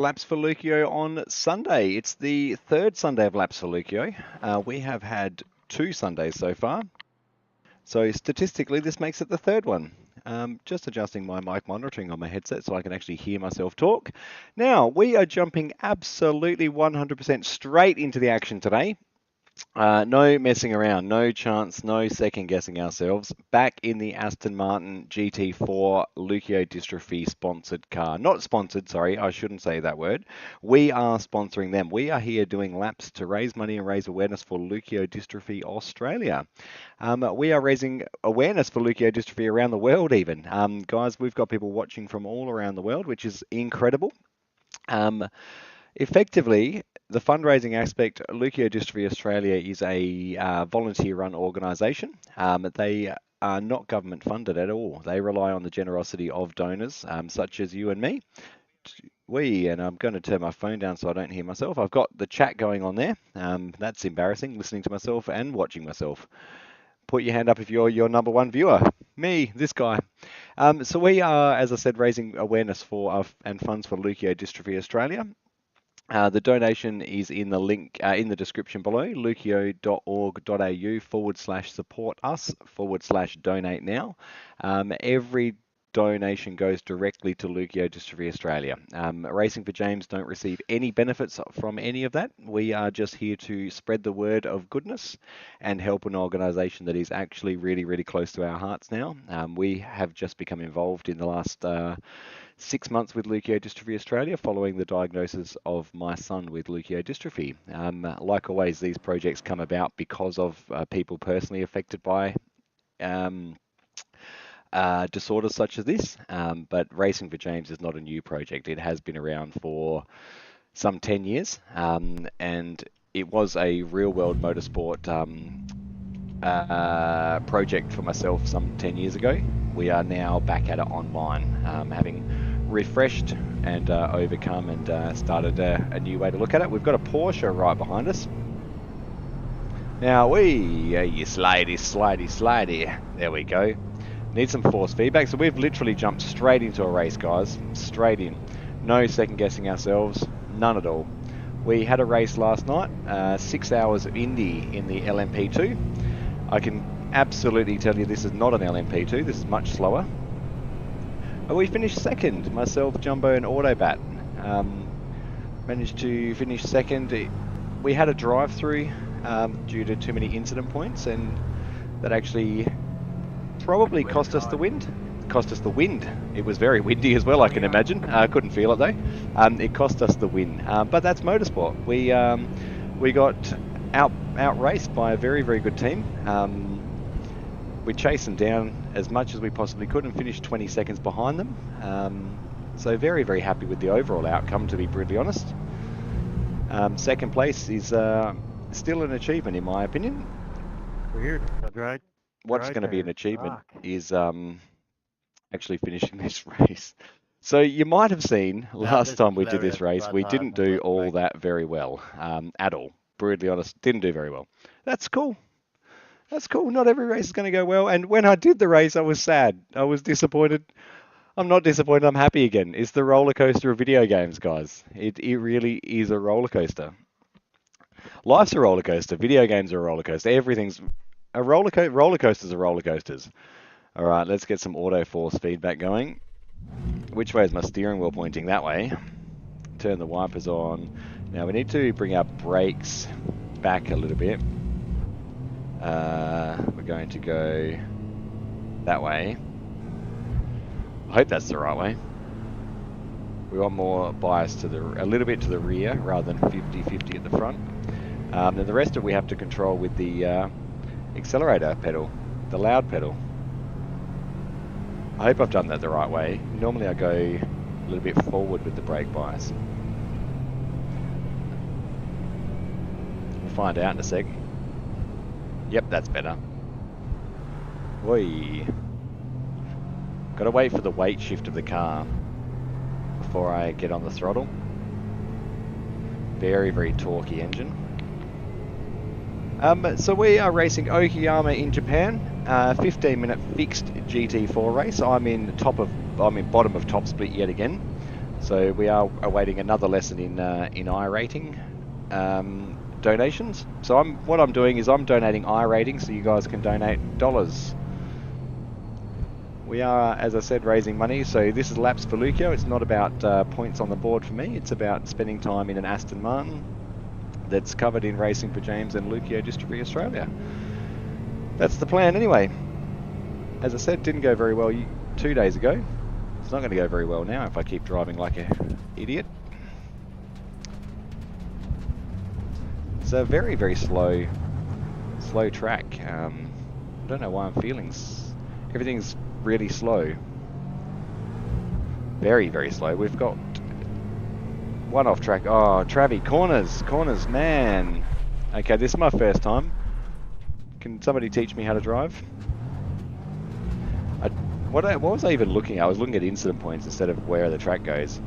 Laps for Leuko on Sunday. It's the third Sunday of Laps for Leuko. We have had 2 Sundays so far. So statistically, this makes it the third one. Just adjusting my mic monitoring on my headset so I can actually hear myself talk. Now, we are jumping absolutely 100% straight into the action today. No messing around, no chance, no second guessing ourselves. Back in the Aston Martin GT4 Leukodystrophy sponsored car. Not sponsored, sorry, I shouldn't say that word. We are sponsoring them. We are here doing laps to raise money and raise awareness for Leukodystrophy Australia. We are raising awareness for leukodystrophy around the world even. Guys, we've got people watching from all around the world, which is incredible. Effectively, the fundraising aspect, Leukodystrophy Australia is a volunteer-run organisation. They are not government funded at all. They rely on the generosity of donors, such as you and me. And I'm going to turn my phone down so I don't hear myself. I've got the chat going on there. That's embarrassing, listening to myself and watching myself. Put your hand up if you're your number one viewer. Me, this guy. So we are, as I said, raising awareness for and funds for Leukodystrophy Australia. The donation is in the link in the description below, leuko.org.au/support us/donate now. Every donation goes directly to Leukodystrophy Australia. Racing for James don't receive any benefits from any of that. We are just here to spread the word of goodness and help an organisation that is actually really, really close to our hearts now. We have just become involved in the last 6 months with Leukodystrophy Australia following the diagnosis of my son with leukodystrophy. Like always, these projects come about because of people personally affected by disorders such as this, but Racing for James is not a new project. It has been around for some 10 years, and it was a real-world motorsport project for myself some 10 years ago. We are now back at it online, having refreshed and overcome and started a new way to look at it. We've got a Porsche right behind us. Now you slidey. There we go. Need some force feedback. So we've literally jumped straight into a race, guys. Straight in. No second guessing ourselves. None at all. We had a race last night. 6 hours of Indy in the LMP2. I can absolutely tell you this is not an LMP2. This is much slower. But we finished second. Myself, Jumbo and Autobat. Managed to finish second. We had a drive-through due to too many incident points, and that actually probably cost us the wind. It was very windy as well, I can imagine. I couldn't feel it though. It cost us the win. But that's motorsport. We got out raced by a very, very good team. We chased them down as much as we possibly could and finished 20 seconds behind them. So very, very happy with the overall outcome, to be brutally honest. Second place is still an achievement in my opinion. Weird. Right. What's going to be an achievement is actually finishing this race. So you might have seen last time we did this race, we didn't do all that very well at all. Brutally honest, didn't do very well. That's cool. That's cool. Not every race is going to go well. And when I did the race, I was sad. I was disappointed. I'm not disappointed. I'm happy again. It's the roller coaster of video games, guys. It really is a roller coaster. Life's a roller coaster. Video games are a roller coaster. Everything's a roller coaster. Roller coasters are roller coasters. All right, let's get some auto force feedback going. Which way is my steering wheel pointing? That way. Turn the wipers on. Now we need to bring our brakes back a little bit. We're going to go that way. I hope that's the right way. We want more bias to a little bit to the rear rather than 50-50 at the front. Then the rest of it we have to control with the accelerator pedal, the loud pedal. I hope I've done that the right way. Normally I go a little bit forward with the brake bias. We'll find out in a sec. Yep, that's better. Oi. Gotta wait for the weight shift of the car before I get on the throttle. Very, very torquey engine. So we are racing Okayama in Japan. 15-minute fixed GT4 race. I'm in bottom of top split yet again. So we are awaiting another lesson in I-rating donations. So what I'm doing is I'm donating I-rating so you guys can donate dollars. We are, as I said, raising money. So this is laps for Leuko. It's not about points on the board for me. It's about spending time in an Aston Martin that's covered in Racing for James and Leukodystrophy Australia. That's the plan anyway. As I said, didn't go very well 2 days ago. It's not going to go very well now if I keep driving like an idiot. It's a very, very slow track. I don't know why I'm feeling... Everything's really slow. Very, very slow. We've got one off track. Oh, Travie, corners, man. Okay, this is my first time. Can somebody teach me how to drive? What was I even looking at? I was looking at incident points instead of where the track goes.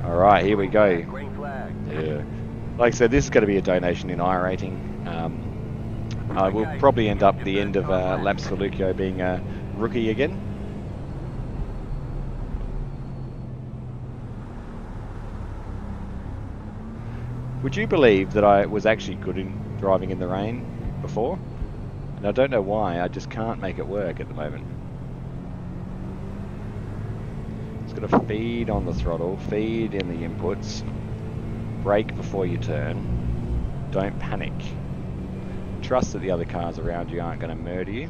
Alright, here we go. Green flag. Yeah. Like I said, this is going to be a donation in I-rating. I will probably end up the end of laps for Leuko being a rookie again. Would you believe that I was actually good in driving in the rain before? And I don't know why, I just can't make it work at the moment. Just got to feed on the throttle, feed in the inputs, brake before you turn, don't panic. Trust that the other cars around you aren't going to murder you.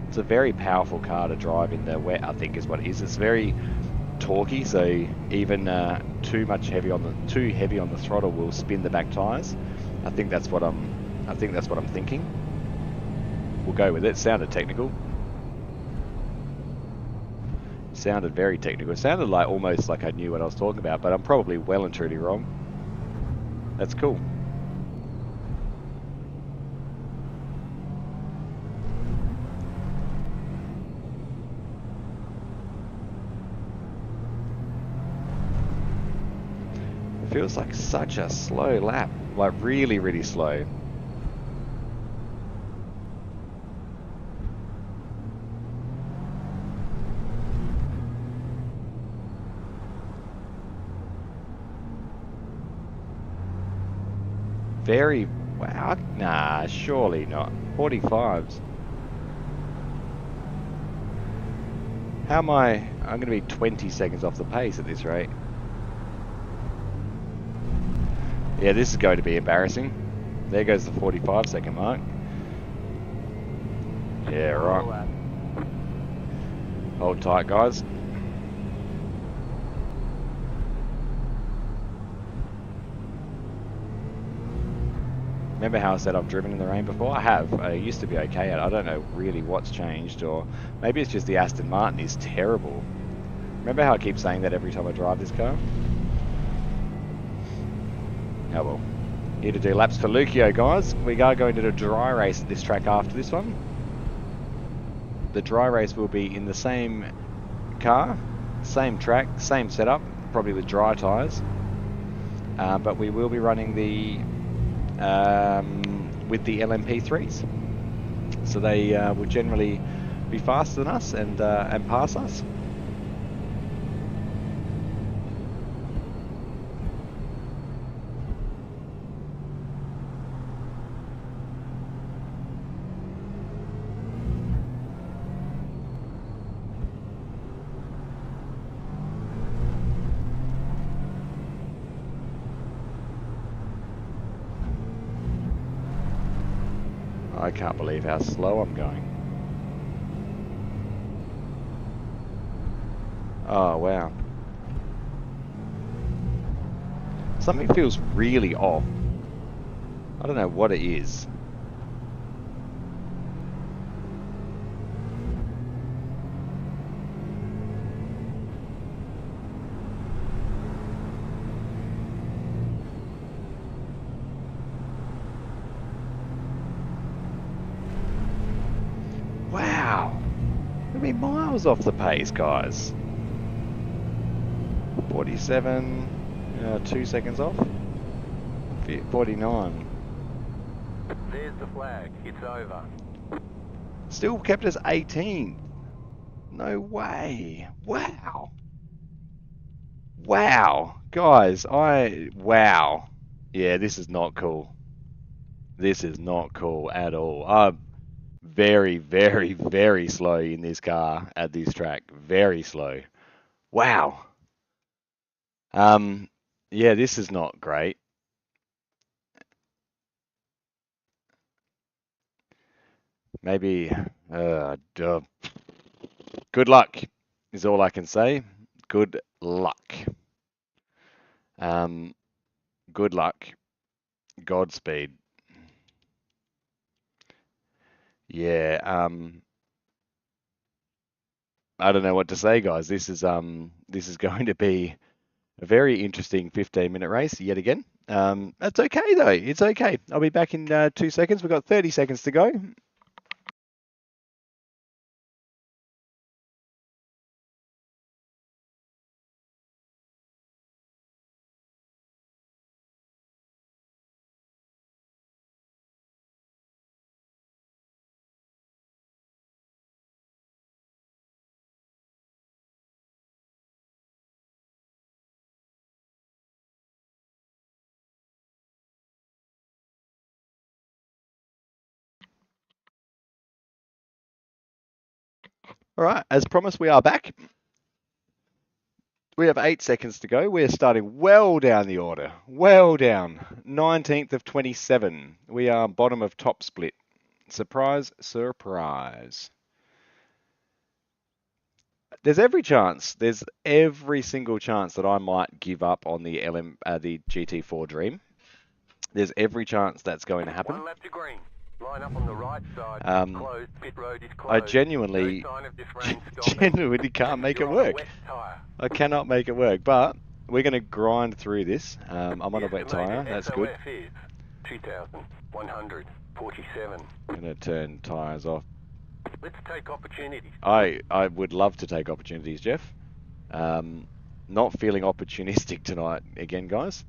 It's a very powerful car to drive in the wet, I think is what it is. It's very torquey, so even too heavy on the throttle will spin the back tyres. I think that's what I'm thinking. We'll go with it. It sounded technical. Sounded very technical. It sounded like almost like I knew what I was talking about, but I'm probably well and truly wrong. That's cool. It feels like such a slow lap, like really, really slow. Very, wow, nah, surely not. 45s. How am I? I'm going to be 20 seconds off the pace at this rate. Yeah, this is going to be embarrassing. There goes the 45-second mark. Yeah, right. Hold tight, guys. Remember how I said I've driven in the rain before? I have. I used to be okay at it. I don't know really what's changed, or maybe it's just the Aston Martin is terrible. Remember how I keep saying that every time I drive this car? Oh well. Here to do laps for Leuko, guys. We are going to do a dry race at this track after this one. The dry race will be in the same car, same track, same setup, probably with dry tyres. But we will be running with the LMP3s. So they will generally be faster than us and pass us. I can't believe how slow I'm going. Oh, wow. Something feels really off. I don't know what it is. Wow. I mean, miles off the pace, guys. 47, 2 seconds off. 49. There's the flag. It's over. Still kept us 18th. No way. Wow. Wow. Guys, wow. Yeah, this is not cool. This is not cool at all. I'm very, very, very slow in this car at this track. Very slow. Wow. Yeah, this is not great. Maybe, good luck is all I can say. Good luck. Good luck. Godspeed. Yeah, I don't know what to say, guys. This is going to be a very interesting 15-minute race yet again. That's okay though. It's okay. I'll be back in 2 seconds. We've got 30 seconds to go. All right, as promised, we are back. We have 8 seconds to go. We're starting well down the order. Well down. 19th of 27. We are bottom of top split. Surprise, surprise. There's every single chance that I might give up on the GT4 dream. There's every chance that's going to happen. One lap to green. Line up on the right side. Closed. Pit road is closed. I genuinely can't make it work. I cannot make it work, but we're going to grind through this. I'm on a wet tyre. That's good. 2,147. I'm going to turn tyres off. Let's take opportunities. I would love to take opportunities, Jeff. Not feeling opportunistic tonight again, guys.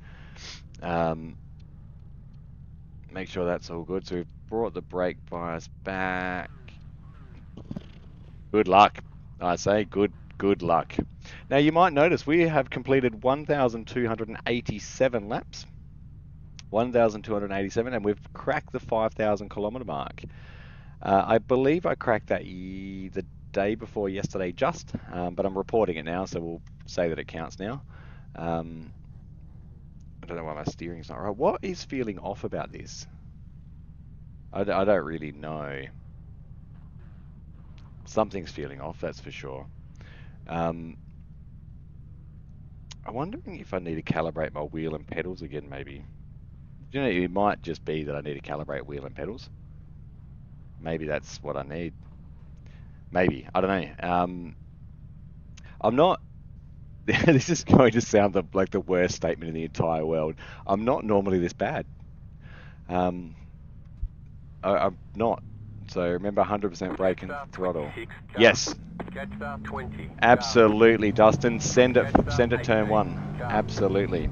Make sure that's all good. So we've brought the brake bias back. Good luck. I say good luck. Now you might notice we have completed 1,287 laps. 1,287, and we've cracked the 5,000 kilometer mark. I believe I cracked that the day before yesterday just, but I'm reporting it now, so we'll say that it counts now. I don't know why my steering's not right. What is feeling off about this? I don't really know. Something's feeling off, that's for sure. I'm wondering if I need to calibrate my wheel and pedals again, maybe. You know, it might just be that I need to calibrate wheel and pedals. Maybe that's what I need. Maybe. I don't know. I'm not... This is going to sound like the worst statement in the entire world. I'm not normally this bad. I'm not. So remember 100% brake and throttle. Yes. Absolutely, Dustin. Send it turn 1. Absolutely.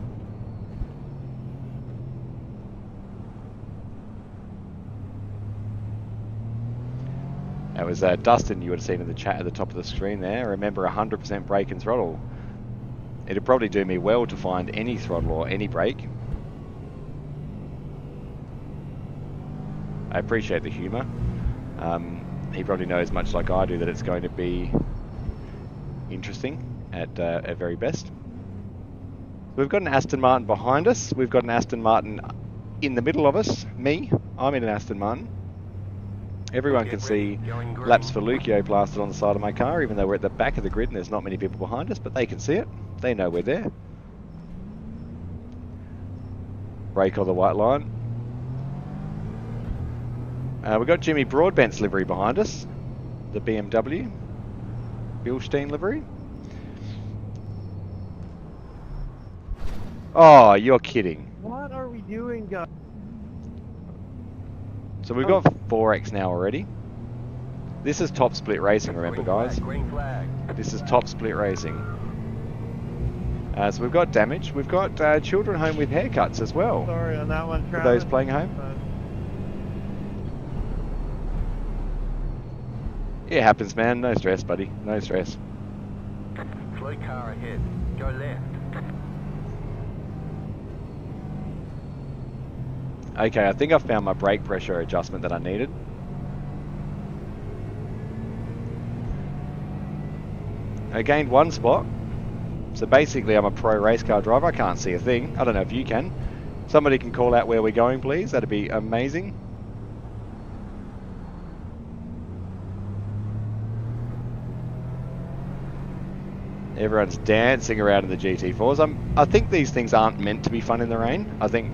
That was Dustin you would have seen in the chat at the top of the screen there. Remember 100% brake and throttle. It'd probably do me well to find any throttle or any brake. I appreciate the humour. He probably knows, much like I do, that it's going to be interesting at very best. We've got an Aston Martin behind us. We've got an Aston Martin in the middle of us. Me, I'm in an Aston Martin. Everyone can see laps for Leuko plastered on the side of my car, even though we're at the back of the grid and there's not many people behind us, but they can see it. They know we're there. Brake on the white line. We've got Jimmy Broadbent's livery behind us. The BMW. Bilstein livery. Oh, you're kidding. What are we doing, guys? So we've got 4X now already. This is top split racing, remember, guys. This is top split racing. So we've got damage. We've got children home with haircuts as well. Sorry on that one, Travis. For those playing home. It happens, man. No stress, buddy. No stress. Slow car ahead. Go left. Okay, I think I found my brake pressure adjustment that I needed. I gained 1 spot. So basically I'm a pro race car driver. I can't see a thing. I don't know if you can. Somebody can call out where we're going, please. That'd be amazing. Everyone's dancing around in the GT4s. I think these things aren't meant to be fun in the rain. I think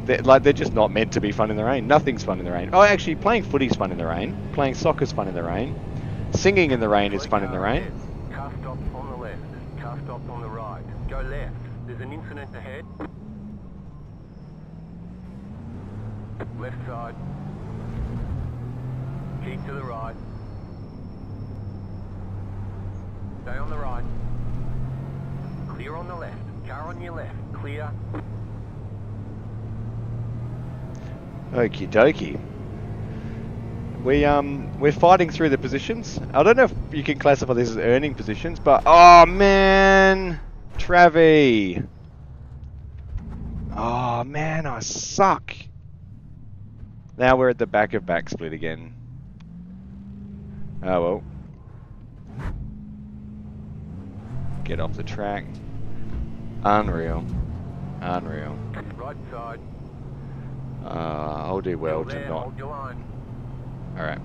they're just not meant to be fun in the rain. Nothing's fun in the rain. Oh, actually, playing footy's fun in the rain. Playing soccer's fun in the rain. Singing in the rain is fun in the rain. Car stop on the left. Car stop on the right. Go left. There's an incident ahead. Left side. Keep to the right. Stay on the right. Clear on the left. Car on your left. Clear. Okie dokie. We're fighting through the positions. I don't know if you can classify this as earning positions, but oh man, Travie. Oh man, I suck. Now we're at the back of back split again. Oh well. Get off the track. Unreal. Unreal. Right side. I'll do well to not. Hold your line. Alright.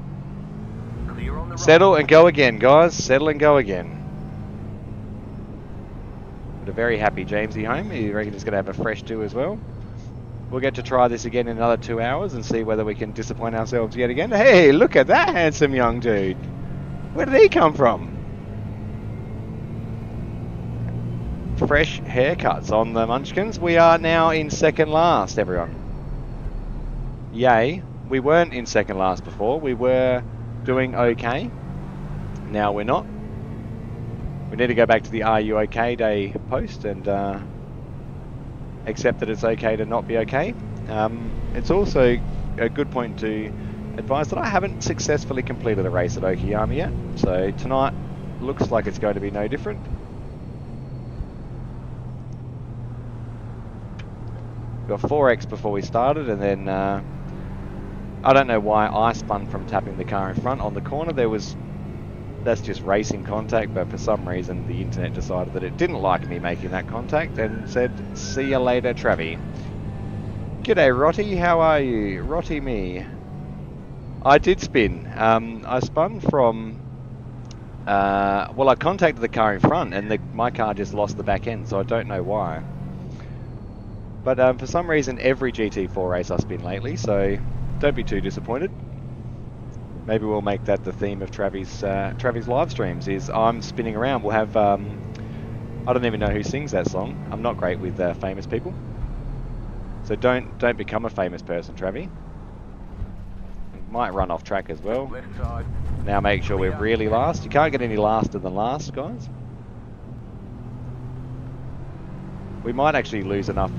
Clear on the right. Settle and go again, guys. Settle and go again. Got a very happy Jamesy home. He reckons he's going to have a fresh do as well. We'll get to try this again in another 2 hours and see whether we can disappoint ourselves yet again. Hey, look at that handsome young dude. Where did he come from? Fresh haircuts on the Munchkins. We are now in second last, everyone. Yay. We weren't in second last before. We were doing okay. Now we're not. We need to go back to the Are You OK Day post and accept that it's okay to not be okay. It's also a good point to advise that I haven't successfully completed a race at Okayama yet. So tonight looks like it's going to be no different. Got 4x before we started, and then I don't know why I spun from tapping the car in front on the corner. That's just racing contact, but for some reason the internet decided that it didn't like me making that contact and said, see you later, Travie. G'day, Rotty, how are you? Rotty me. I did spin. I spun from, well, I contacted the car in front and my car just lost the back end, so I don't know why. But for some reason, every GT4 race I spin lately, so don't be too disappointed. Maybe we'll make that the theme of Travie's live streams, is I'm spinning around. We'll have, I don't even know who sings that song. I'm not great with famous people. So don't become a famous person, Travie. Might run off track as well. Left side. Now make sure we're really last. You can't get any laster than last, guys. We might actually lose enough.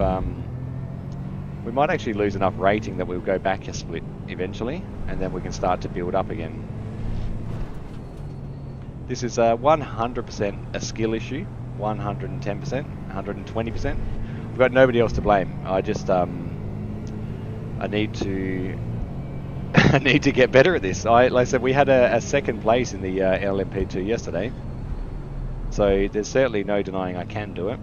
We might actually lose enough rating that we'll go back a split eventually, and then we can start to build up again. This is 100% a skill issue, 110%, 120%. We've got nobody else to blame. I just I need to I need to get better at this. Like I said, we had a second place in the LMP2 yesterday, so there's certainly no denying I can do it.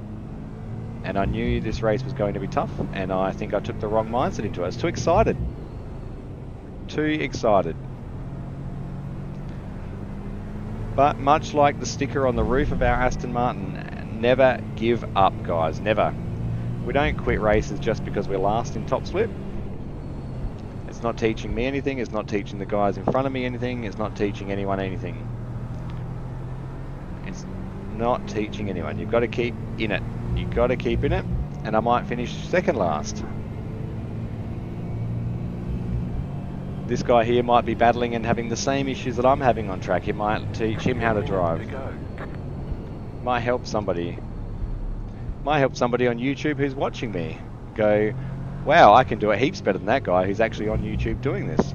And I knew this race was going to be tough, and I think I took the wrong mindset into it. I was too excited. Too excited. But much like the sticker on the roof of our Aston Martin, never give up, guys, never. We don't quit races just because we're last in top slip. It's not teaching me anything, it's not teaching the guys in front of me anything, it's not teaching anyone anything. It's not teaching anyone. You've got to keep in it. You've got to keep in it, and I might finish second last. This guy here might be battling and having the same issues that I'm having on track. It might teach him how to drive. Might help somebody. Might help somebody on YouTube who's watching me go, wow, I can do it heaps better than that guy who's actually on YouTube doing this.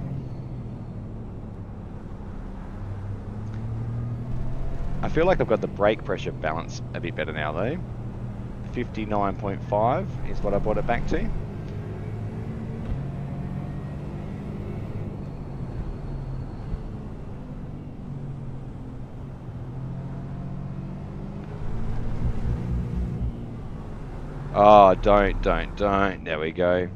I feel like I've got the brake pressure balance a bit better now though. 59.5 is what I brought it back to. Oh, don't. There we go.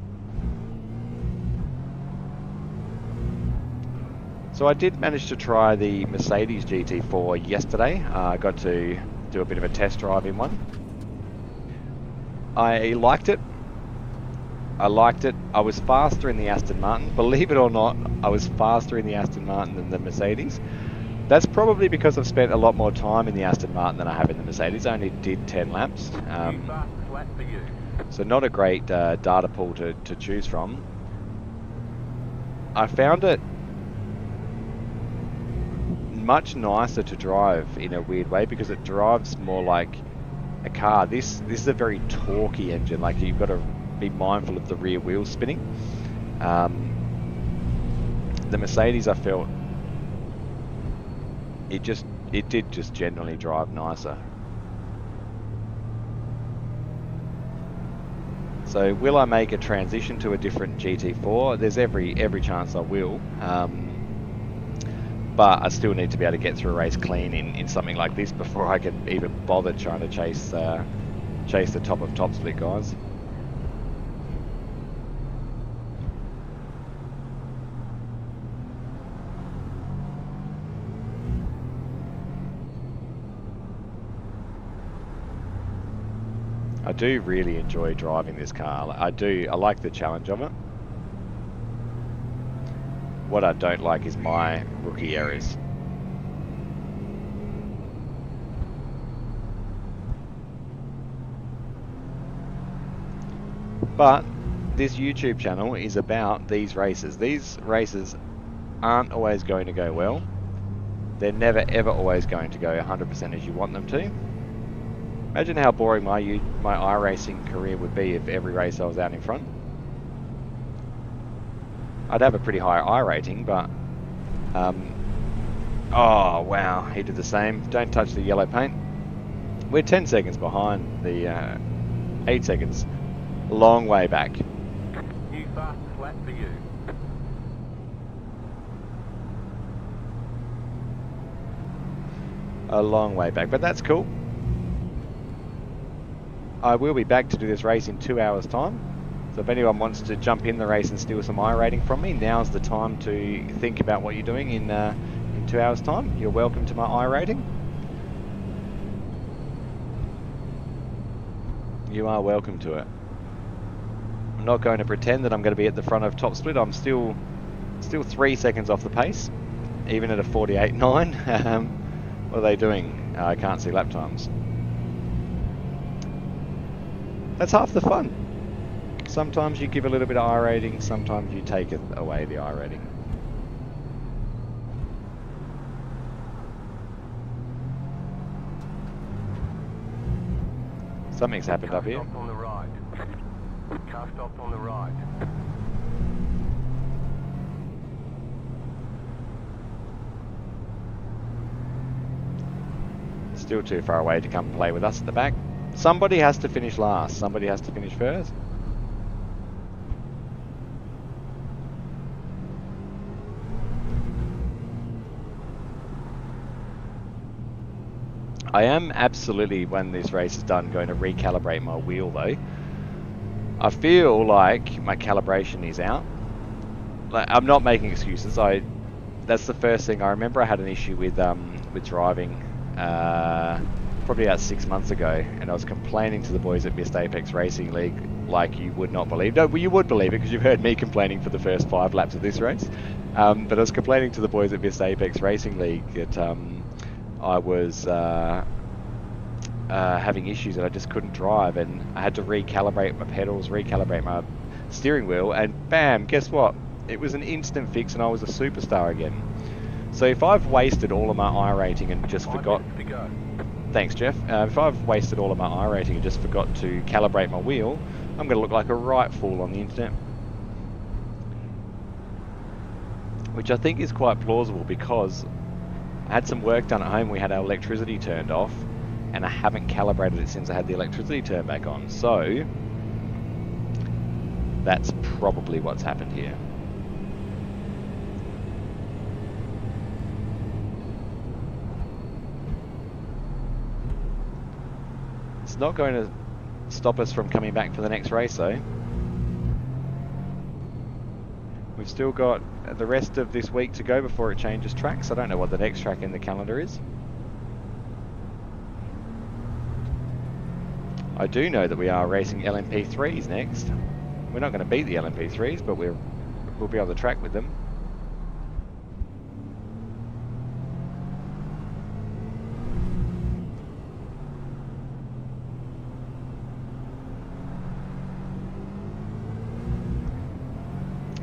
So I did manage to try the Mercedes GT4 yesterday. I got to do a bit of a test drive in one. I liked it. I was faster in the Aston Martin. Believe it or not, I was faster in the Aston Martin than the Mercedes. That's probably because I've spent a lot more time in the Aston Martin than I have in the Mercedes. I only did 10 laps. So not a great data pool to choose from. I found it much nicer to drive in a weird way because it drives more like a car. This is a very torquey engine. Like, you've got to be mindful of the rear wheels spinning. The Mercedes, I felt it did just generally drive nicer. So will I make a transition to a different GT4? There's every chance I will. But I still need to be able to get through a race clean in something like this before I can even bother trying to chase the top of top split guys. I do really enjoy driving this car. I like the challenge of it. What I don't like is my rookie errors. But this YouTube channel is about these races. These races aren't always going to go well. They're never ever always going to go 100% as you want them to. Imagine how boring my iRacing career would be if every race I was out in front. I'd have a pretty high I rating, but oh wow, he did the same. Don't touch the yellow paint. We're 10 seconds behind the 8 seconds. Long way back. New fast flat for you. A long way back, but that's cool. I will be back to do this race in 2 hours time. So if anyone wants to jump in the race and steal some I rating from me, now's the time to think about what you're doing in 2 hours time. You're welcome to my I rating. You are welcome to it. I'm not going to pretend that I'm going to be at the front of top split. I'm still 3 seconds off the pace, even at a 48.9. What are they doing? I can't see lap times. That's half the fun. Sometimes you give a little bit of I rating, sometimes you take away the I rating. Something's happened up here. Car stop on the right. Car stop on the right. Still too far away to come play with us at the back. Somebody has to finish last. Somebody has to finish first. I am absolutely, when this race is done, going to recalibrate my wheel though. I feel like my calibration is out. Like, I'm not making excuses. That's the first thing I remember. I had an issue with driving probably about 6 months ago, and I was complaining to the boys at Missed Apex Racing League like you would not believe. No, well, you would believe it because you've heard me complaining for the first 5 laps of this race. But I was complaining to the boys at Missed Apex Racing League that I was having issues and I just couldn't drive, and I had to recalibrate my pedals, recalibrate my steering wheel, and bam, guess what? It was an instant fix and I was a superstar again. So if I've wasted all of my I rating and just forgot... Thanks, Jeff. If I've wasted all of my I rating and just forgot to calibrate my wheel, I'm going to look like a right fool on the internet. Which I think is quite plausible because I had some work done at home. We had our electricity turned off, and I haven't calibrated it since I had the electricity turned back on. So that's probably what's happened here. It's not going to stop us from coming back for the next race though. We've still got the rest of this week to go before it changes tracks. I don't know what the next track in the calendar is. I do know that we are racing LMP3s next. We're not going to beat the LMP3s, but we'll be on the track with them.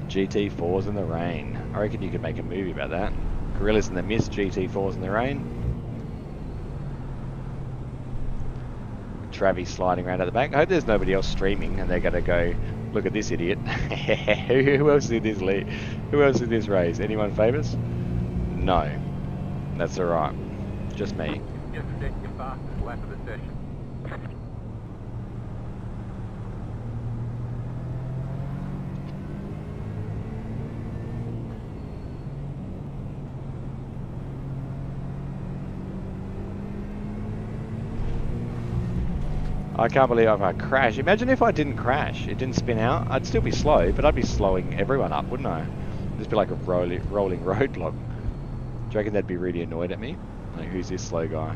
GT4s in the rain. I reckon you could make a movie about that. Gorillas in the Mist, GT4s in the rain. Travi sliding around at the back. I hope there's nobody else streaming and they're going to go, look at this idiot. Who else did this lead? Who else did this race? Anyone famous? No. That's alright. Just me. Just set your fastest lap of the session. I can't believe I crashed. Imagine if I didn't crash. It didn't spin out. I'd still be slow, but I'd be slowing everyone up, wouldn't I? It'd just be like a rolling roadblock. Do you reckon they'd be really annoyed at me? Like, who's this slow guy?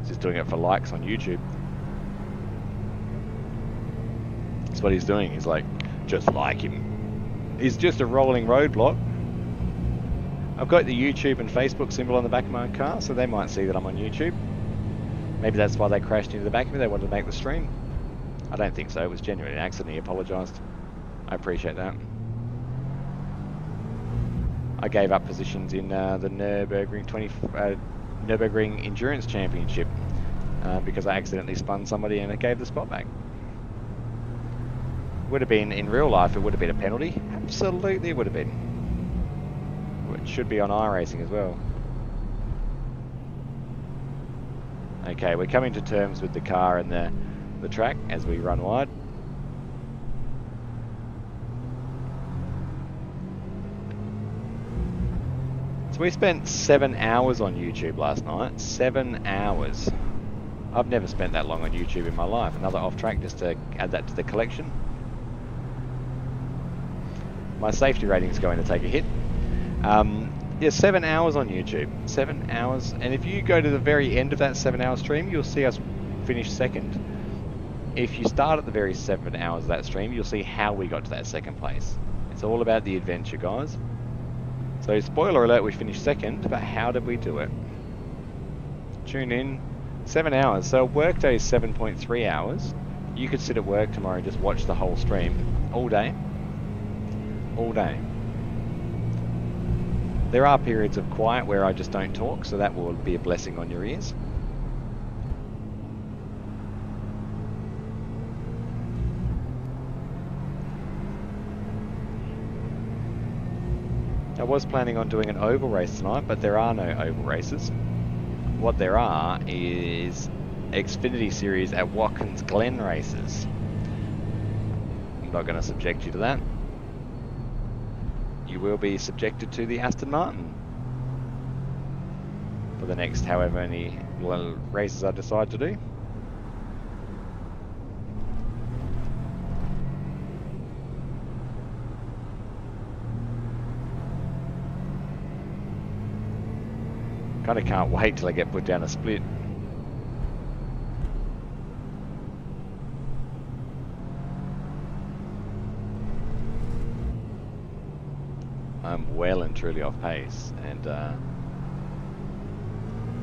He's just doing it for likes on YouTube. That's what he's doing. He's like, just like him. He's just a rolling roadblock. I've got the YouTube and Facebook symbol on the back of my car, so they might see that I'm on YouTube. Maybe that's why they crashed into the back of me. They wanted to make the stream. I don't think so. It was genuinely an accident. He apologised. I appreciate that. I gave up positions in the Nürburgring Endurance Championship because I accidentally spun somebody and it gave the spot back. Would have been, in real life, it would have been a penalty. Absolutely it would have been. It should be on iRacing as well. Okay, we're coming to terms with the car and the track as we run wide. So we spent 7 hours on YouTube last night. 7 hours. I've never spent that long on YouTube in my life. Another off track just to add that to the collection. My safety rating is going to take a hit. Yeah, 7 hours on YouTube. 7 hours. And if you go to the very end of that 7 hour stream, you'll see us finish second. If you start at the very 7 hours of that stream, you'll see how we got to that second place. It's all about the adventure, guys. So, spoiler alert, we finished second, but how did we do it? Tune in. 7 hours. So, workday is 7.3 hours. You could sit at work tomorrow and just watch the whole stream. All day. All day. There are periods of quiet where I just don't talk, so that will be a blessing on your ears. I was planning on doing an oval race tonight, but there are no oval races. What there are is Xfinity Series at Watkins Glen races. I'm not going to subject you to that. You will be subjected to the Aston Martin for the next however many races I decide to do. Kind of can't wait till I get put down a split. I'm well and truly off pace, and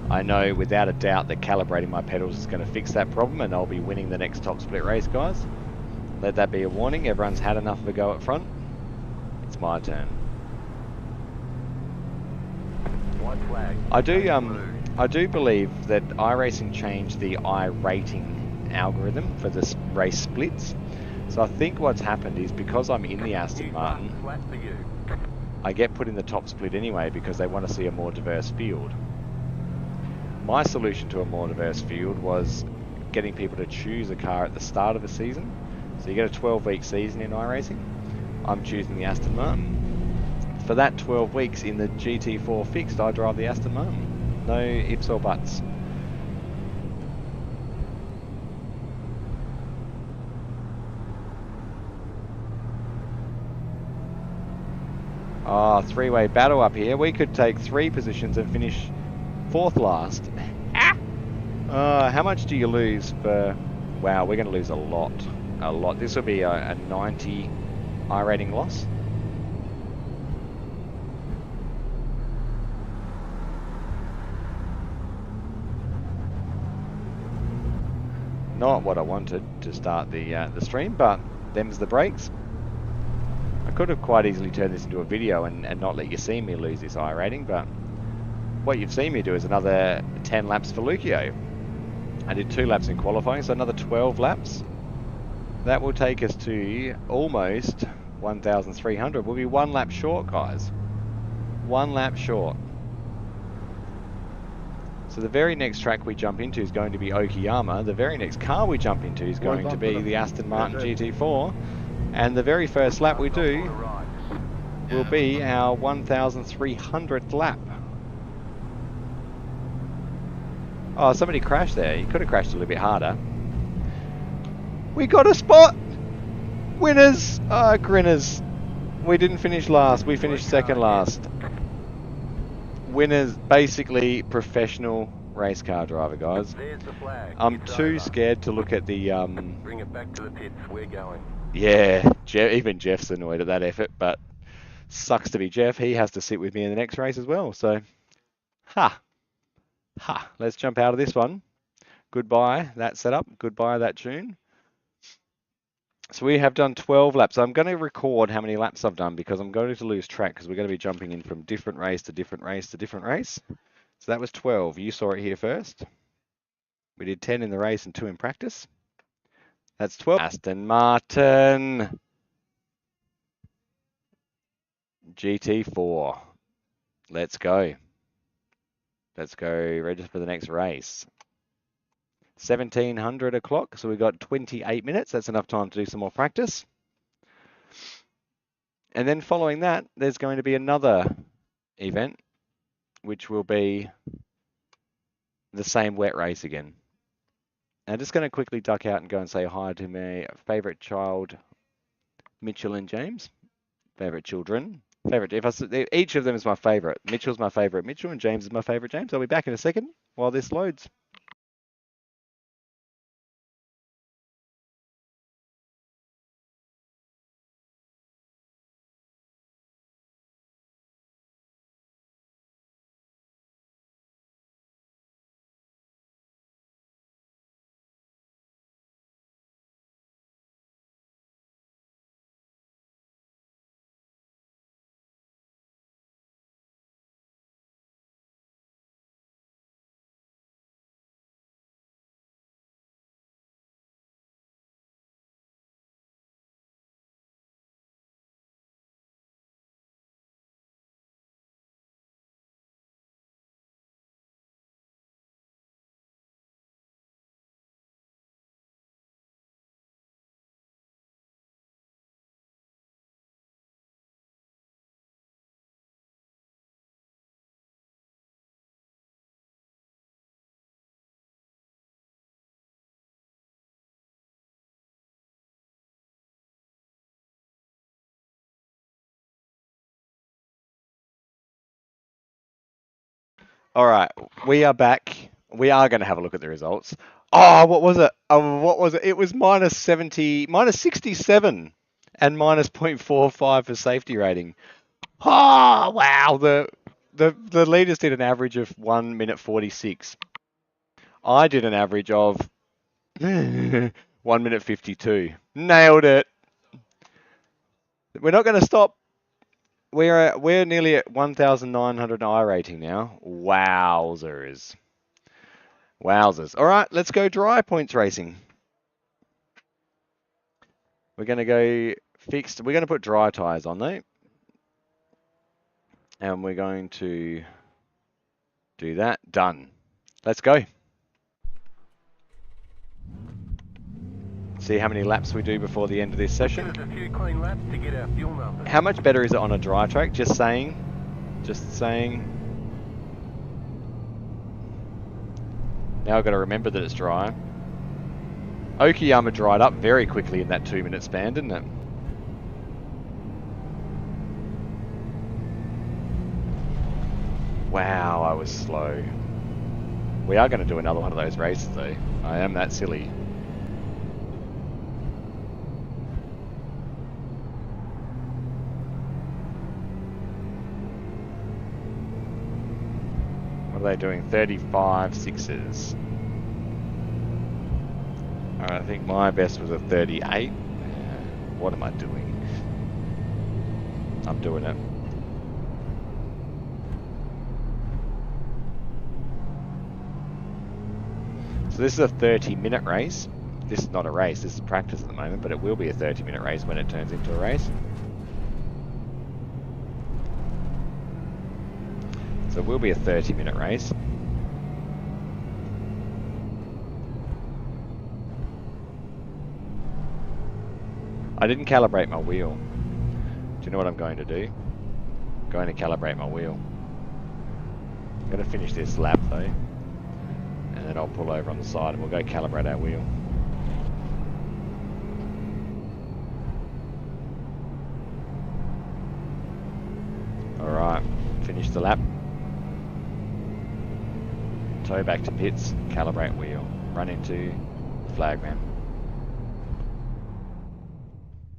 I know without a doubt that calibrating my pedals is going to fix that problem, and I'll be winning the next top split race, guys. Let that be a warning. Everyone's had enough of a go at front. It's my turn. White flag. I do believe that iRacing changed the iRating algorithm for the race splits. So I think what's happened is because I'm in the Aston Martin, I get put in the top split anyway because they want to see a more diverse field. My solution to a more diverse field was getting people to choose a car at the start of the season. So you get a 12-week season in iRacing. I'm choosing the Aston Martin. For that 12 weeks in the GT4 fixed, I drive the Aston Martin. No ifs or buts. Oh, three-way battle up here. We could take 3 positions and finish 4th last. How much do you lose for... Wow, we're going to lose a lot. A lot. This will be a 90 iRating loss. Not what I wanted to start the stream, but them's the breaks. I could have quite easily turned this into a video and not let you see me lose this iRating, but what you've seen me do is another 10 laps for Leuko. I did 2 laps in qualifying, so another 12 laps. That will take us to almost 1,300. We'll be 1 lap short, guys. 1 lap short. So the very next track we jump into is going to be Okayama. The very next car we jump into is going to be the Aston Martin GT4. And the very first lap we do will be our 1,300th lap. Oh, somebody crashed there. You could have crashed a little bit harder. We got a spot! Winners! Oh, grinners. We didn't finish last. We finished second last. Winners, basically professional race car driver, guys. I'm too scared to look at the... Bring it back to the pits. We're going. Yeah, even Jeff's annoyed at that effort, but sucks to be Jeff. He has to sit with me in the next race as well, so... Let's jump out of this one. Goodbye, that setup. Goodbye, that tune. So we have done 12 laps. I'm going to record how many laps I've done because I'm going to lose track because we're going to be jumping in from different race to different race to different race. So that was 12. You saw it here first. We did 10 in the race and 2 in practice. That's 12. Aston Martin GT4. Let's go. Let's go register for the next race. 1700 o'clock, so we've got 28 minutes. That's enough time to do some more practice. And then following that, there's going to be another event, which will be the same wet race again. I'm just going to quickly duck out and go and say hi to my favourite child, Mitchell and James. Favourite children. Each of them is my favourite. Mitchell's my favourite Mitchell and James is my favourite James. I'll be back in a second while this loads. All right, we are back. We are going to have a look at the results. Oh, what was it? What was it? It was minus 67 and minus 0.45 for safety rating. Oh, wow. The leaders did an average of 1 minute 46. I did an average of 1 minute 52. Nailed it. We're not going to stop. We're nearly at 1,900 iRating now. Wowzers. Wowzers. All right, let's go dry points racing. We're going to go fixed. We're going to put dry tyres on though. And we're going to do that. Done. Let's go. See how many laps we do before the end of this session. Give us a few clean laps to get our fuel numbers. How much better is it on a dry track? Just saying. Just saying. Now I've got to remember that it's dry. Okayama dried up very quickly in that 2-minute span, didn't it? Wow, I was slow. We are going to do another one of those races though. I am that silly. What are they doing? 35 sixes. Alright, I think my best was a 38. What am I doing? I'm doing it. So this is a 30-minute race. This is not a race, this is practice at the moment, but it will be a 30-minute race when it turns into a race. So it will be a 30-minute race. I didn't calibrate my wheel. Do you know what I'm going to do? I'm going to calibrate my wheel. I'm going to finish this lap though. And then I'll pull over on the side and we'll go calibrate our wheel. Alright, finish the lap. Tow back to pits, calibrate wheel. Run into flagman.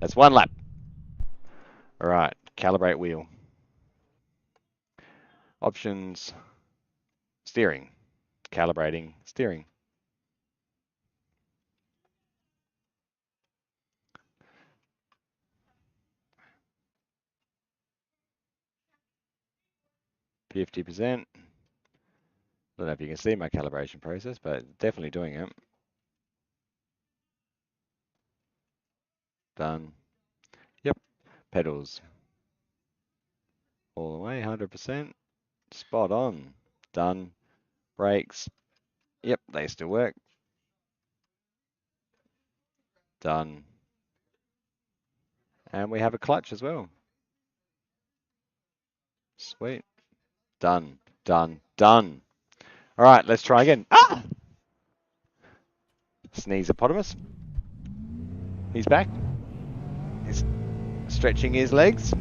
That's one lap. Alright, calibrate wheel. Options, steering. Calibrating, steering. %. Don't know if you can see my calibration process, but definitely doing it. Done. Yep. Pedals. All the way, 100%. Spot on. Done. Brakes. Yep, they still work. Done. And we have a clutch as well. Sweet. Done. Done. Done. All right, let's try again. Ah! Sneeze-opotamus. He's back. He's stretching his legs.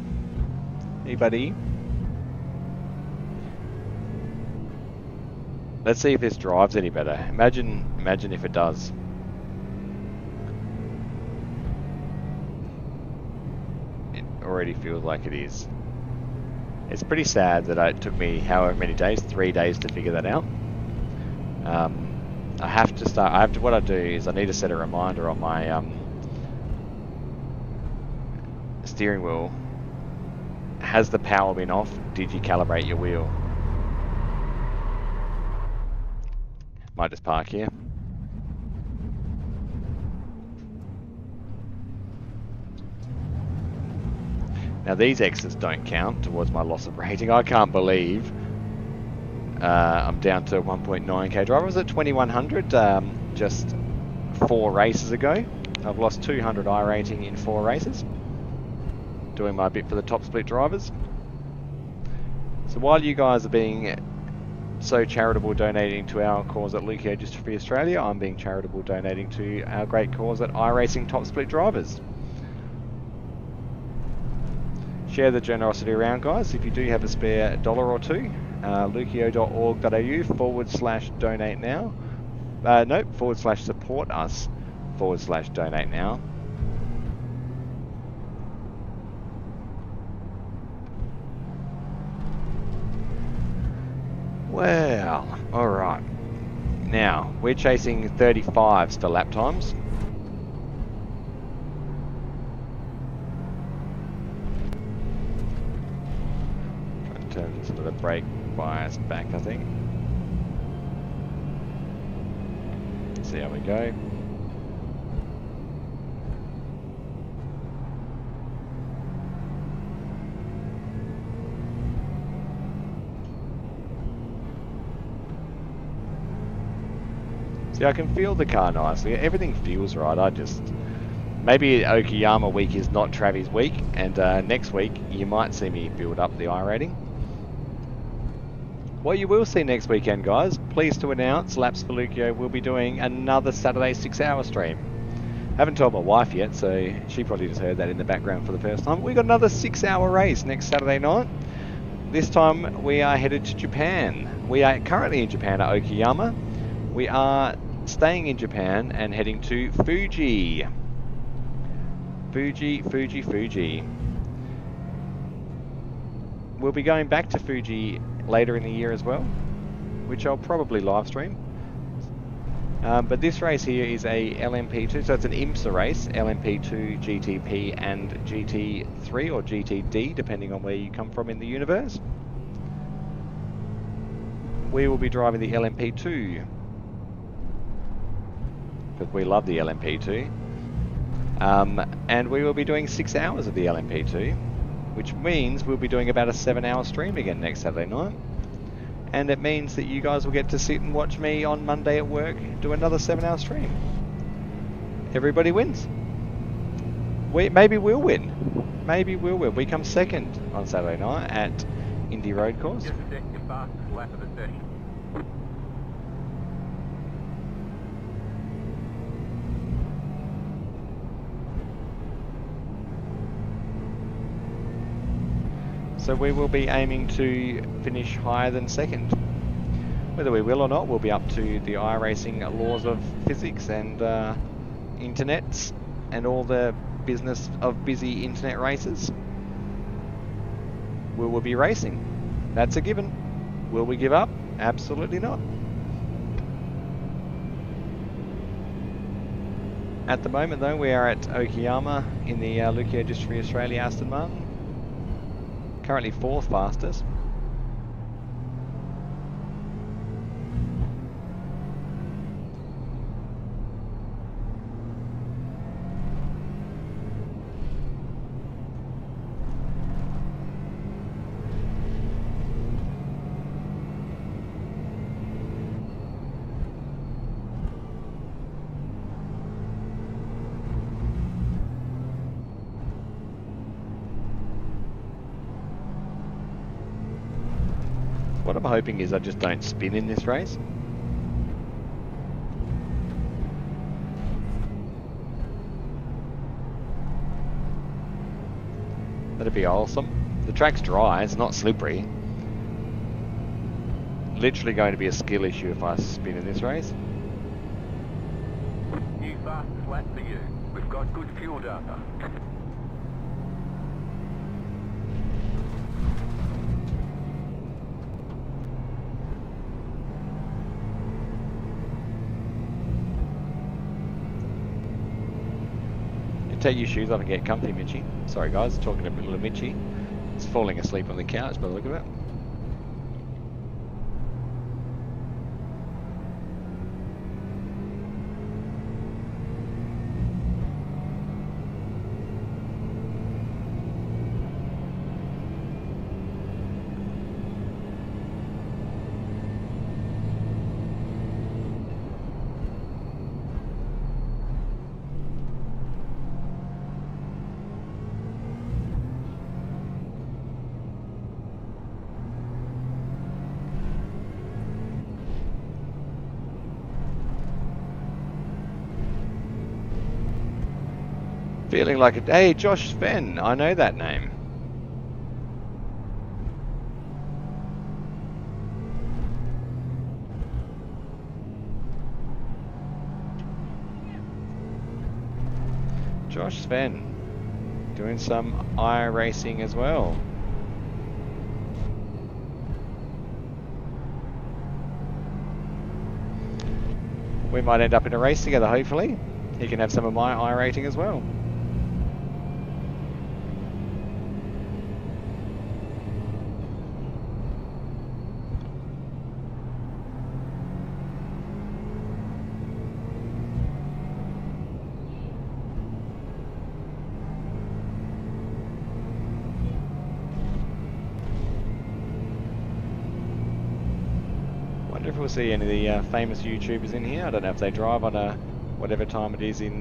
Hey, buddy. Let's see if this drives any better. Imagine if it does. It already feels like it is. It's pretty sad that it took me however many days, 3 days to figure that out. What I do is I need to set a reminder on my steering wheel. Has the power been off? Did you calibrate your wheel? Might just park here. Now these X's don't count towards my loss of rating. I can't believe I'm down to 1.9k drive. I was at 2100 just 4 races ago. I've lost 200 I rating in 4 races. Doing my bit for the top split drivers. So while you guys are being so charitable donating to our cause at Leukodystrophy Australia, I'm being charitable donating to our great cause at iRacing Top Split Drivers. Share the generosity around, guys. If you do have a spare $1 or $2, leuko.org.au/donate now. /support us/donate now. Well, alright. Now, we're chasing 35s for lap times. Trying to turn some of the brake bias back, I think. See how we go. See, I can feel the car nicely. Everything feels right. Maybe Okayama week is not Travi's week, and next week you might see me build up the iRating. What you will see next weekend, guys, pleased to announce, Laps for Leuko will be doing another Saturday 6-hour stream. Haven't told my wife yet, so she probably just heard that in the background for the first time. We got another 6-hour race next Saturday night. This time we are headed to Japan. We are currently in Japan at Okayama. We are staying in Japan and heading to Fuji. Fuji. We'll be going back to Fuji later in the year as well, which I'll probably live stream. But this race here is a LMP2, so it's an IMSA race, LMP2, GTP and GT3 or GTD, depending on where you come from in the universe. We will be driving the LMP2, because we love the LMP2. And we will be doing 6 hours of the LMP2, which means we'll be doing about a 7-hour stream again next Saturday night. And it means that you guys will get to sit and watch me on Monday at work do another 7-hour stream. Everybody wins. Maybe we'll win. Maybe we'll win. We come second on Saturday night at Indy Road Course. Just set your fastest lap of the session. So we will be aiming to finish higher than second. Whether we will or not will be up to the iRacing laws of physics and internets and all the business of busy internet races. We will be racing. That's a given. Will we give up? Absolutely not. At the moment though, we are at Okayama in the Leukodystrophy Australia Aston Martin. Currently 4th fastest. What I'm hoping is I just don't spin in this race. That'd be awesome. The track's dry, it's not slippery. Literally going to be a skill issue if I spin in this race. New fastest lap for you. We've got good fuel data. Take your shoes off and get comfy, Mitchie. Sorry guys, talking to little Mitchie. He's falling asleep on the couch by the look of it. Feeling like a... Hey, Josh Sven. I know that name. Josh Sven. Doing some iRacing as well. We might end up in a race together, hopefully. He can have some of my iRating as well. we'll see any of the famous YouTubers in here. I don't know if they drive on a whatever time it is in.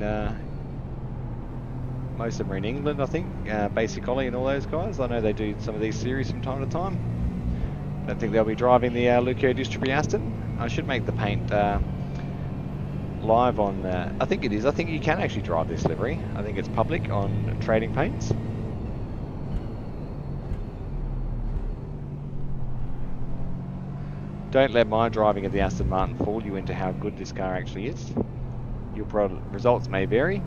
Most of them are in England, I think. Basic Ollie and all those guys. I know they do some of these series from time to time. I don't think they'll be driving the Leukodystrophy Aston. I should make the paint live on. I think it is. I think you can actually drive this livery. I think it's public on Trading Paints. Don't let my driving of the Aston Martin fool you into how good this car actually is. Your results may vary.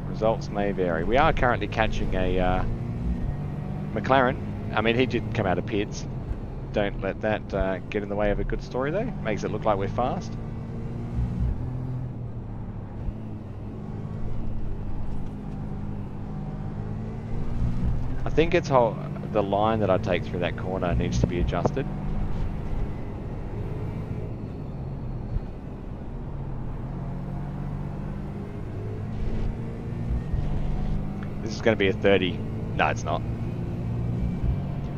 Results may vary. We are currently catching a McLaren. I mean, he did come out of pits. Don't let that get in the way of a good story, though. Makes it look like we're fast. I think it's the line that I take through that corner needs to be adjusted. This is going to be a 30. No, it's not.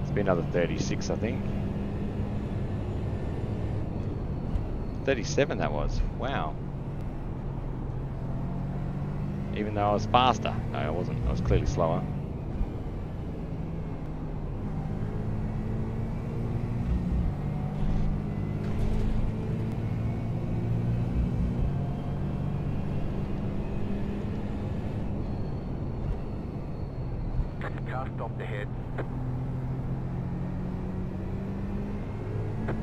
It's be another 36, I think. 37 that was. Wow. Even though I was faster. No, I wasn't. I was clearly slower. Car stopped ahead.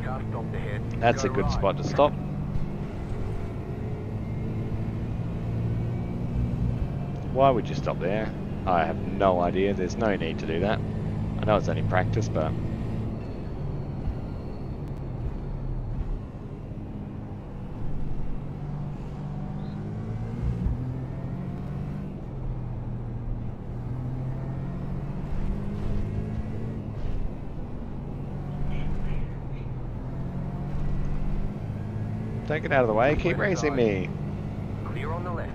Car stopped ahead. That's a good spot to stop. Why would you stop there? I have no idea. There's no need to do that. I know it's only practice, but... Don't get out of the way, keep racing me. Clear on the left.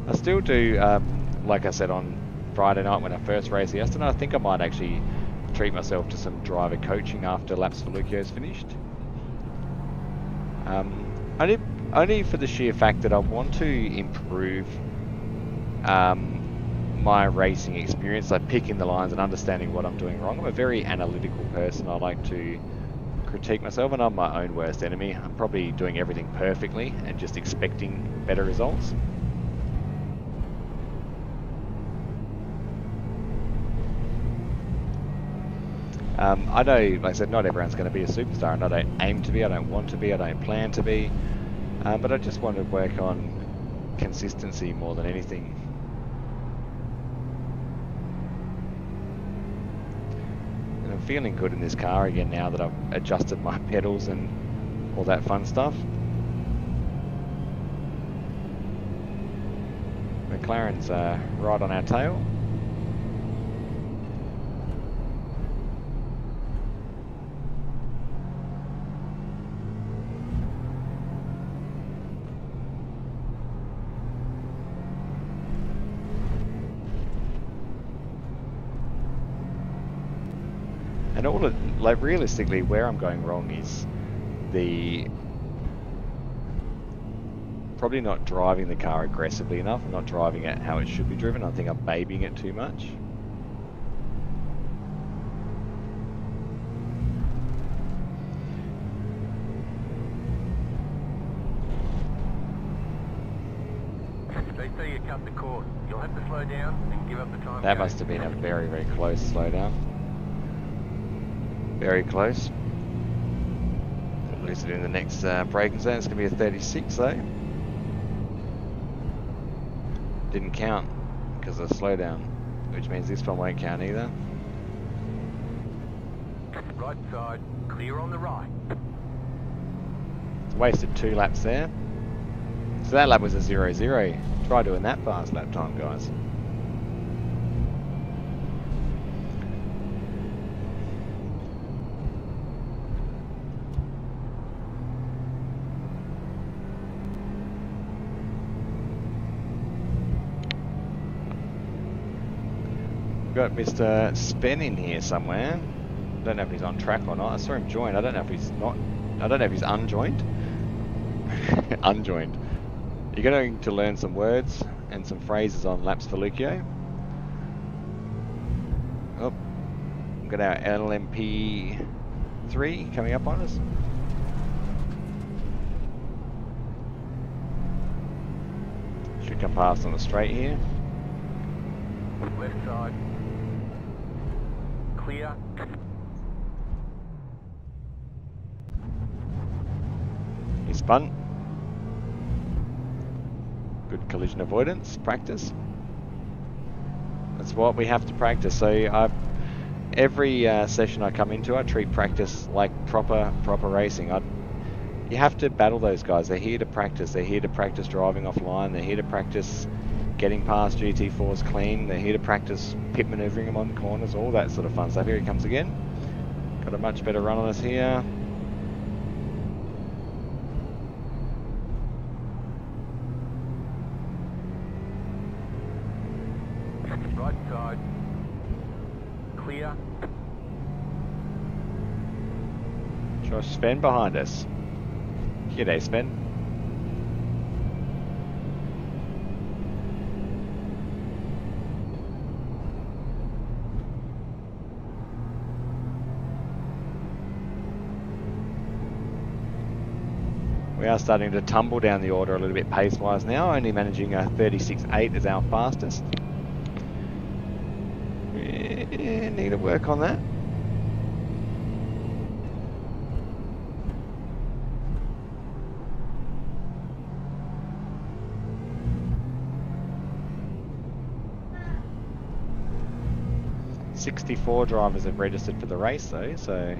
I still do, like I said on Friday night when I first raced the Aston, I think I might actually treat myself to some driver coaching after laps for Leuko's finished. Only for the sheer fact that I want to improve my racing experience, like picking the lines and understanding what I'm doing wrong. I'm a very analytical person. I like to critique myself, and I'm my own worst enemy. I'm probably doing everything perfectly and just expecting better results. I know, like I said, not everyone's going to be a superstar, and I don't aim to be, I don't want to be, I don't plan to be, but I just want to work on consistency more than anything. And I'm feeling good in this car again now that I've adjusted my pedals and all that fun stuff. McLaren's right on our tail. And all of, like, realistically, where I'm going wrong is probably not driving the car aggressively enough. I'm not driving it how it should be driven. I think I'm babying it too much. They say you cut the cord. You'll have to slow down and give up the time. That must have been a very, very close slowdown. Very close. We'll lose it in the next braking zone. It's going to be a 36 though. Didn't count because of the slowdown, which means this one won't count either. Right side, clear on the right. It's wasted 2 laps there. So that lap was a 0-0. Try doing that fast lap time, guys. got Mr. Spen in here somewhere. Don't know if he's on track or not. I saw him join. I don't know if he's not. I don't know if he's unjoined. Unjoined. You're going to learn some words and some phrases on laps for Leuko. Oh, we've got our LMP3 coming up on us. Should come past on the straight here. Left side. Clear. He spun. Good collision avoidance practice. That's what we have to practice. So every session I come into, I treat practice like proper racing. You have to battle those guys. They're here to practice. They're here to practice driving offline. They're here to practice getting past GT4s clean. They're here to practice pit maneuvering them on corners, all that sort of fun stuff. Here he comes again. Got a much better run on us here. Right side. Clear. Josh Spen behind us. G'day, Spen. We are starting to tumble down the order a little bit pace-wise now, only managing a 36.8 as our fastest. We need to work on that. .64 drivers have registered for the race though, so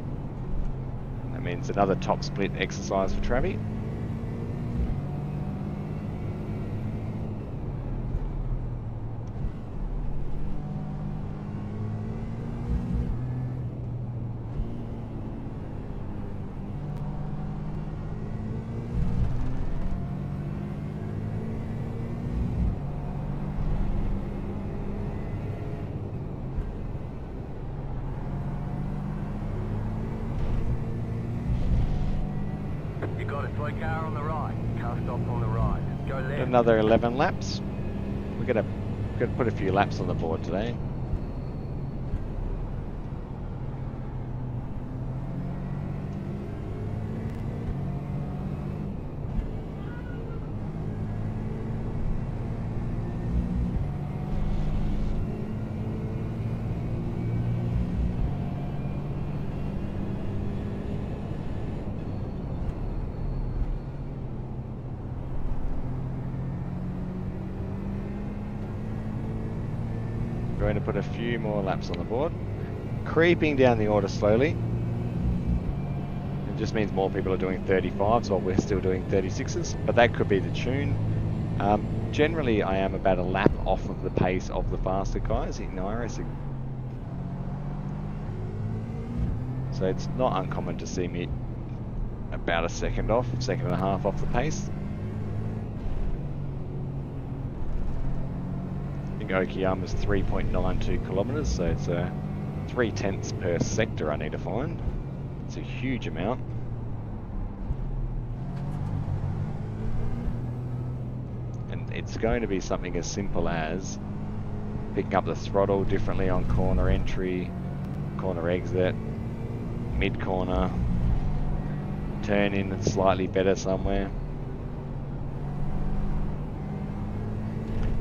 that means another top split exercise for Travi. You got it. Slow car on the right. Car stop on the right. Go left. Another 11 laps. We're gonna put a few laps on the board today. Going to put a few more laps on the board. Creeping down the order slowly. It just means more people are doing 35s while we're still doing 36s, but that could be the tune. Generally, I am about a lap off of the pace of the faster guys in Iris. So it's not uncommon to see me about a second and a half off the pace. Okayama's 3.92 kilometers, so it's 3/10 per sector I need to find. It's a huge amount. And it's going to be something as simple as picking up the throttle differently on corner entry, corner exit, mid corner, turn in slightly better somewhere.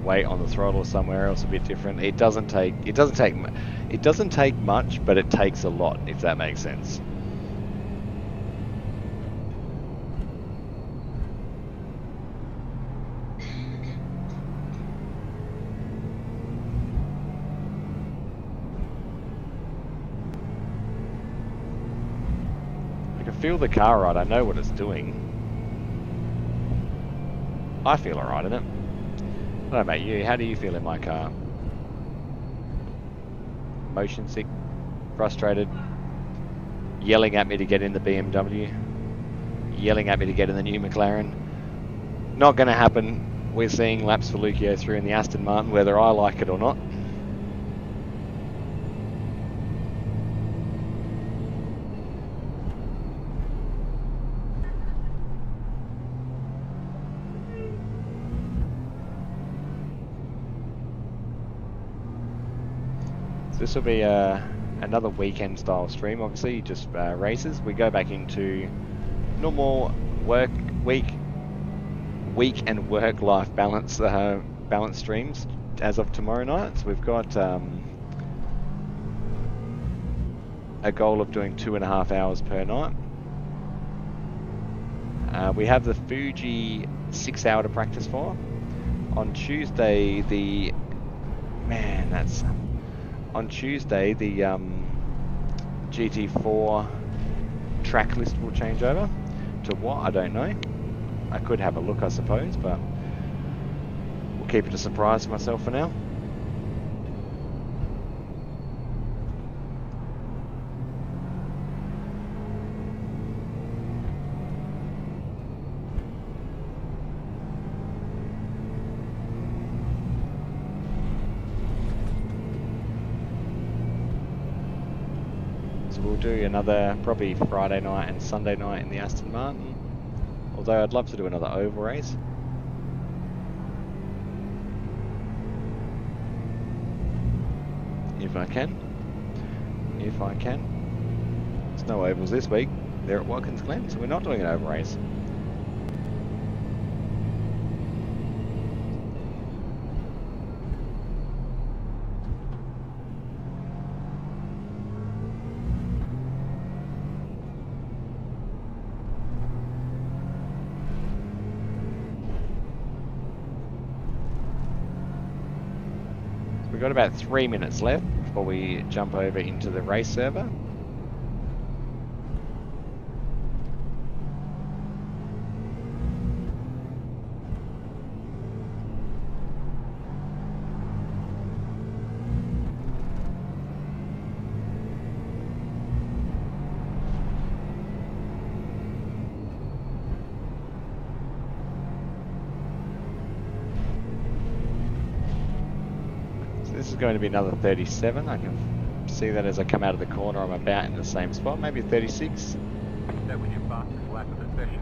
Weight on the throttle somewhere else a bit different. It doesn't take much, but it takes a lot, if that makes sense. I can feel the car right. I know what it's doing. I feel alright in it. I don't know about you, how do you feel in my car? Motion sick, frustrated, yelling at me to get in the BMW, yelling at me to get in the new McLaren. Not going to happen. We're seeing laps for Leuko through in the Aston Martin, whether I like it or not. So this will be another weekend style stream, obviously, just races. We go back into normal week and work-life balance balance streams as of tomorrow night. So we've got a goal of doing 2.5 hours per night. We have the Fuji 6 hour to practice for. On Tuesday, the GT4 track list will change over to what? I don't know. I could have a look, I suppose, but we'll keep it a surprise for myself for now. So we'll do another probably Friday night and Sunday night in the Aston Martin. Although I'd love to do another oval race. If I can. There's no ovals this week. They're at Watkins Glen, so we're not doing an oval race. We've got about 3 minutes left before we jump over into the race server. This is going to be another 37. I can see that as I come out of the corner, I'm about in the same spot, maybe 36. That was your fastest lap of the session.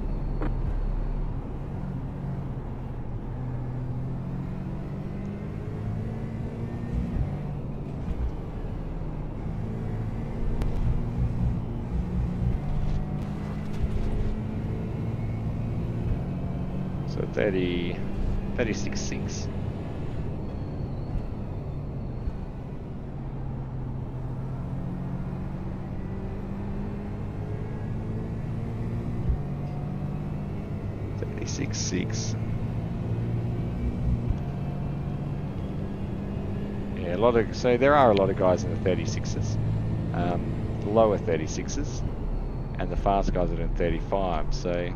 So 36.6. Six. Yeah, so there are a lot of guys in the 36s, lower 36s, and the fast guys are doing 35. So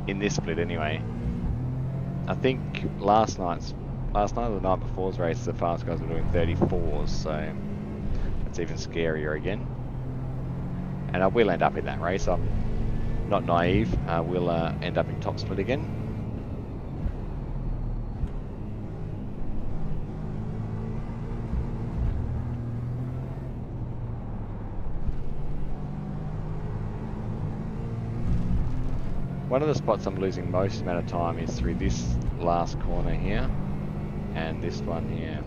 in this split anyway, I think last night or the night before's race, the fast guys were doing 34s. So that's even scarier again. And I will end up in that race. I'm not naive. We'll end up in top split again. One of the spots I'm losing most amount of time is through this last corner here and this one here.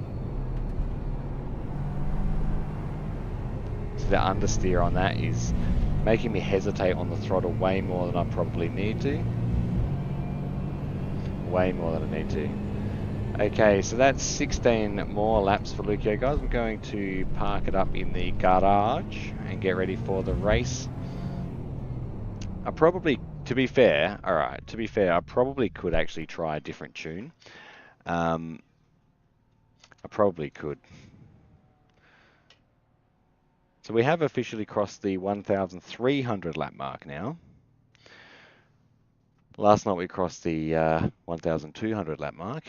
So the understeer on that is making me hesitate on the throttle way more than I probably need to. Way more than I need to. Okay, so that's 16 more laps for Leuko, guys. I'm going to park it up in the garage and get ready for the race. I probably, to be fair, I probably could actually try a different tune. I probably could. So we have officially crossed the 1,300 lap mark now. Last night we crossed the 1,200 lap mark.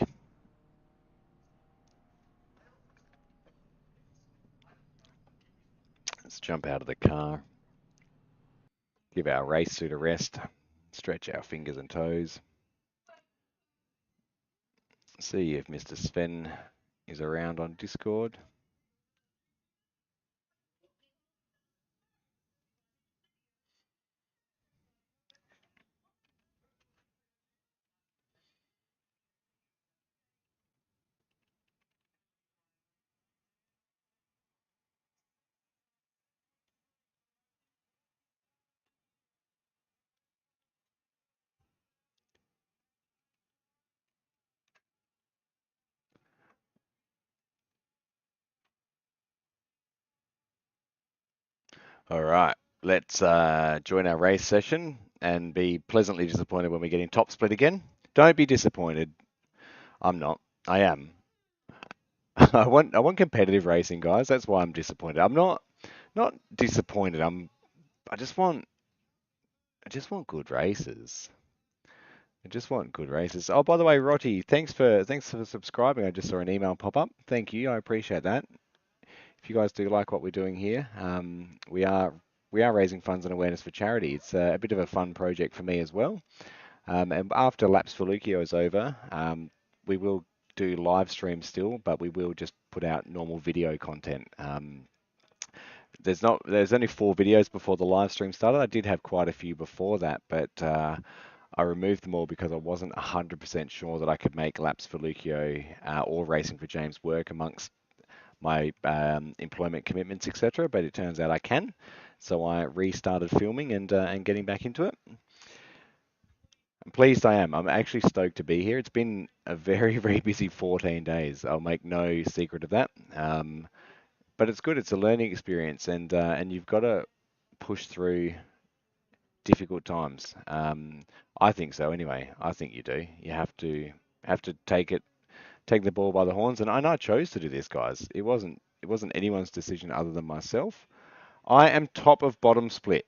Let's jump out of the car. Give our race suit a rest. Stretch our fingers and toes. See if Mr. Sven is around on Discord. All right, let's join our race session and be pleasantly disappointed when we get in top split again. Don't be disappointed. I'm not. I am. I want competitive racing, guys. That's why I'm disappointed. I'm not disappointed. I just want good races. I just want good races. Oh, by the way, Rotti, thanks for subscribing. I just saw an email pop up. Thank you. I appreciate that. If you guys do like what we're doing here, we are raising funds and awareness for charity. It's a bit of a fun project for me as well. And after Laps for Leuko is over, we will do live streams still, but we will just put out normal video content. There's only 4 videos before the live stream started. I did have quite a few before that, but I removed them all because I wasn't 100% sure that I could make Laps for Leuko or Racing for James work amongst my employment commitments, etc. But it turns out I can, so I restarted filming and getting back into it. I'm pleased I am. I'm actually stoked to be here. It's been a very, very busy 14 days. I'll make no secret of that. But it's good. It's a learning experience, and you've got to push through difficult times. I think so anyway. I think you do. You have to take the ball by the horns, and I chose to do this, guys. It wasn't anyone's decision other than myself. I am top of bottom split.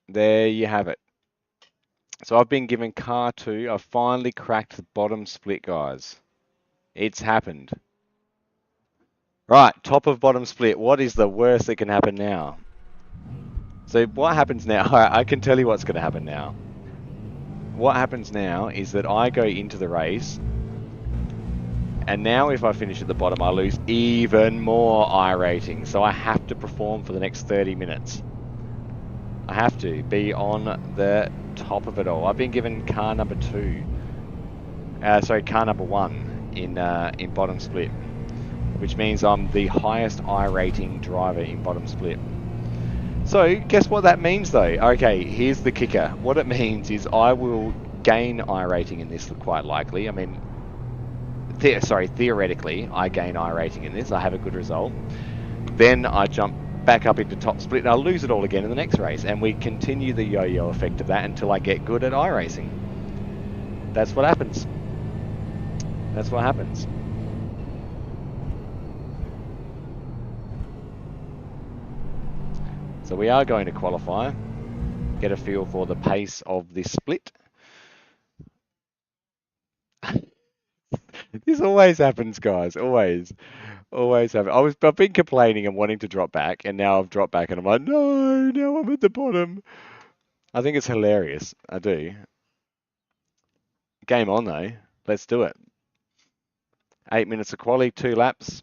There you have it. So I've been given car 2. I've finally cracked the bottom split, guys. It's happened. Right, top of bottom split. What is the worst that can happen now? So what happens now? I can tell you what's going to happen now. What happens now is that I go into the race, and now if I finish at the bottom, I lose even more I rating. So I have to perform for the next 30 minutes. I have to be on the top of it all. I've been given car number 2. Car number 1 in bottom split, which means I'm the highest I rating driver in bottom split. So guess what that means though? Okay, here's the kicker. What it means is I will gain I rating in this quite likely. I mean, theoretically, I gain I rating in this. I have a good result. Then I jump back up into top split and I'll lose it all again in the next race. And we continue the yo-yo effect of that until I get good at I racing. That's what happens. That's what happens. So we are going to qualify, get a feel for the pace of this split. This always happens, guys. Always happens. I've been complaining and wanting to drop back, and now I've dropped back, and I'm like, no, now I'm at the bottom. I think it's hilarious. I do. Game on though. Let's do it. 8 minutes of quali, 2 laps.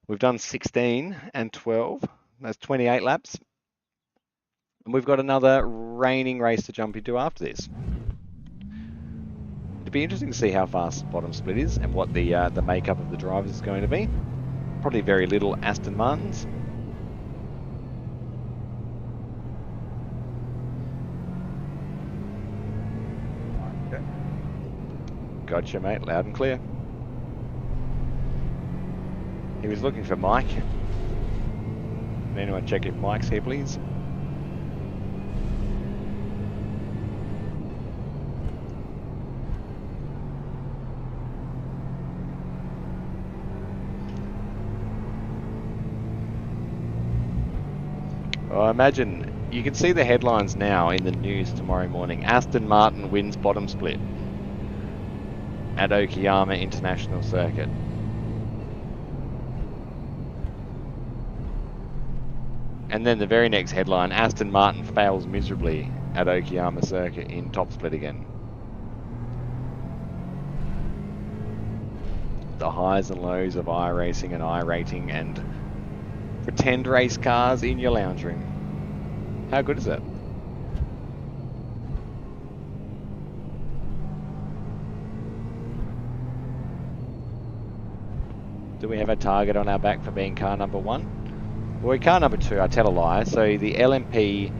We've done 16 and 12. That's 28 laps. And we've got another raining race to jump into after this. It'd be interesting to see how fast bottom split is and what the makeup of the drivers is going to be. Probably very little Aston Martins. Okay. Gotcha, mate. Loud and clear. He was looking for Mike. Can anyone check if Mike's here, please? Well, I imagine you can see the headlines now in the news tomorrow morning. Aston Martin wins bottom split at Okayama International Circuit. And then the very next headline, Aston Martin fails miserably at Okayama Circuit in top split again. The highs and lows of iRacing and iRating and pretend race cars in your lounge room. How good is that? Do we have a target on our back for being car number 1? Well, car number 2, I tell a lie. So the LMP,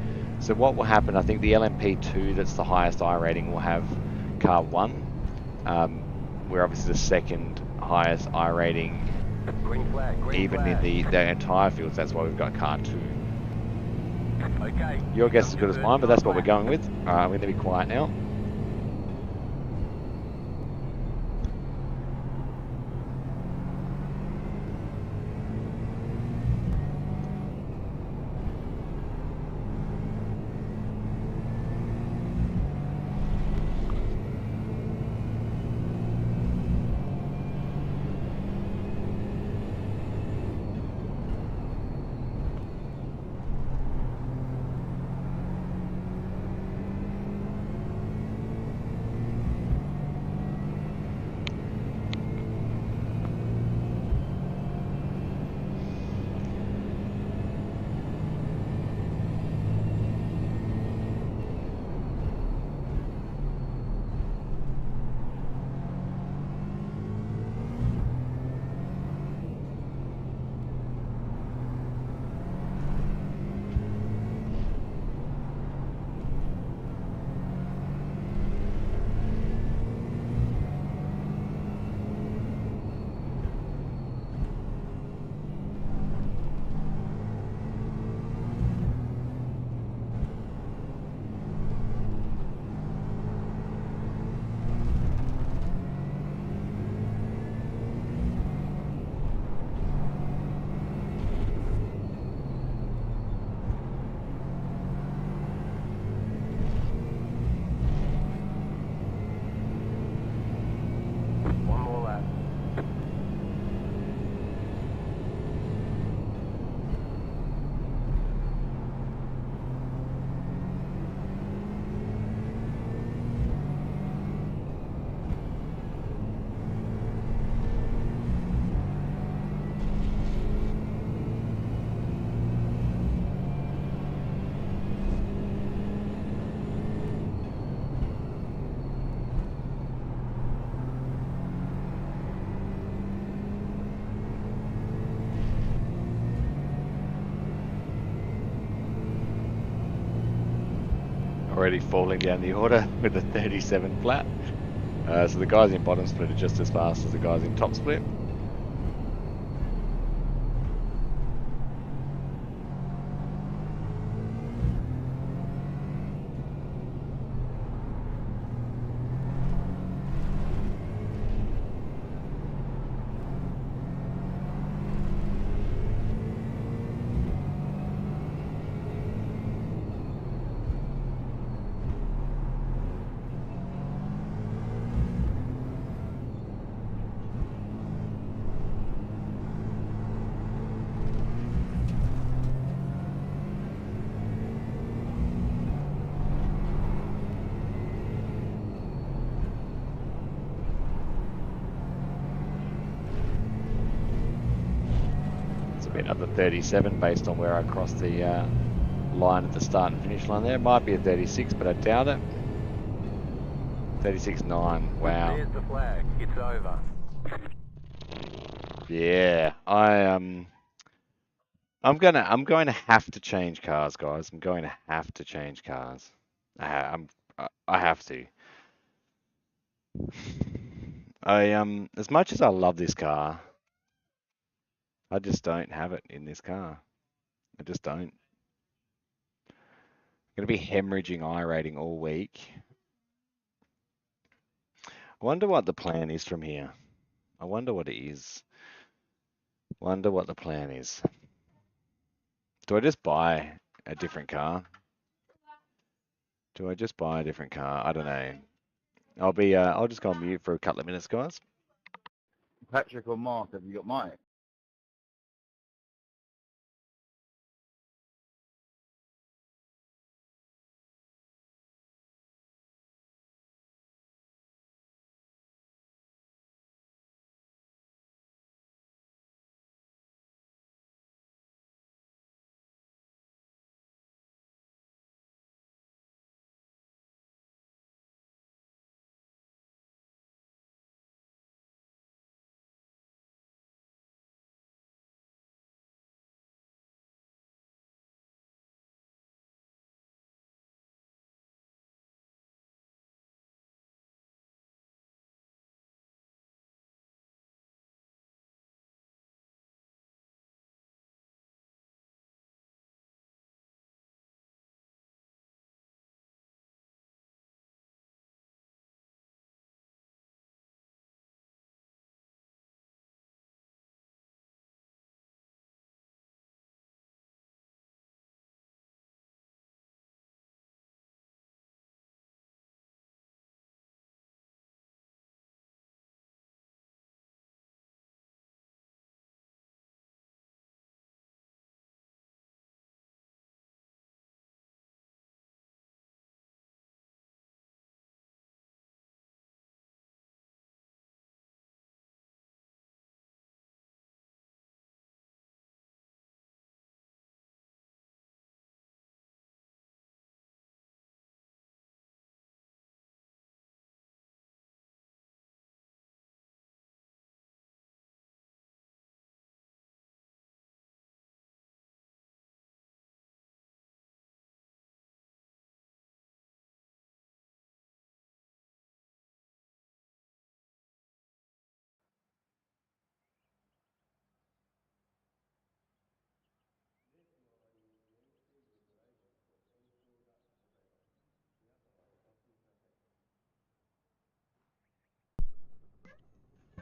so what will happen, I think the LMP2, that's the highest I rating, will have car 1. We're obviously the second highest I rating Green flag, green Even flag. in the entire fields, that's why we've got car 2. Okay. Your guess is as Come good as your mine, but first that's what we're lap. going with. Alright, I'm going to be quiet now. One more lap. Already falling down the order with a 37 flat. So the guys in bottom split are just as fast as the guys in top split. Another 37 based on where I crossed the line at the start and finish line there. Might be a 36, but I doubt it. 36.9. Wow. There's the flag. It's over. Yeah, I'm going to have to change cars, guys. I'm going to have to change cars. I have to. As much as I love this car, I just don't have it in this car. I just don't. I'm going to be hemorrhaging I rating all week. I wonder what the plan is from here. I wonder what it is. Wonder what the plan is. Do I just buy a different car? Do I just buy a different car? I don't know. I'll just go on mute for a couple of minutes, guys. Patrick or Mark, have you got mine?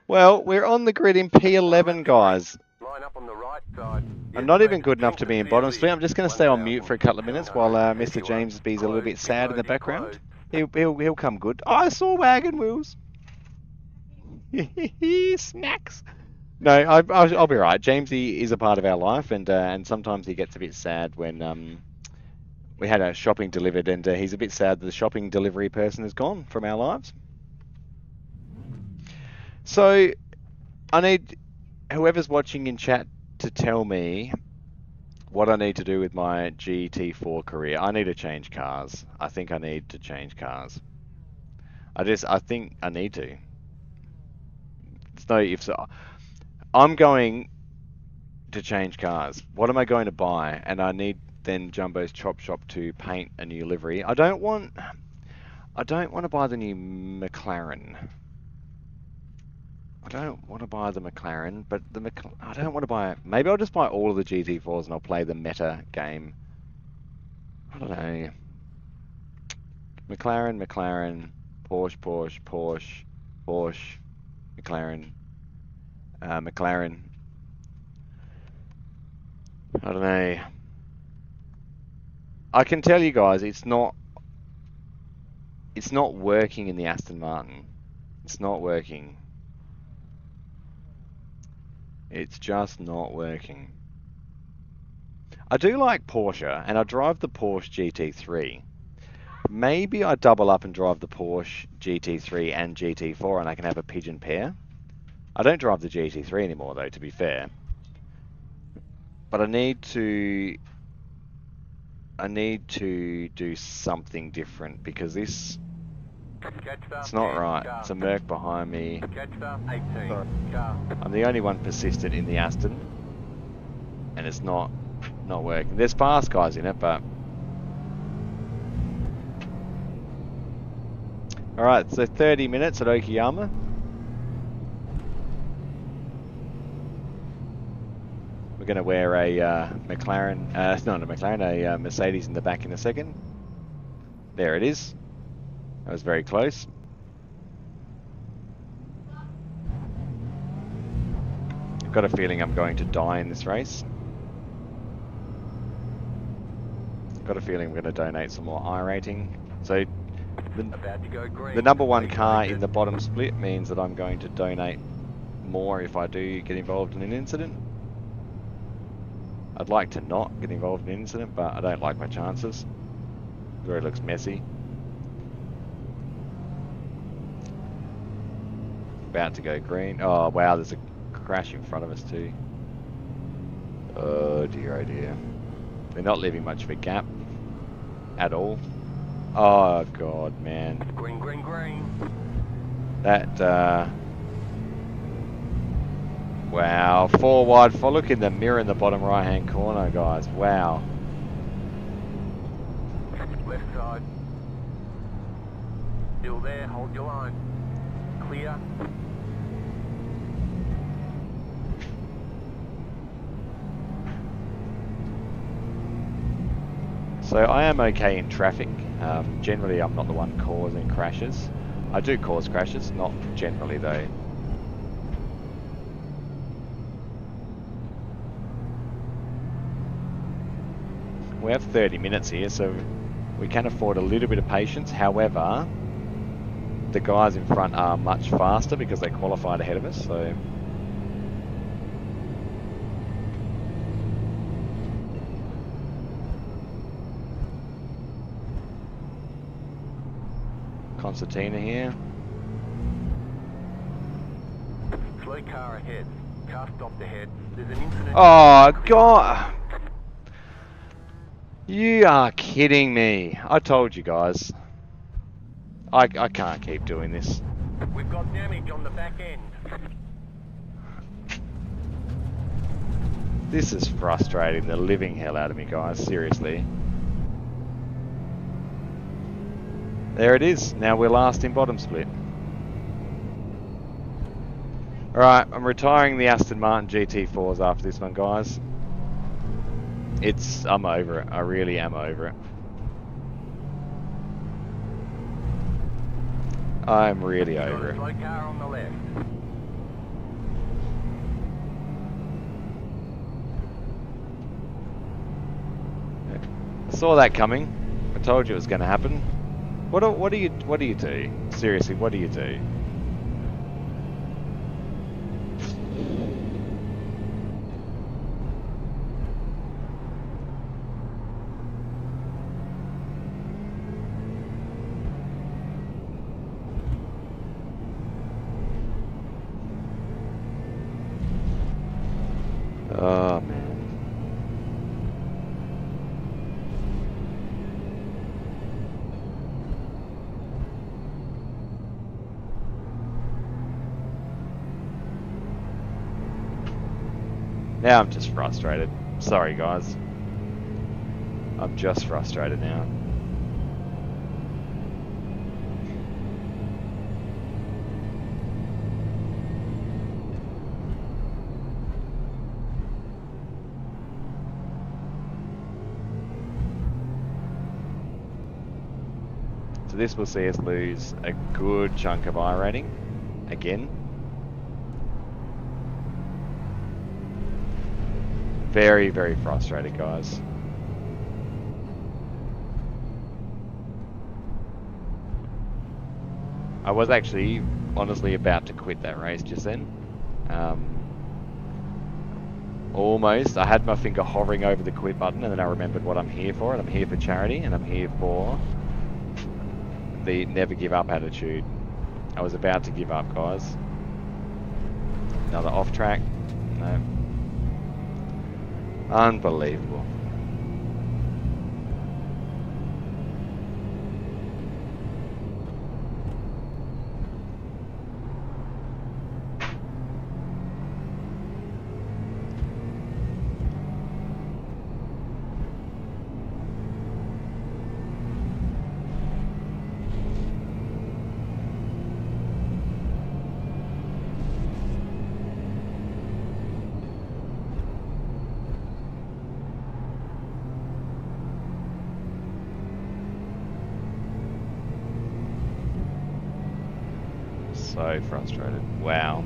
Well, we're on the grid in P11, guys. Line up on the right side. I'm not even good enough to be in bottom split. I'm just going to stay on mute for a couple of minutes while Mr. James B's a little bit sad in the background. He'll come good. Oh, I saw wagon wheels. Snacks. No, I'll be right. Jamesy is a part of our life, and sometimes he gets a bit sad when we had a shopping delivered, and he's a bit sad that the shopping delivery person is gone from our lives. So I need whoever's watching in chat to tell me what I need to do with my GT4 career. I need to change cars. I think I need to change cars. I think I need to. There's no ifs. I'm going to change cars. What am I going to buy? And I need then Jumbo's Chop Shop to paint a new livery. I don't want to buy the new McLaren. I don't want to buy the McLaren, but I don't want to buy it. Maybe I'll just buy all of the GT4s and I'll play the meta game. I don't know. McLaren, Porsche, McLaren, McLaren. I don't know. I can tell you guys, it's not working in the Aston Martin. It's not working. It's just not working. I do like Porsche, and I drive the Porsche GT3. Maybe I double up and drive the Porsche GT3 and GT4, and I can have a pigeon pair. I don't drive the GT3 anymore, though, to be fair. But I need to do something different, because this... It's not right. It's a Merc behind me. I'm the only one persistent in the Aston, and it's not working. There's fast guys in it, but all right. So 30 minutes at Okayama. We're going to wear a McLaren. It's not a McLaren. A Mercedes in the back in a second. There it is. That was very close. I've got a feeling I'm going to die in this race. I've got a feeling we're going to donate some more I rating. So the number one car in the bottom split means that I'm going to donate more if I do get involved in an incident. I'd like to not get involved in an incident, but I don't like my chances. The road looks messy. About to go green. Oh wow, there's a crash in front of us too. Oh dear, oh dear. They're not leaving much of a gap at all. Oh god, man. Green, green, green. That wow, 4 wide. Look in the mirror in the bottom right hand corner, guys. Wow. Left side. Still there, hold your line. Clear. So I am okay in traffic. Generally I'm not the one causing crashes. I do cause crashes, not generally though. We have 30 minutes here, so we can afford a little bit of patience. However, the guys in front are much faster because they qualified ahead of us, so... Concertina here. Slow car ahead. Car stopped ahead. There's an incident. Oh, God! You are kidding me. I told you guys. I can't keep doing this. We've got damage on the back end. This is frustrating the living hell out of me, guys. Seriously. There it is. Now we're last in bottom split. Alright, I'm retiring the Aston Martin GT4s after this one, guys. I'm over it. I really am over it. I'm really over it. Slow car on the left. Saw that coming. I told you it was going to happen. What do you do? Seriously, what do you do? Oh man. Now I'm just frustrated. Sorry guys. I'm just frustrated now. So this will see us lose a good chunk of I rating again. Very, very frustrated, guys. I was actually, honestly, about to quit that race just then. Almost. I had my finger hovering over the quit button, and then I remembered what I'm here for, and I'm here for charity, and I'm here for the never give up attitude. I was about to give up, guys. Another off track. No. Unbelievable. So frustrated. Wow.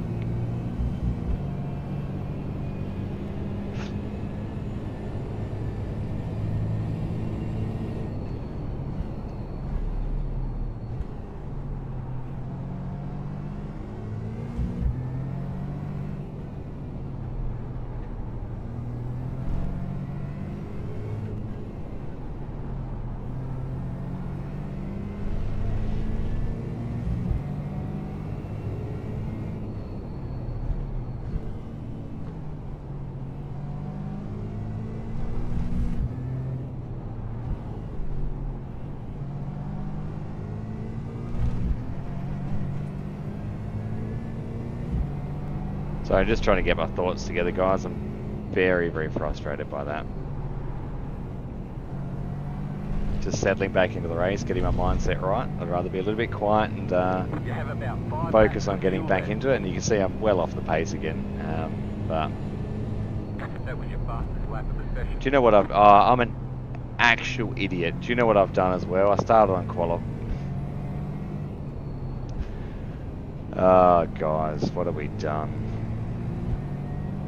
So I'm just trying to get my thoughts together, guys. I'm very, very frustrated by that. Just settling back into the race, getting my mindset right. I'd rather be a little bit quiet and focus on getting back into it. And you can see I'm well off the pace again. But That was your fastest lap of the session. do you know what I'm an actual idiot. Do you know what I've done as well? I started on quali. Oh, guys, what have we done?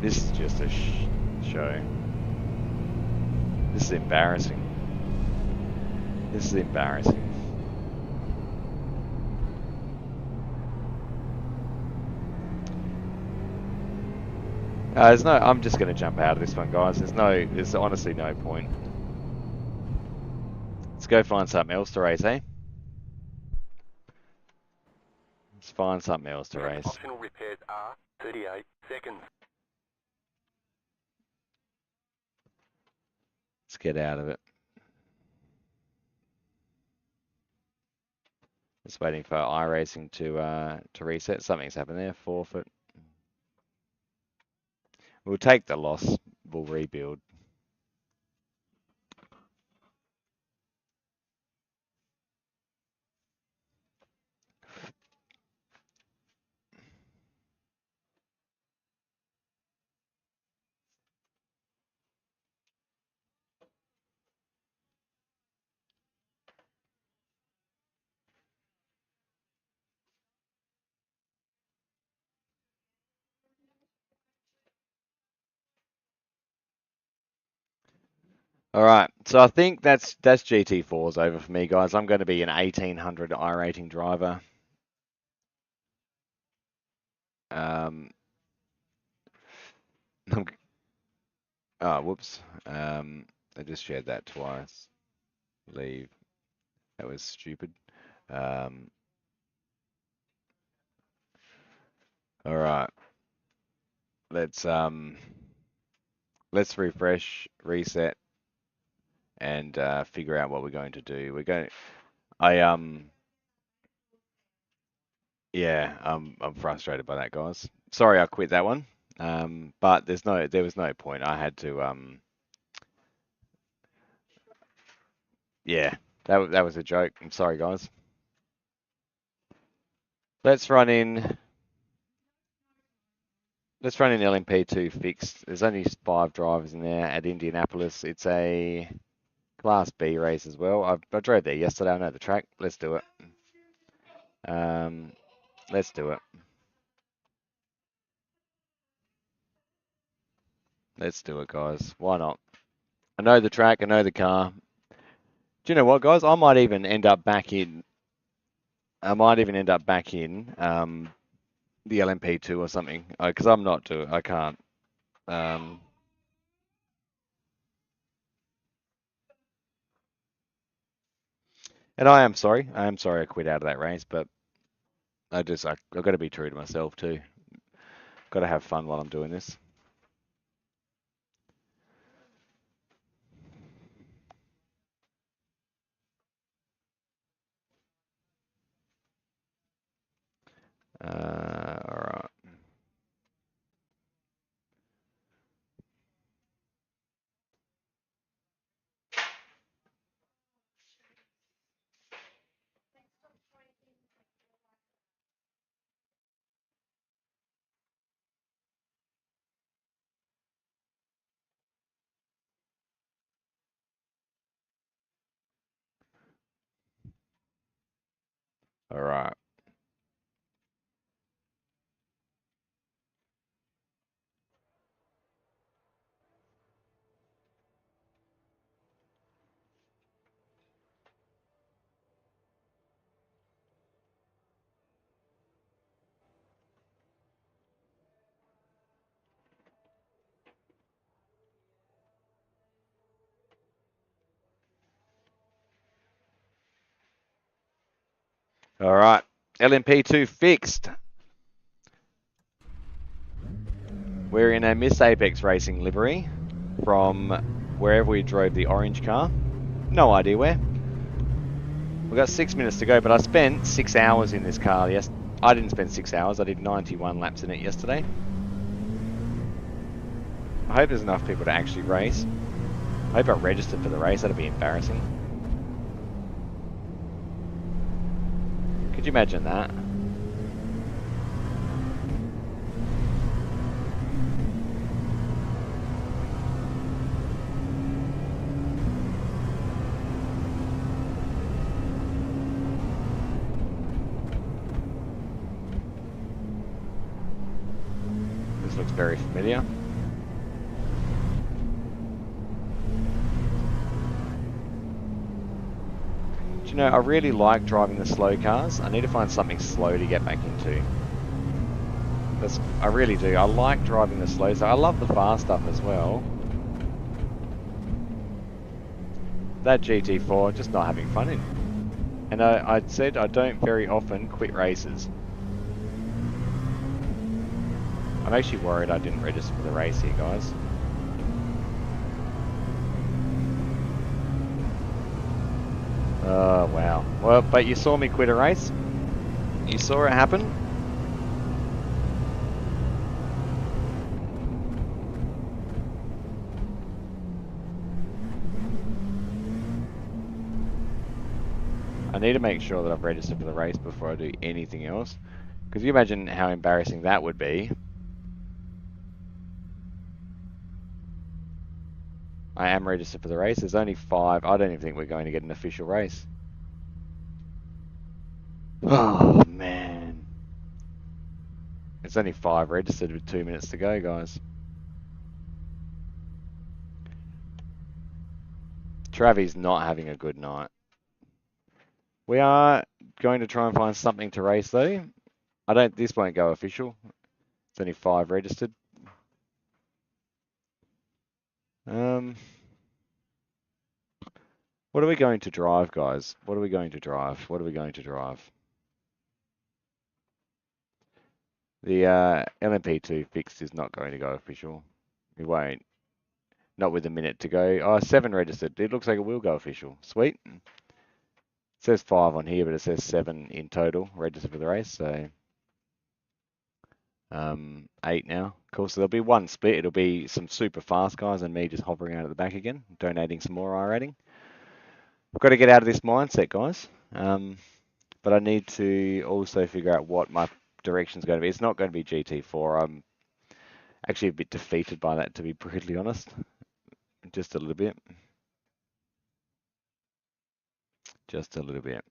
This is just a show. This is embarrassing. This is embarrassing. There's no. I'm just going to jump out of this one, guys. There's honestly no point. Let's go find something else to race, eh? Let's find something else to race. Optional repairs are 38 seconds. Let's get out of it. Just waiting for iRacing to reset. Something's happened there. Forfeit. We'll take the loss. We'll rebuild. All right, so I think that's GT4's over for me, guys. I'm going to be an 1800 iRating driver. Oh, whoops. I just shared that twice. Leave. That was stupid. All right. Let's refresh, reset, and figure out what we're going to do. We're going. Yeah. I'm frustrated by that, guys. Sorry, I quit that one. But there was no point. I had to. Yeah. That was a joke. I'm sorry, guys. Let's run in. Let's run in LMP2 fixed. There's only 5 drivers in there at Indianapolis. It's a Class B race as well. I drove there yesterday. I know the track. Let's do it. Let's do it. Let's do it, guys. Why not? I know the track. I know the car. Do you know what, guys? I might even end up back in. The LMP2 or something. Because I'm not doing. I can't. And I am sorry. I am sorry I quit out of that race, but I've got to be true to myself too. Got to have fun while I'm doing this. All right. All right. All right. LMP2 fixed. We're in a Miss Apex Racing livery from wherever we drove the orange car. No idea where. We've got 6 minutes to go, but I spent 6 hours in this car. Yes, I didn't spend 6 hours. I did 91 laps in it yesterday. I hope there's enough people to actually race. I hope I registered for the race. That'd be embarrassing. Could you imagine that? This looks very familiar. Do you know, I really like driving the slow cars. I need to find something slow to get back into. I really do. I like driving the slow stuff. I love the fast stuff as well. That GT4, just not having fun in. And I said I don't very often quit races. I'm actually worried I didn't register for the race here, guys. Oh, wow. Well, but you saw me quit a race. You saw it happen. I need to make sure that I've registered for the race before I do anything else. Because you imagine how embarrassing that would be. I am registered for the race. There's only 5. I don't even think we're going to get an official race. Oh, man. It's only 5 registered with 2 minutes to go, guys. Travi's not having a good night. We are going to try and find something to race though. This won't go official. It's only 5 registered. What are we going to drive, guys? What are we going to drive? What are we going to drive? The LMP2 fixed is not going to go official. It won't. Not with a minute to go. Oh, 7 registered. It looks like it will go official. Sweet. It says 5 on here, but it says 7 in total registered for the race. So 8 now. Cool. So there'll be one split. It'll be some super fast guys and me just hovering out at the back again, donating some more I rating. I've got to get out of this mindset, guys. But I need to also figure out what my direction's going to be. It's not going to be GT4. I'm actually a bit defeated by that, to be brutally honest. Just a little bit. Just a little bit.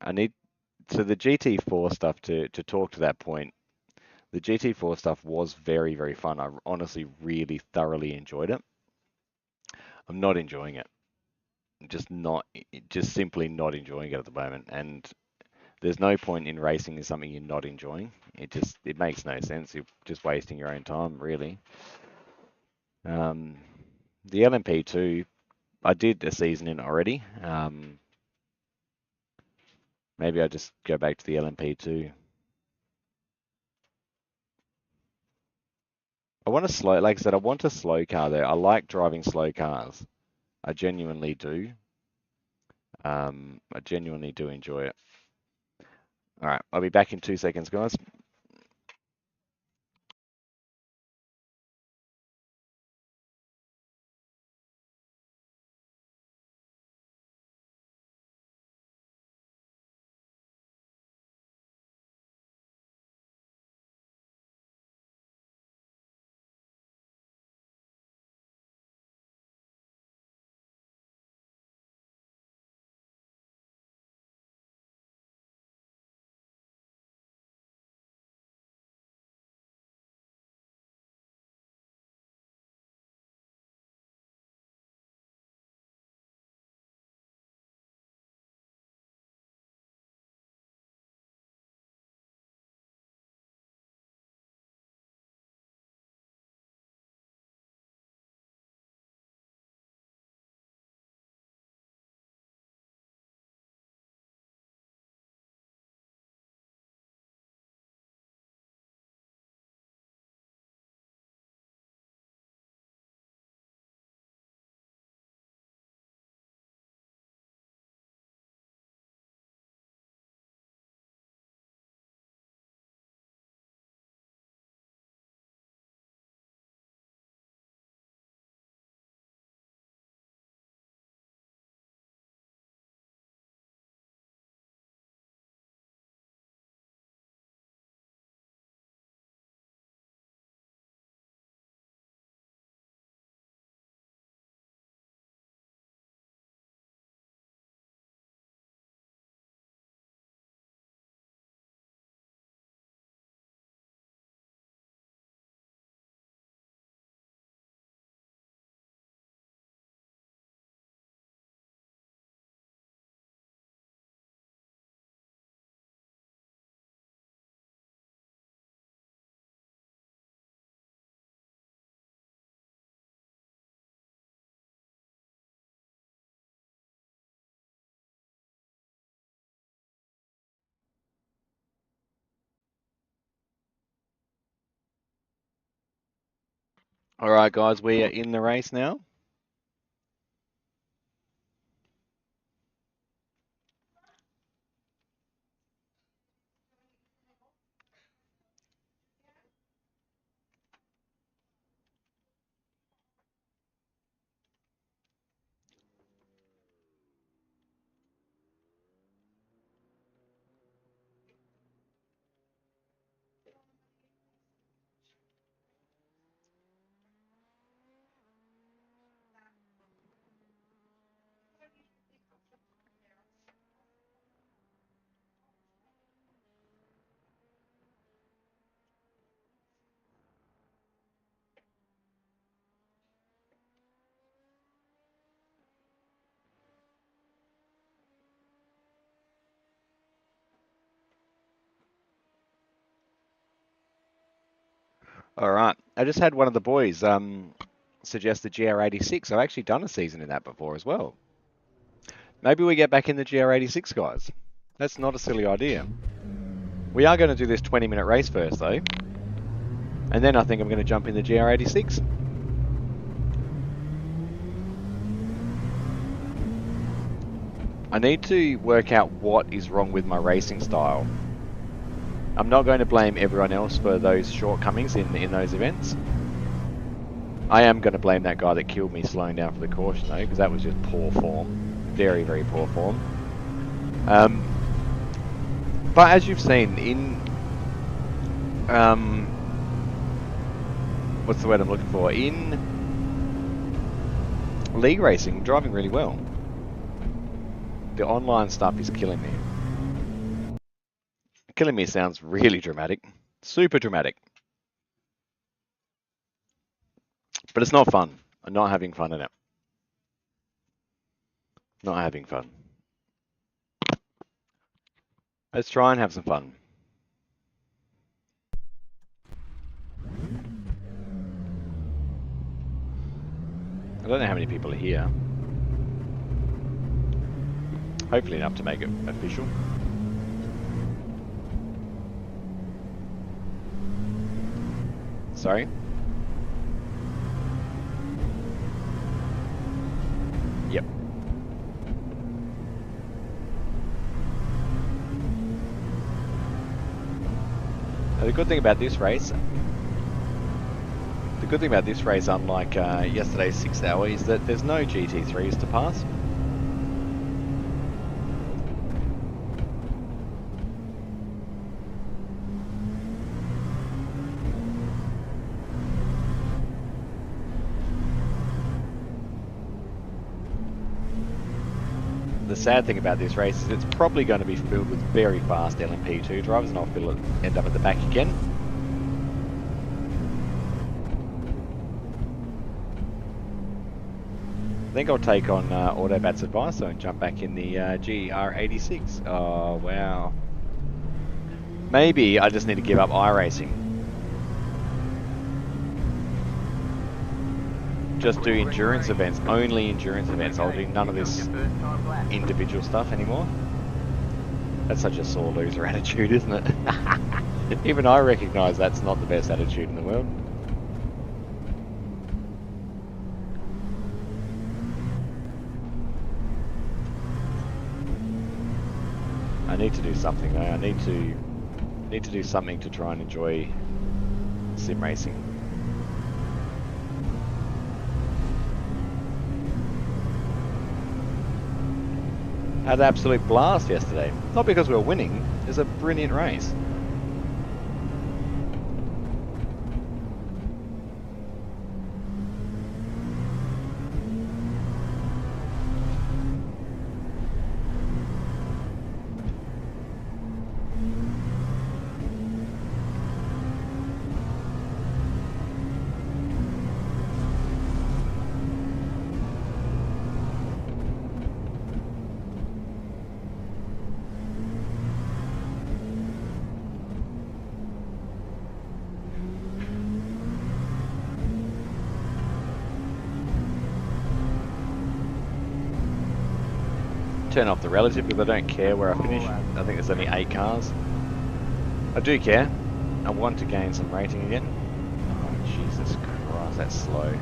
I need so the GT4 stuff to talk to that point. The GT4 stuff was very, very fun. I honestly really thoroughly enjoyed it. I'm not enjoying it. Just simply not enjoying it at the moment. And there's no point in racing in something you're not enjoying. It makes no sense. You're just wasting your own time, really. The LMP2, I did a season in it already. Maybe I just go back to the LMP2. I want a slow, like I said, I want a slow car there. I like driving slow cars. I genuinely do. I genuinely do enjoy it. All right, I'll be back in 2 seconds, guys. All right, guys, we are in the race now. All right. I just had one of the boys suggest the GR86. I've actually done a season in that before as well. Maybe we get back in the GR86, guys. That's not a silly idea. We are going to do this 20-minute race first, though. And then I think I'm going to jump in the GR86. I need to work out what is wrong with my racing style. I'm not going to blame everyone else for those shortcomings in those events. I am going to blame that guy that killed me slowing down for the caution, though, because that was just poor form. Very, very poor form. But as you've seen in... what's the word I'm looking for? In league racing, driving really well. The online stuff is killing me. Killing me sounds really dramatic. Super dramatic. But it's not fun. I'm not having fun in it. Not having fun. Let's try and have some fun. I don't know how many people are here. Hopefully enough to make it official. Sorry? Yep. Now, the good thing about this race, unlike yesterday's 6 hour, is that there's no GT3s to pass. The sad thing about this race is it's probably going to be filled with very fast LMP2 drivers, and I'll end up at the back again. I think I'll take on Autobat's advice and jump back in the GR86. Oh, wow. Maybe I just need to give up iRacing. Just do endurance events, only endurance events. I'll do none of this individual stuff anymore. That's such a sore loser attitude, isn't it? Even I recognise that's not the best attitude in the world. I need to do something though. I need to do something to try and enjoy sim racing. Had an absolute blast yesterday. Not because we were winning, it was a brilliant race. Turn off the relative because I don't care where I finish. I think there's only 8 cars. I do care. I want to gain some rating again. Oh, Jesus Christ, that's slow.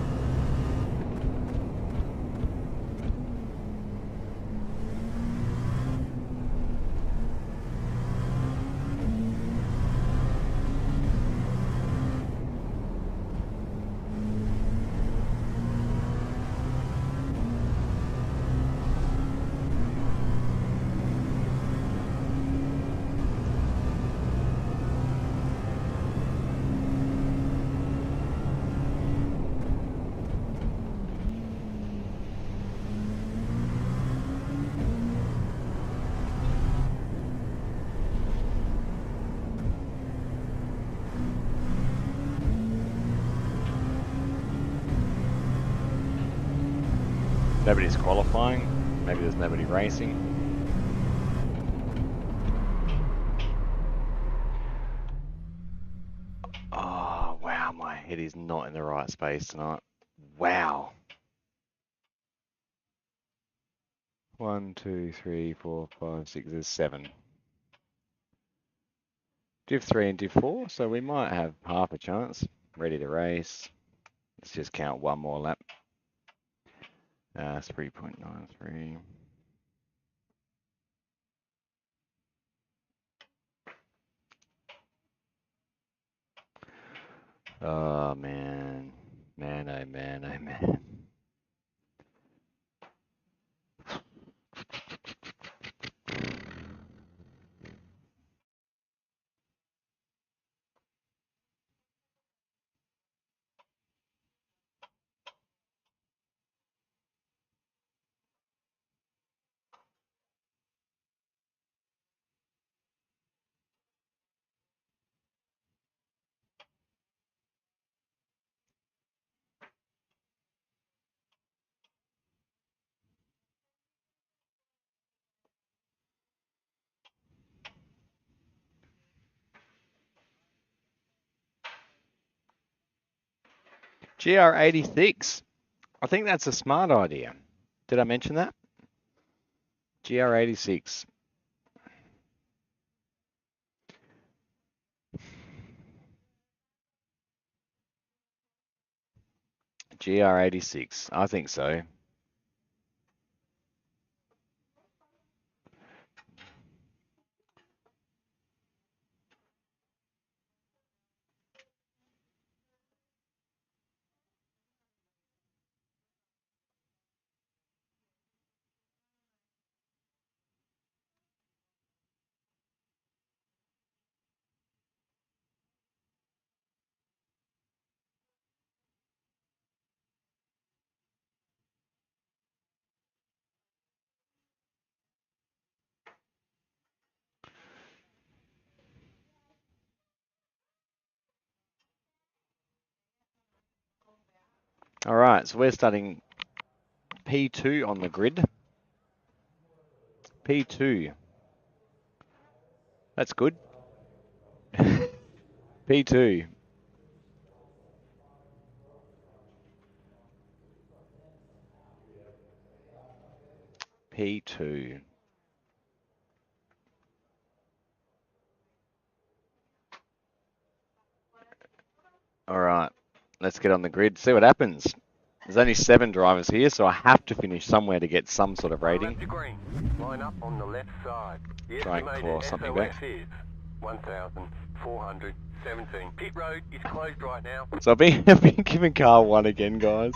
Nobody's qualifying, maybe there's nobody racing. Oh wow, my Head is not in the right space tonight. Wow. 1, 2, 3, 4, 5, 6, there's 7. Div 3 and Div 4, so we might have half a chance. Ready to race. Let's just count one more lap. 3.93. Oh man. Man, oh man, oh man. GR86. I think that's a smart idea. Did I mention that? GR86. GR86. I think so. All right, so we're starting P2 on the grid. P2. That's good. P2. P2. All right, let's get on the grid, see what happens. There's only 7 drivers here, so I have to finish somewhere to get some sort of rating. Green. Line up on the left side. The Try and claw something back. is 1,417. Pit road is closed right now. So I've been given car 1 again, guys.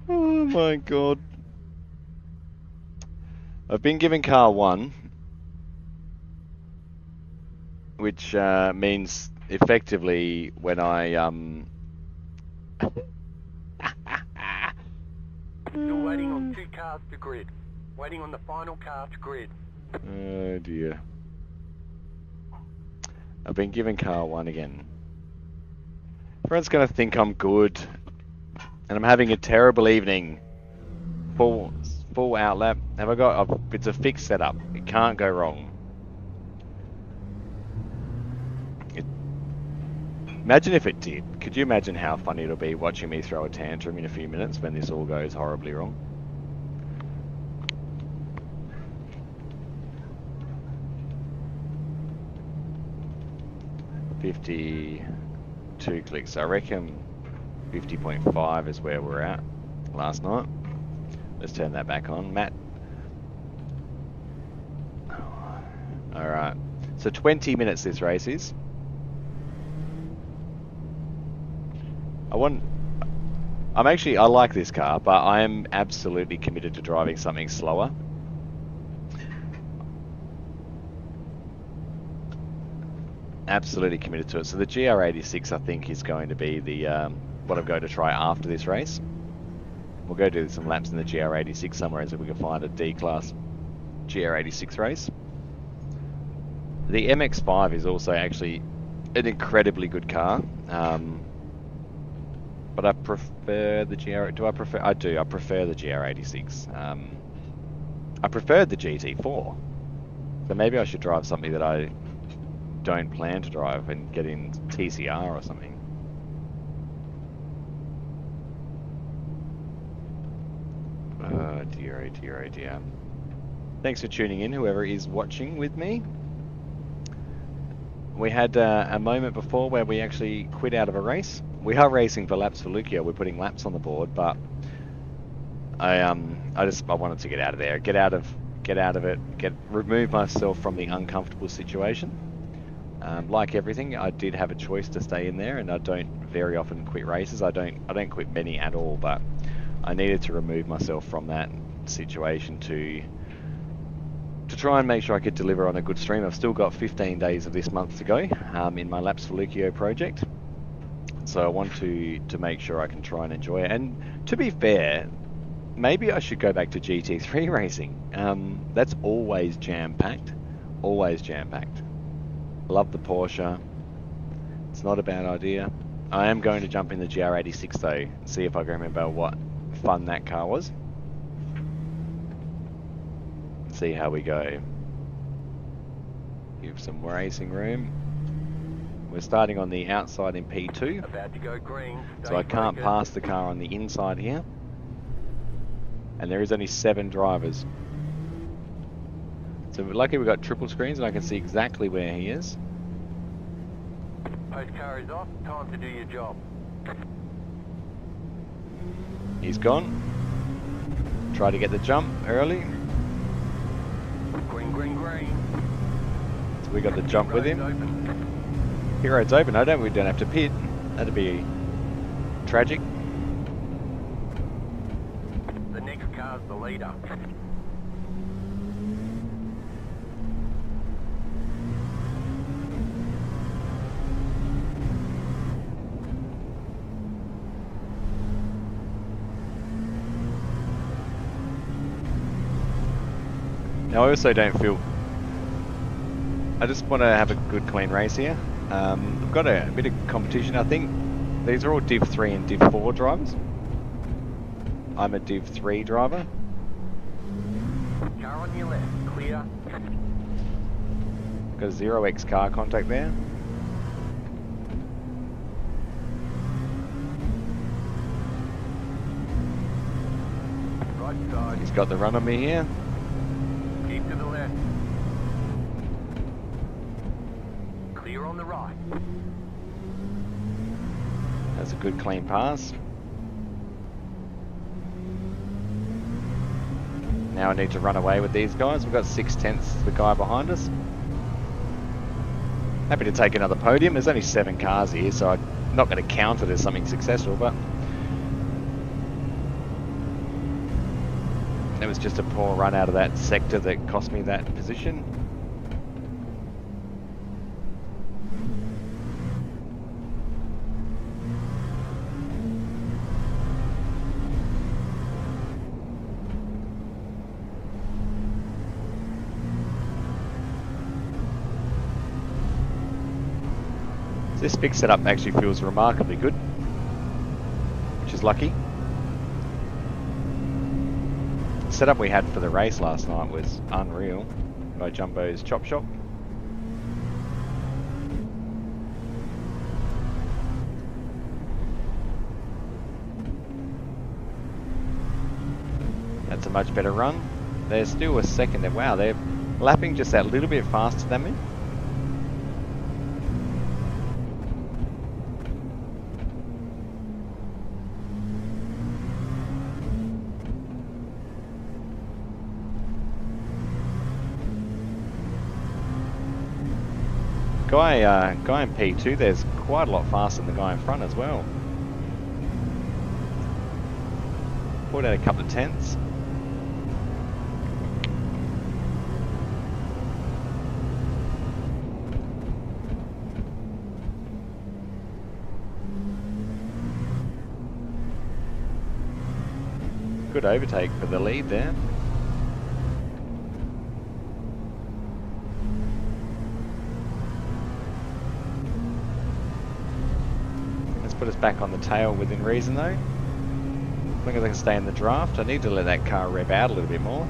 Oh my god. I've been given car 1, which means effectively when I Still waiting on 2 cars to grid. Waiting on the final car to grid. Oh dear. I've been given car 1 again. Everyone's gonna think I'm good, and I'm having a terrible evening. Full outlap. Have I got? It's a fixed setup. It can't go wrong. Imagine if it did. Could you imagine how funny it'll be watching me throw a tantrum in a few minutes when this all goes horribly wrong? $52 clicks. I reckon 50.5 is where we're at last night. Let's turn that back on, Matt. All right. So 20 minutes this race is. I like this car, but I am absolutely committed to driving something slower. Absolutely committed to it. So the GR86, I think, is going to be the what I'm going to try after this race. We'll go do some laps in the GR86 somewhere so we can find a D-class GR86 race. The MX-5 is also actually an incredibly good car. But I prefer the I prefer the GR86. I preferred the GT4. So maybe I should drive something that I don't plan to drive and get in TCR or something. Oh dear, oh dear, oh dear. Thanks for tuning in, whoever is watching with me. We had a moment before where we actually quit out of a race. We are racing for laps for Leuko. We're putting laps on the board, but I wanted to get out of there, get out of it, remove myself from the uncomfortable situation. Like everything, I did have a choice to stay in there, and I don't very often quit races. I don't quit many at all, but I needed to remove myself from that situation to try and make sure I could deliver on a good stream. I've still got 15 days of this month to go in my Laps for Leuko project, so I want to make sure I can try and enjoy it. And to be fair, maybe I should go back to GT3 racing. That's always jam-packed, always jam-packed. Love the Porsche. It's not a bad idea. I am going to jump in the GR86 though, and see if I can remember what fun that car was. See how we go. Give some racing room. We're starting on the outside in P2. About to go green. So I can't pass the car on the inside here. And there is only 7 drivers. So we're lucky we've got triple screens and I can see exactly where he is. Post car is off. Time to do your job. He's gone. Try to get the jump early. Green, green, green. So we got the jump with him. Open. Pit road's open. We don't have to pit. That'd be tragic. The next car's the leader. Now I also don't feel... I just want to have a good clean race here. I've got a bit of competition. I think these are all Div 3 and Div 4 drivers. I'm a Div 3 driver. Car on your left. Clear. Got a 0x car contact there. Right side. He's got the run on me here. Keep to the left. Clear on the right. That's a good clean pass. Now I need to run away with these guys. We've got 6/10 of the guy behind us. Happy to take another podium. There's only 7 cars here, so I'm not going to count it as something successful, but it was just a poor run out of that sector that cost me that position. This big setup actually feels remarkably good, which is lucky. The setup we had for the race last night was unreal by Jumbo's Chop Shop. That's a much better run. They're still a second there. Wow, they're lapping just that little bit faster than me. Guy in P2 there's quite a lot faster than the guy in front as well. Pulled out a couple of tenths. Good overtake for the lead there. Put us back on the tail within reason though. I think I can stay in the draft. I need to let that car rev out a little bit more.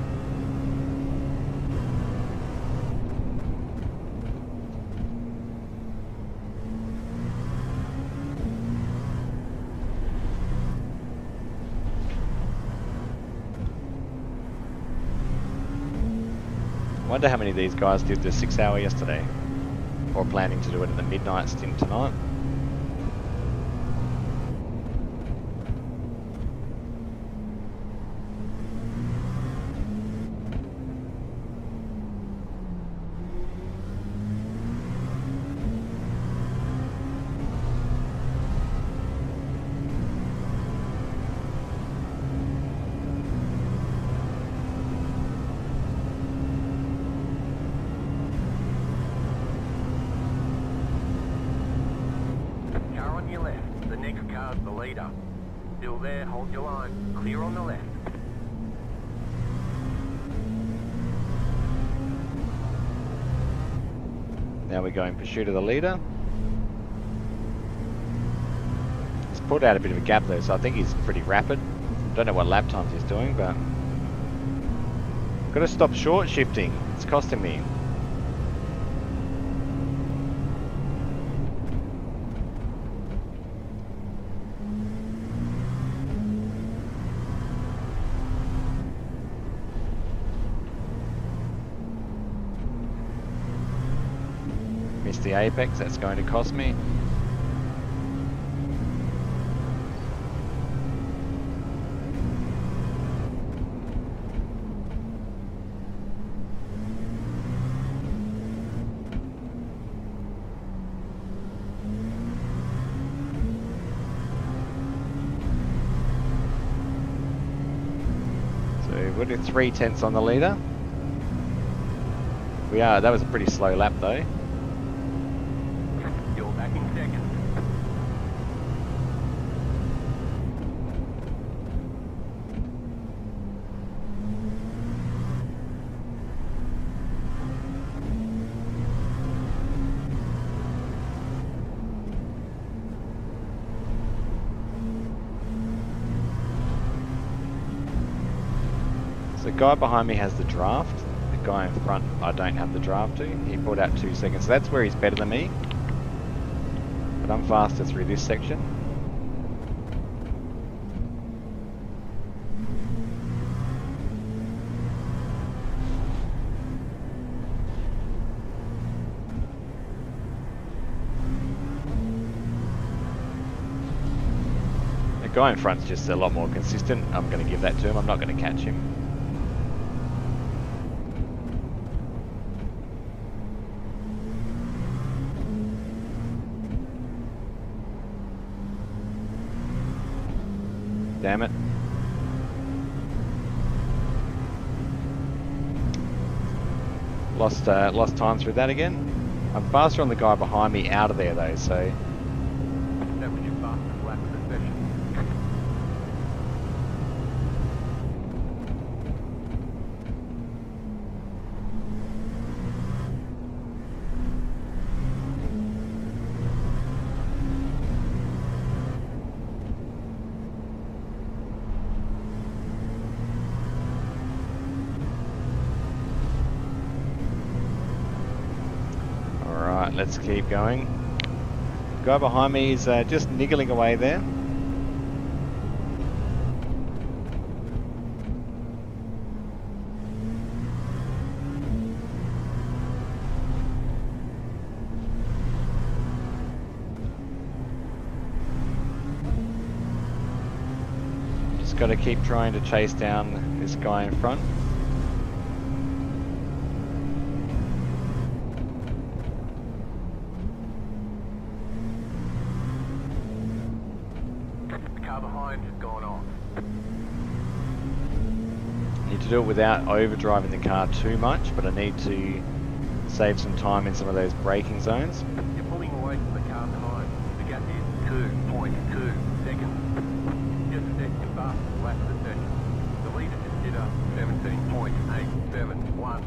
Wonder how many of these guys did the 6 hour yesterday, or planning to do it in the midnight stint tonight. Car on your left. The next car's the leader. Still there, hold your line. Clear on the left. Now we go in pursuit of the leader. He's pulled out a bit of a gap though, so I think he's pretty rapid. Don't know what lap times he's doing, but got to stop short shifting. It's costing me. Missed the apex, that's going to cost me. So we're doing 3/10 on the leader. That was a pretty slow lap though. You're back in second. So the guy behind me has the draft. The guy in front, I don't have the draft to. He pulled out 2 seconds. So that's where he's better than me. But I'm faster through this section. The guy in front's just a lot more consistent. I'm going to give that to him. I'm not going to catch him. Damn it. Lost time through that again. I'm faster on the guy behind me out of there though, so That was your fastest lap of the session. alright, let's keep going. Guy behind me is just niggling away there. Just got to keep trying to chase down this guy in front. The car behind has gone off. Need to do it without overdriving the car too much, but I need to save some time in some of those braking zones. You're pulling away from the car behind. The gap is 2.2 seconds. Just a second fastest lap of the session. The leader just did a 17.871.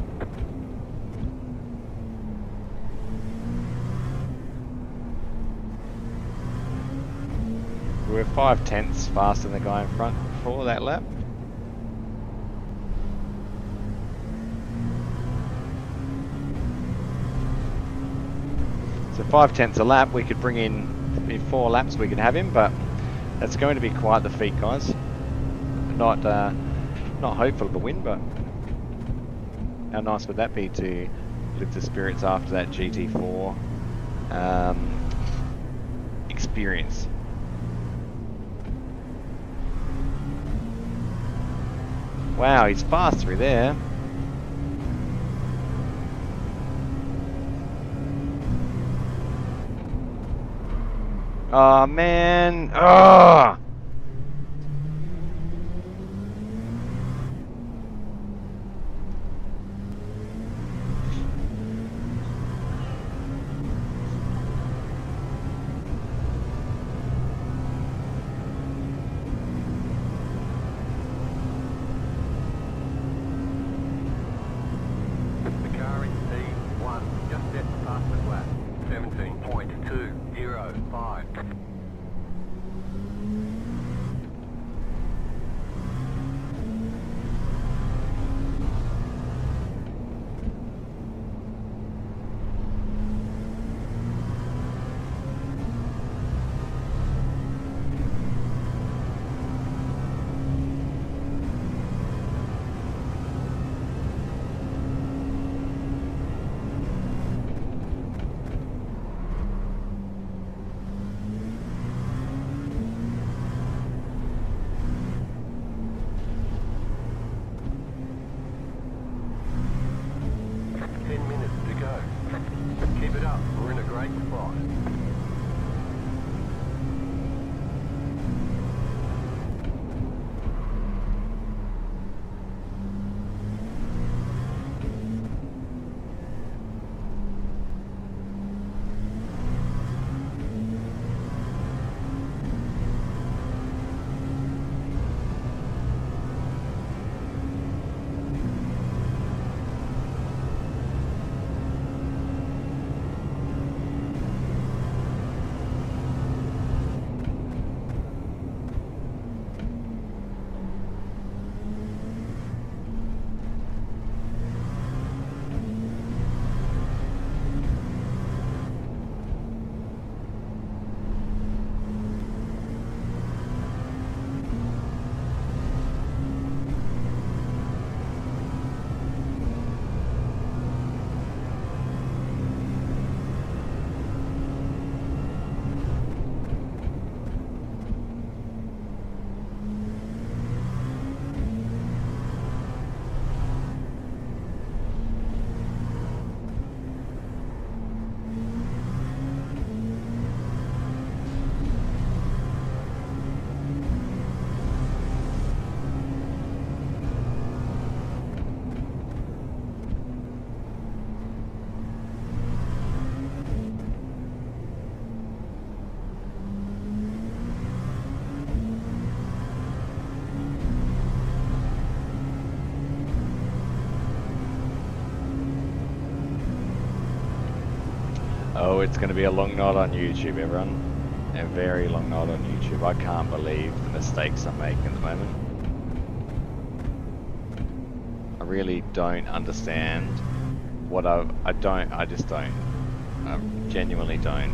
We were 5/10 faster than the guy in front before that lap. So 5/10 a lap, we could bring in 4 laps, we could have him, but that's going to be quite the feat, guys. Not hopeful of a win, but How nice would that be to lift the spirits after that GT4 experience? Wow, he's fast through there. Oh man, oh! The car in P1 just set the fastest lap. 17.205. Keep it up, we're in a great spot. Oh, it's going to be a long night on YouTube, everyone. A very long night on YouTube. I can't believe the mistakes I'm making at the moment. I really don't understand what I just don't. I genuinely don't.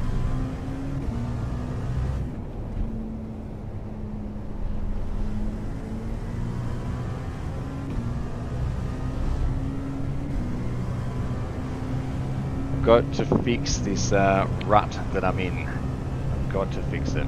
I've got to fix this rut that I'm in. I've got to fix it.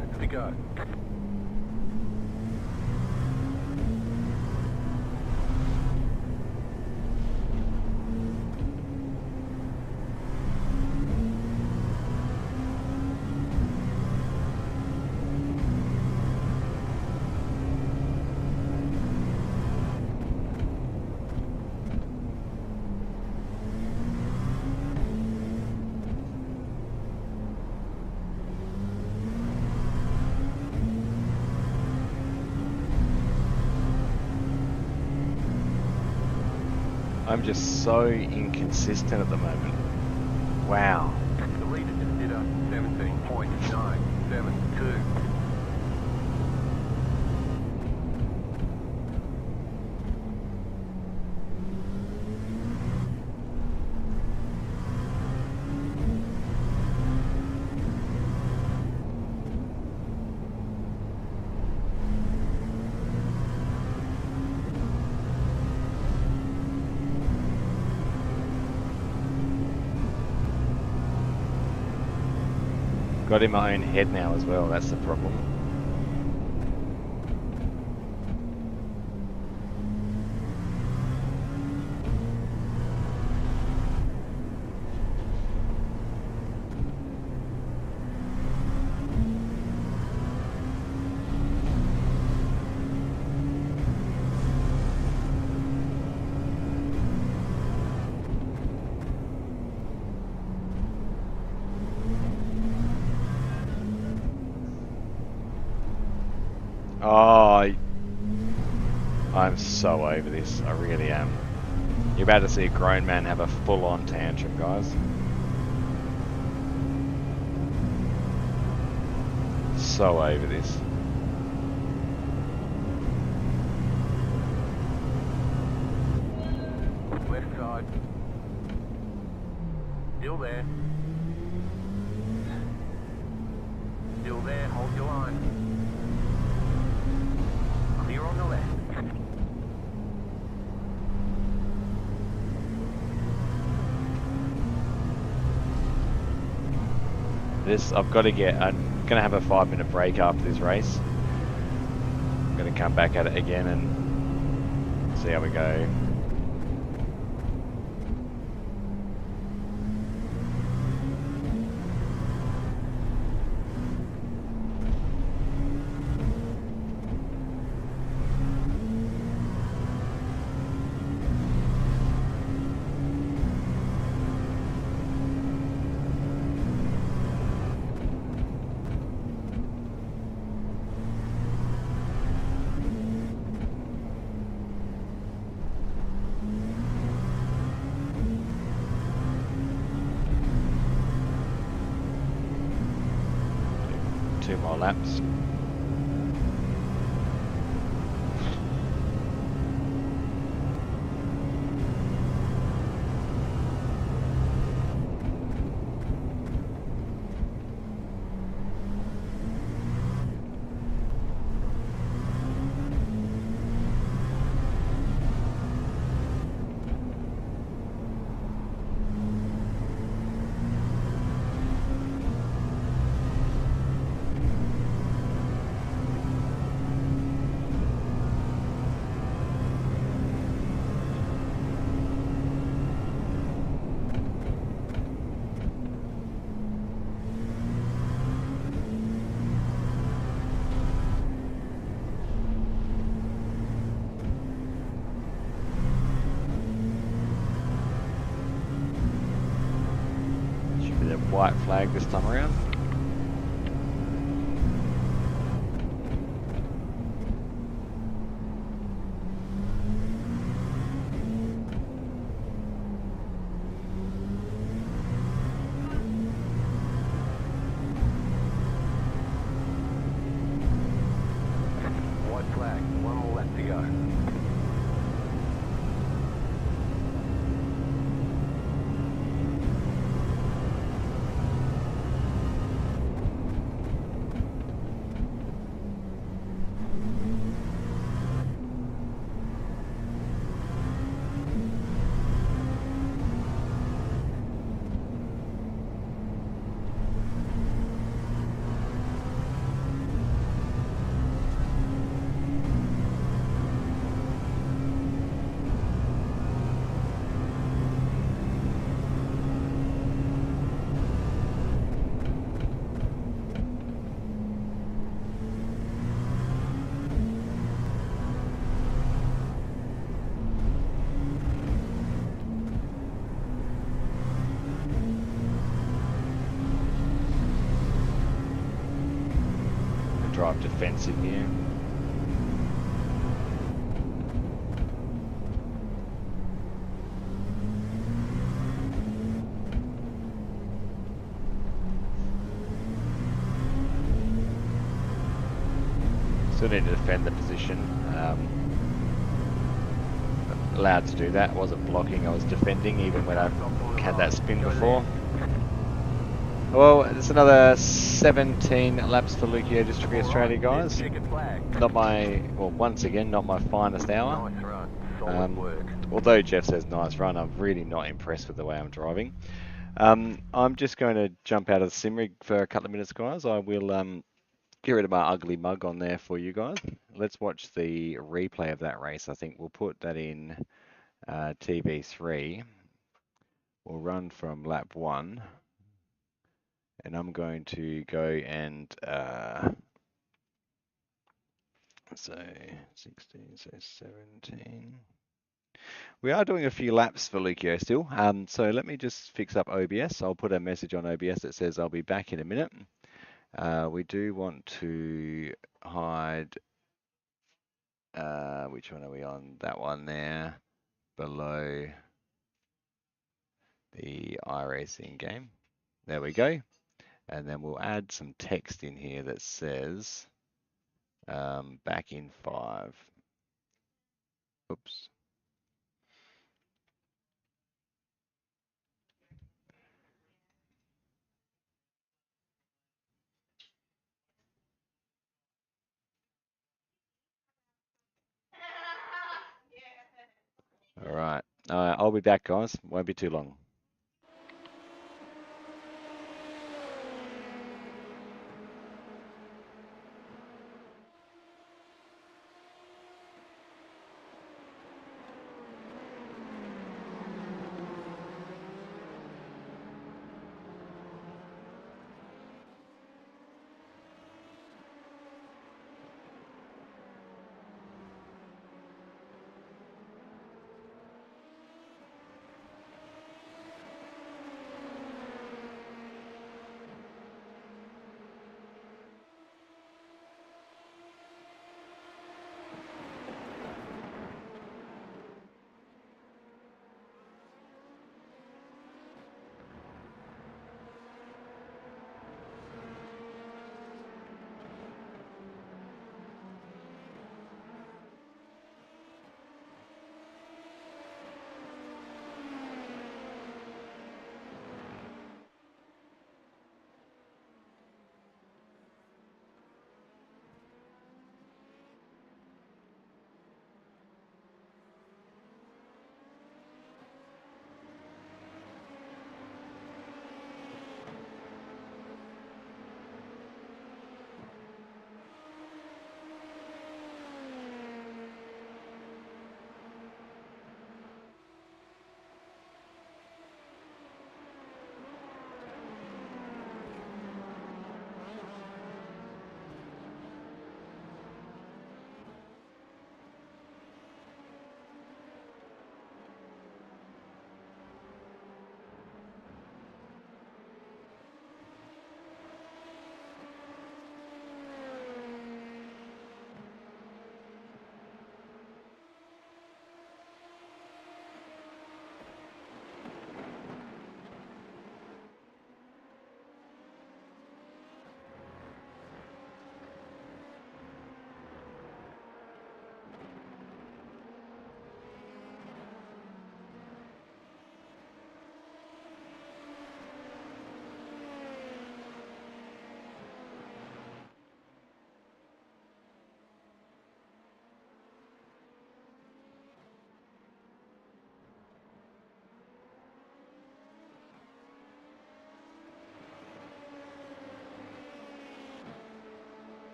minutes to go. I'm just so inconsistent at the moment. Wow. The leader just did a 17.972. Got in my own head now as well, that's the problem. Oh, I'm so over this. I really am. You're about to see a grown man have a full-on tantrum, guys. So over this. Left side. Still there. Still there, hold your line. Clear on the left. I've got to I'm going to have a 5-minute break after this race. I'm going to come back at it again and see how we go. Two more laps. White flag this time around. White flag, one more lap to go. drive defensive here. Still need to defend the position. Allowed to do that. I wasn't blocking, I was defending even when I had that spin before. Well, it's another 17 laps for Leukodystrophy Australia, guys. Not my, well, once again, not my finest hour. Nice run. Solid work. Although Jeff says nice run, I'm really not impressed with the way I'm driving. I'm just going to jump out of the sim rig for a couple of minutes, guys. I will get rid of my ugly mug on there for you guys. Let's watch the replay of that race. I think we'll put that in TV3. We'll run from lap 1. And I'm going to go and so 16, so 17. We are doing a few laps for Leuko still. So let me just fix up OBS. I'll put a message on OBS that says I'll be back in a minute. We do want to hide, which one are we on? That one there, below the iRacing game. There we go. And then we'll add some text in here that says back in 5. Oops. All right. I'll be back, guys. Won't be too long.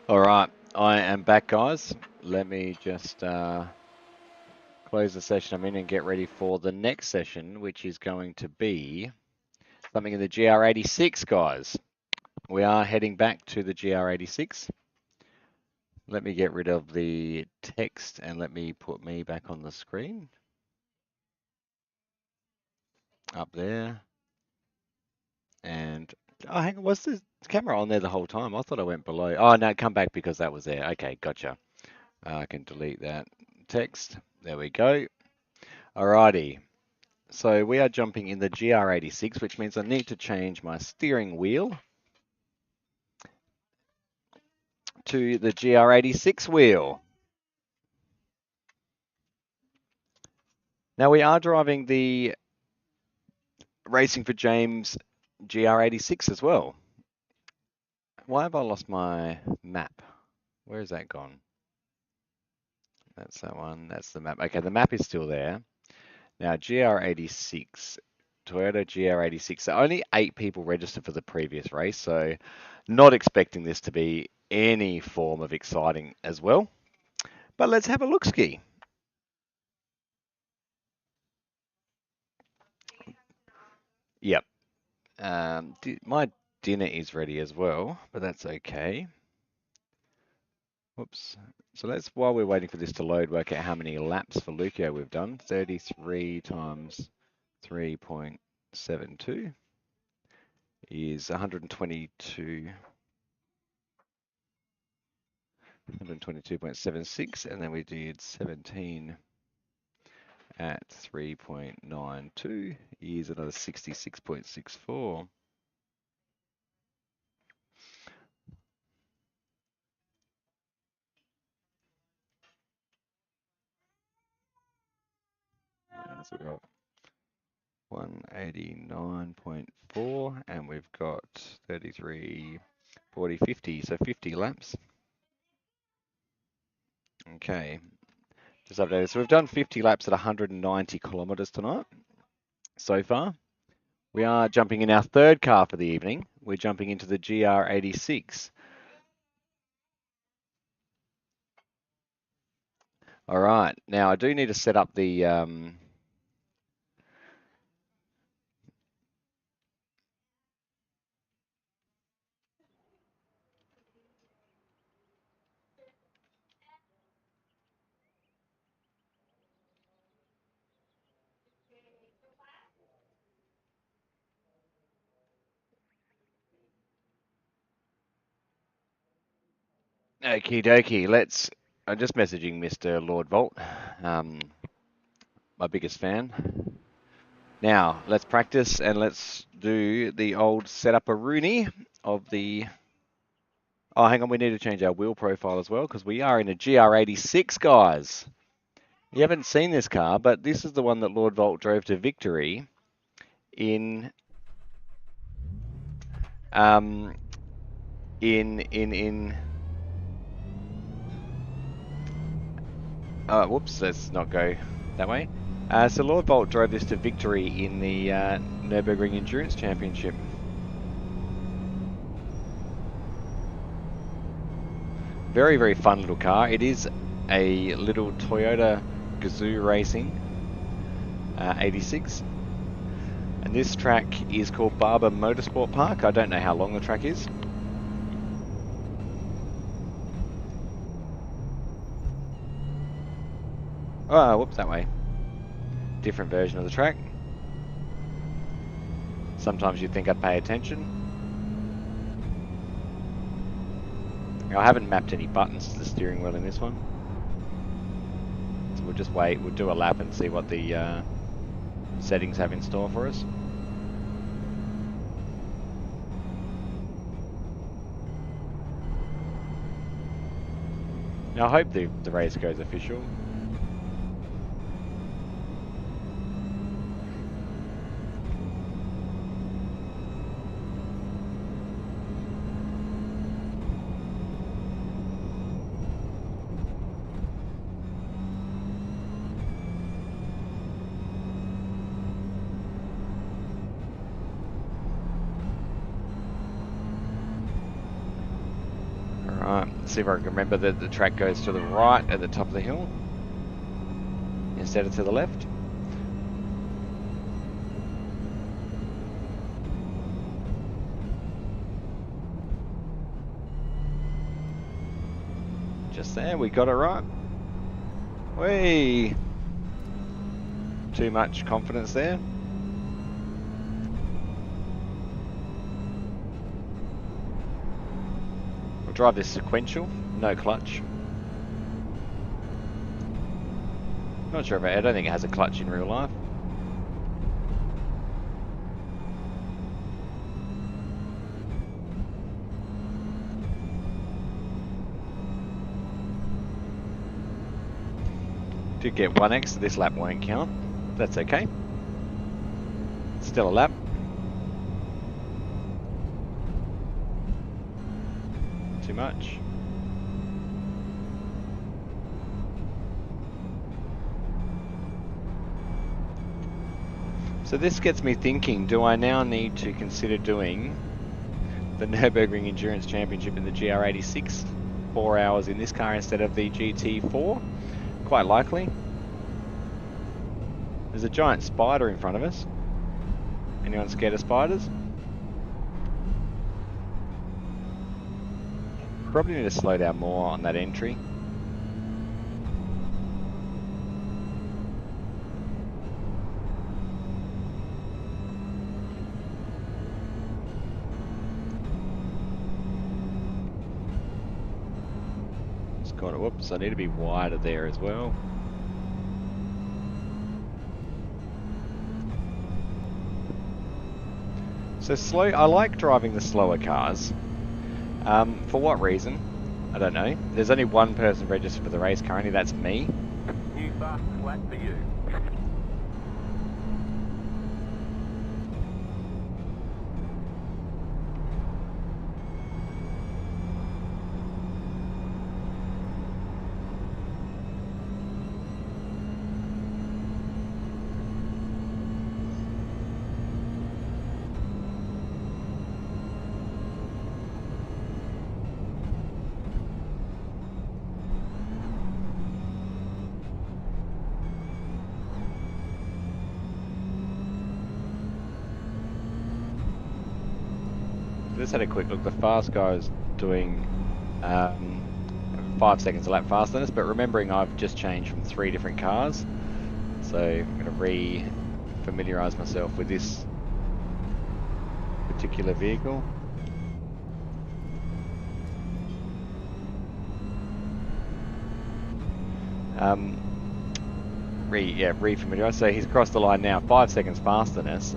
All right, I am back, guys. Let me just close the session I'm in and get ready for the next session, which is going to be something in the GR86, guys. We are heading back to the GR86. Let me get rid of the text and let me put me back on the screen. Up there. And, oh, hang on, was the camera on there the whole time? I thought I went below. Oh, no, come back because that was there. Okay, gotcha. I can delete that text. There we go. Alrighty. So we are jumping in the GR86, which means I need to change my steering wheel to the GR86 wheel. Now we are driving the Racing for James GR86 as well. Why have I lost my map? Where has that gone? That's that one. That's the map. Okay, the map is still there. Now GR86, Toyota GR86. So only 8 people registered for the previous race, so not expecting this to be any form of exciting as well. But let's have a look-ski. Yep. My dinner is ready as well, but that's okay. Whoops. So let's, while we're waiting for this to load, work out how many laps for Leuko we've done. 33 times 3.72 is 122. 122.76, and then we did 17 at 3.92 is another 66.64. So we've got 189.4, and we've got 33, 40, 50, so 50 laps. Okay, just updated. So we've done 50 laps at 190 kilometers tonight so far. We are jumping in our third car for the evening. We're jumping into the GR86. All right, now I do need to set up the okie dokie. I'm just messaging Mr. Lord Vault, my biggest fan. Now, let's practice and let's do the old setup a Rooney of the... Oh, hang on, we need to change our wheel profile as well because we are in a GR86, guys. You haven't seen this car, but this is the one that Lord Vault drove to victory in... Whoops, let's not go that way. So Lord Vault drove this to victory in the Nürburgring Endurance Championship. Very, very fun little car. It is a little Toyota Gazoo Racing 86. And this track is called Barber Motorsport Park. I don't know how long the track is. Oh, whoops, that way. Different version of the track. Sometimes you'd think I'd pay attention. Now, I haven't mapped any buttons to the steering wheel in this one. So we'll just wait, we'll do a lap and see what the settings have in store for us. Now I hope the race goes official. Alright, See if I can remember that the track goes to the right at the top of the hill instead of to the left. Just there, we got it right. Whee! Too much confidence there. We'll drive this sequential, no clutch. Not sure if I don't think it has a clutch in real life. Did get 1x, so this lap won't count. That's okay. Still a lap. Too much. So this gets me thinking, do I now need to consider doing the Nürburgring Endurance Championship in the GR86? 4 hours in this car instead of the GT4? Quite likely. There's a giant spider in front of us. Anyone scared of spiders? Probably need to slow down more on that entry. Got it. Whoops, I need to be wider there as well. So slow, I like driving the slower cars. For what reason? I don't know. There's only one person registered for the race currently, that's me. New fastest lap for you. Just had a quick look. The fast guy is doing 5 seconds a lap faster than us, but remembering I've just changed from 3 different cars, so I'm going to re-familiarise myself with this particular vehicle. Re-familiarise. So he's crossed the line now, 5 seconds faster than us.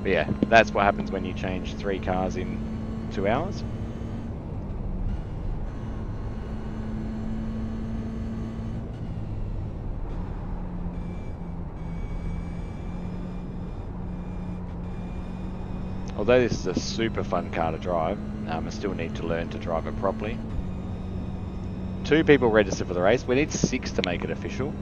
But yeah, that's what happens when you change 3 cars in 2 hours. Although this is a super fun car to drive, I still need to learn to drive it properly. 2 people registered for the race. We need 6 to make it official.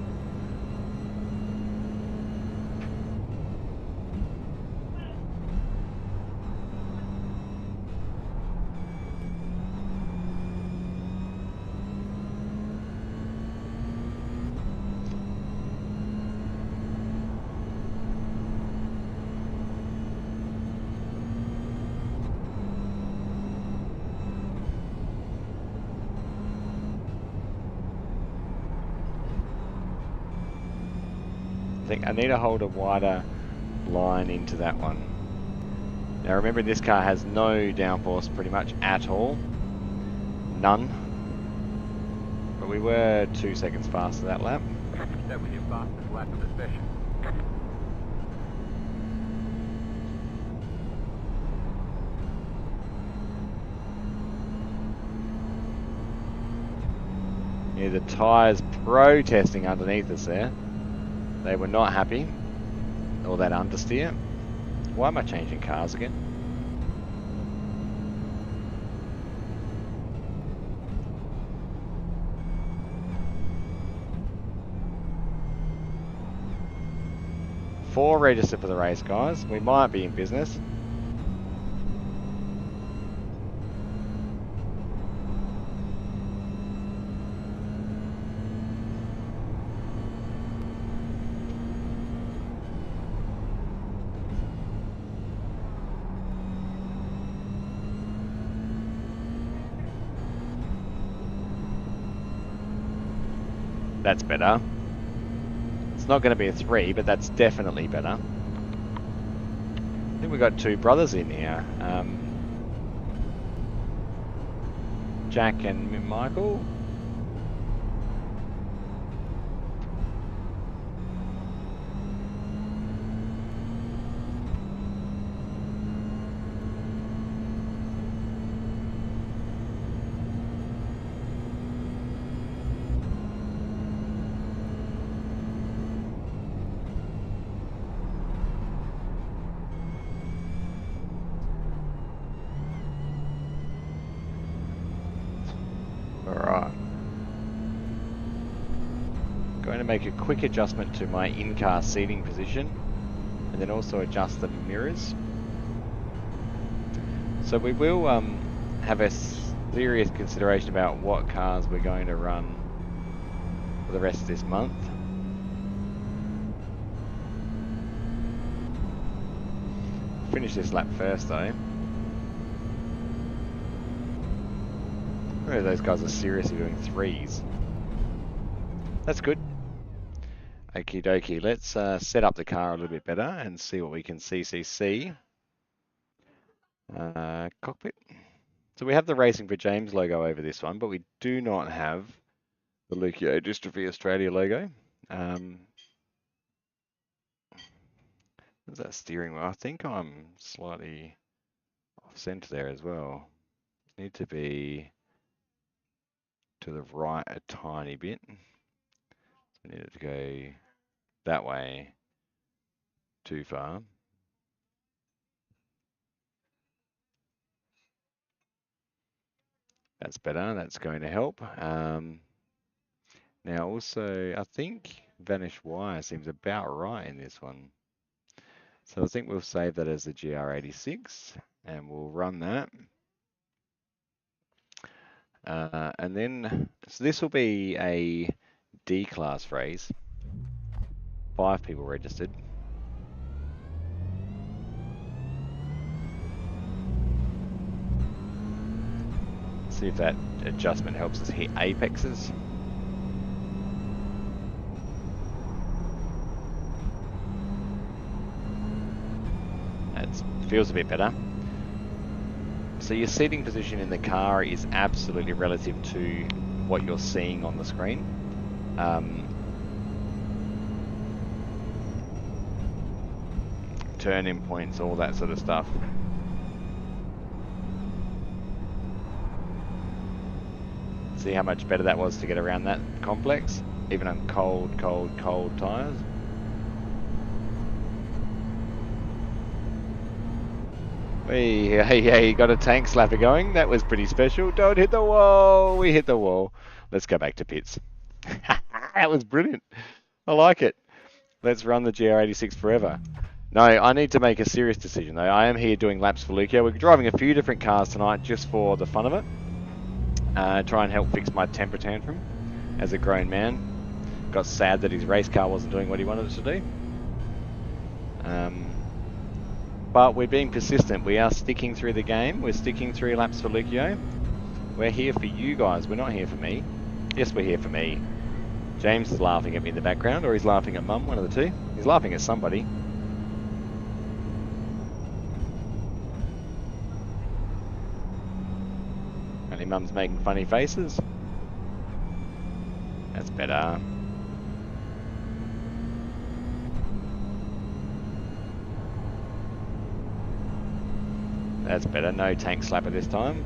I need to hold a wider line into that one. Now remember, this car has no downforce pretty much at all. None. But we were 2 seconds faster that lap. That was your fastest lap of the session. Yeah, the tyres protesting underneath us there. They were not happy. All that understeer. Why am I changing cars again? Four registered for the race, guys. We might be in business. That's better. It's not going to be a 3, but that's definitely better. I think we've got 2 brothers in here. Jack and Michael. Alright. Going to make a quick adjustment to my in-car seating position and then also adjust the mirrors. So we will have a serious consideration about what cars we're going to run for the rest of this month. Finish this lap first though. Oh, those guys are seriously doing 3s. That's good. Okie dokie, let's set up the car a little bit better and see what we can CCC. Cockpit. So we have the Racing for James logo over this one, but we do not have the Leukodystrophy Australia logo. What's that steering wheel? I think I'm slightly off center there as well. Need to be to the right a tiny bit. So I need it to go that way too far. That's better, that's going to help. Now also, I think Vanish Wire seems about right in this one. So I think we'll save that as the GR86 and we'll run that. And then, so this will be a D-class race. 5 people registered. See if that adjustment helps us hit apexes. That feels a bit better. So your seating position in the car is absolutely relative to what you're seeing on the screen. Turn-in points, all that sort of stuff. See how much better that was to get around that complex, even on cold tyres. Hey, got a tank slapper going. That was pretty special. Don't hit the wall. We hit the wall. Let's go back to pits. That was brilliant. I like it. Let's run the GR86 forever. No, I need to make a serious decision though. I am here doing laps for Leuko. We're driving a few different cars tonight just for the fun of it. Try and help fix my temper tantrum as a grown man. Got sad that his race car wasn't doing what he wanted it to do. But we're being persistent. We are sticking through the game. We're sticking through laps for Leuko. We're here for you guys. We're not here for me. Yes, we're here for me. James is laughing at me in the background, or he's laughing at Mum, one of the two. He's laughing at somebody. Only Mum's making funny faces. That's better. That's better. No tank slapper this time.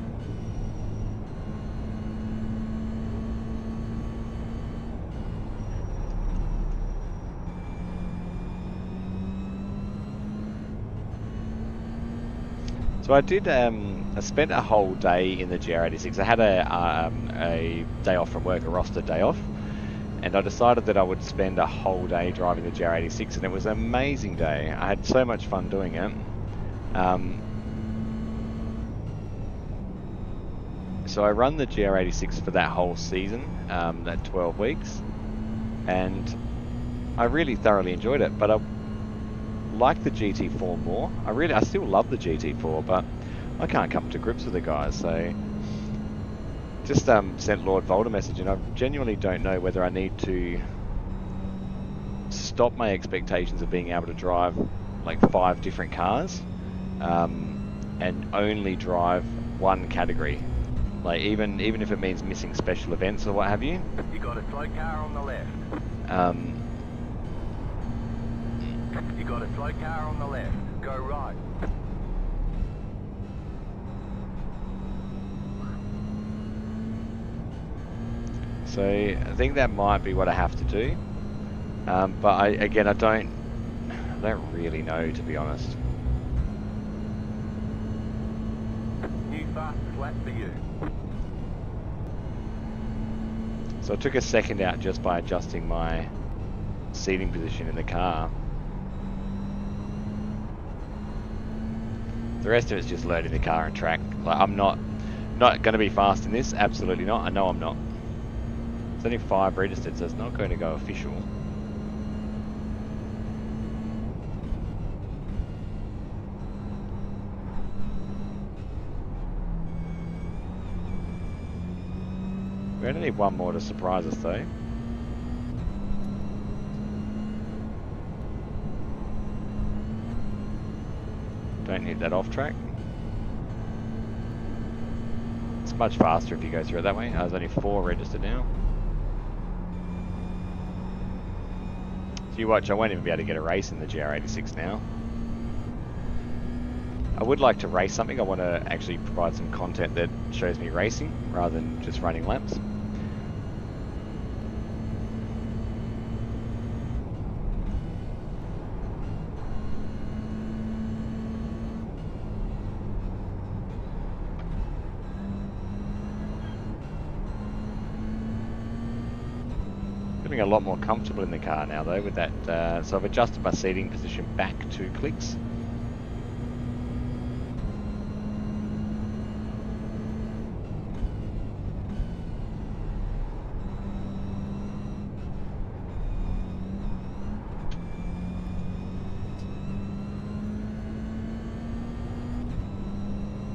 So I did. I spent a whole day in the GR86. I had a day off from work, a roster day off, and I decided that I would spend a whole day driving the GR86, and it was an amazing day. I had so much fun doing it. So I run the GR86 for that whole season, that 12 weeks, and I really thoroughly enjoyed it. But I like the GT4 more. I still love the GT4, but I can't come to grips with the guys. So Just sent Lord Vold a message, and I genuinely don't know whether I need to stop my expectations of being able to drive like 5 different cars, and only drive one category. Like even if it means missing special events or what have you. You got a slow car on the left. You got a slow car on the left. Go right. So I think that might be what I have to do. But I don't really know, to be honest. New fastest lap for you. So I took a second out just by adjusting my seating position in the car. The rest of it's just loading the car and track. Like I'm not going to be fast in this. Absolutely not. I know I'm not. It's only 5 registered, so it's not going to go official. We only need one more to surprise us though. Don't need that off track. It's much faster if you go through it that way. There's only 4 registered now. So you watch, I won't even be able to get a race in the GR86 now. I would like to race something. I want to actually provide some content that shows me racing rather than just running laps. A lot more comfortable in the car now though with that, so I've adjusted my seating position back 2 clicks.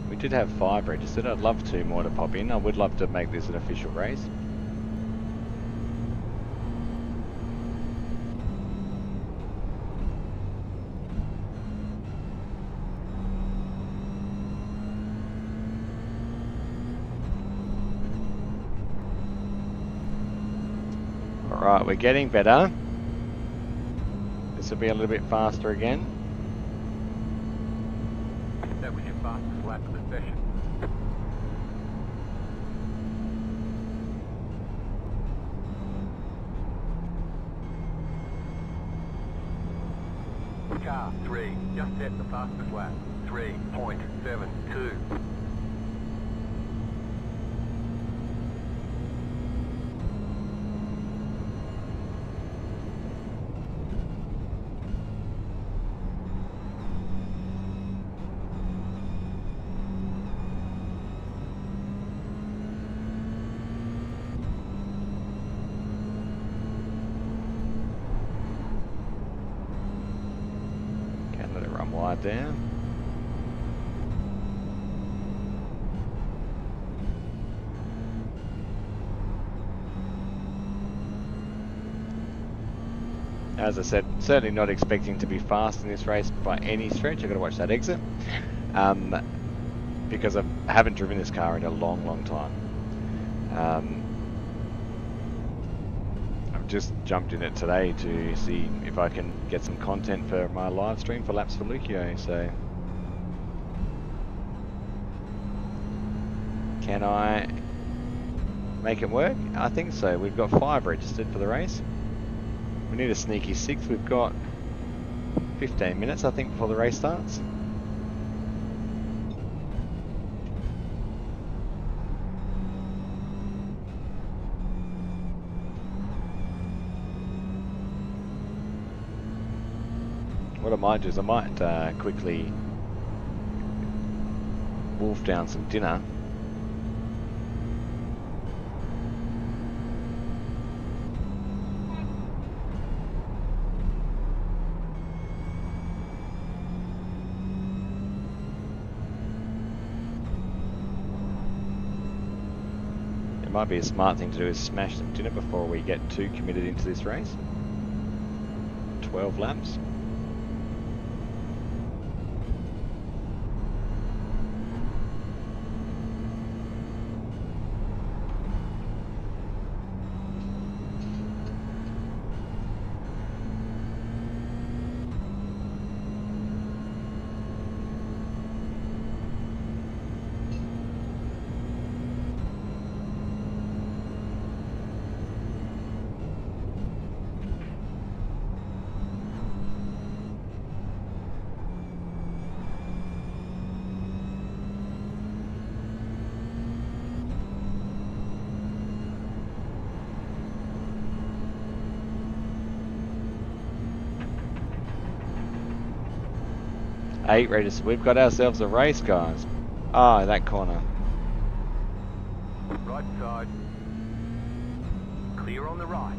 We did have 5 registered. I'd love 2 more to pop in. I would love to make this an official race. Alright, we're getting better. This will be a little bit faster again. That was your fastest lap of the session. Car 3, just set the fastest lap. 3.72. Wide down. As I said, certainly not expecting to be fast in this race by any stretch. I've got to watch that exit, because I haven't driven this car in a long time. I've just jumped in it today to see if I can get some content for my live stream for Laps for Leuko. So can I make it work? I think so. We've got 5 registered for the race. We need a sneaky 6th. We've got 15 minutes, I think, before the race starts. What I might do is I might quickly wolf down some dinner. Might be a smart thing to do is smash some dinner before we get too committed into this race. 12 laps. Eight registered. We've got ourselves a race, guys. Ah, that corner. Right side. Clear on the right.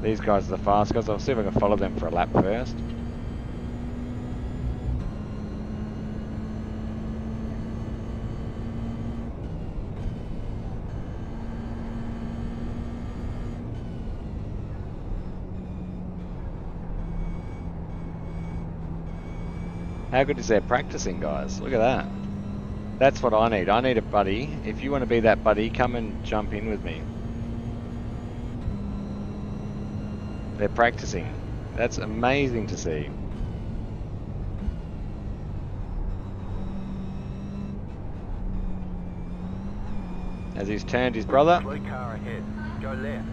These guys are the fast guys. I'll see if I can follow them for a lap first. How good is their practicing, guys? Look at that. That's what I need. I need a buddy. If you want to be that buddy, come and jump in with me. They're practicing. That's amazing to see. As he's turned his brother. Blue car ahead. Go left.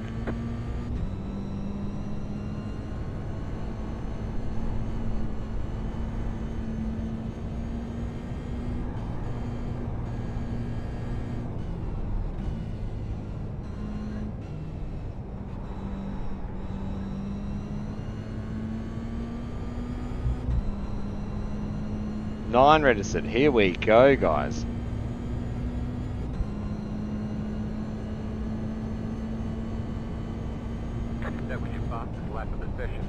Nine registered. Here we go, guys. That was your fastest lap of the session.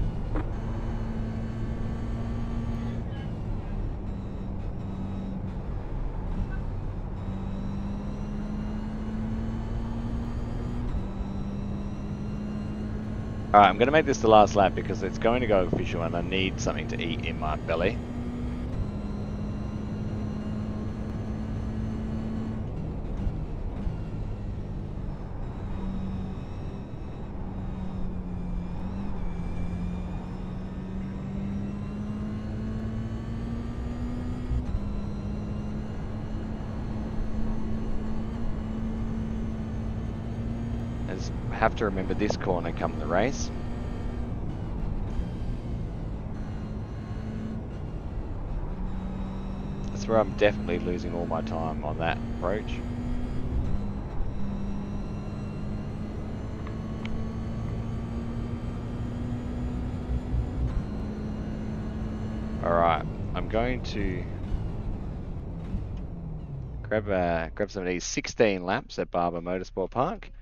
Alright, I'm going to make this the last lap because it's going to go official and I need something to eat in my belly. Have to remember this corner come the race. That's where I'm definitely losing all my time on that approach. Alright, I'm going to grab some of these 16 laps at Barber Motorsport Park.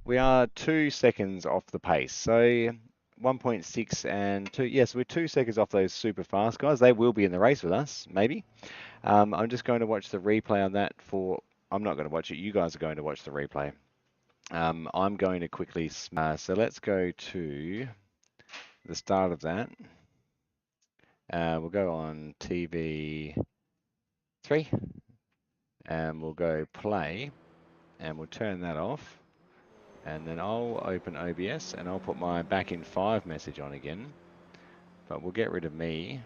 We are 2 seconds off the pace, so 1.6 and 2. Yes, we're 2 seconds off those super fast guys. They will be in the race with us, maybe. I'm just going to watch the replay on that for. I'm not going to watch it. You guys are going to watch the replay. I'm going to quickly. So let's go to the start of that. We'll go on TV 3, and we'll go play, and we'll turn that off. And then I'll open OBS and I'll put my back in 5 message on again. But we'll get rid of me.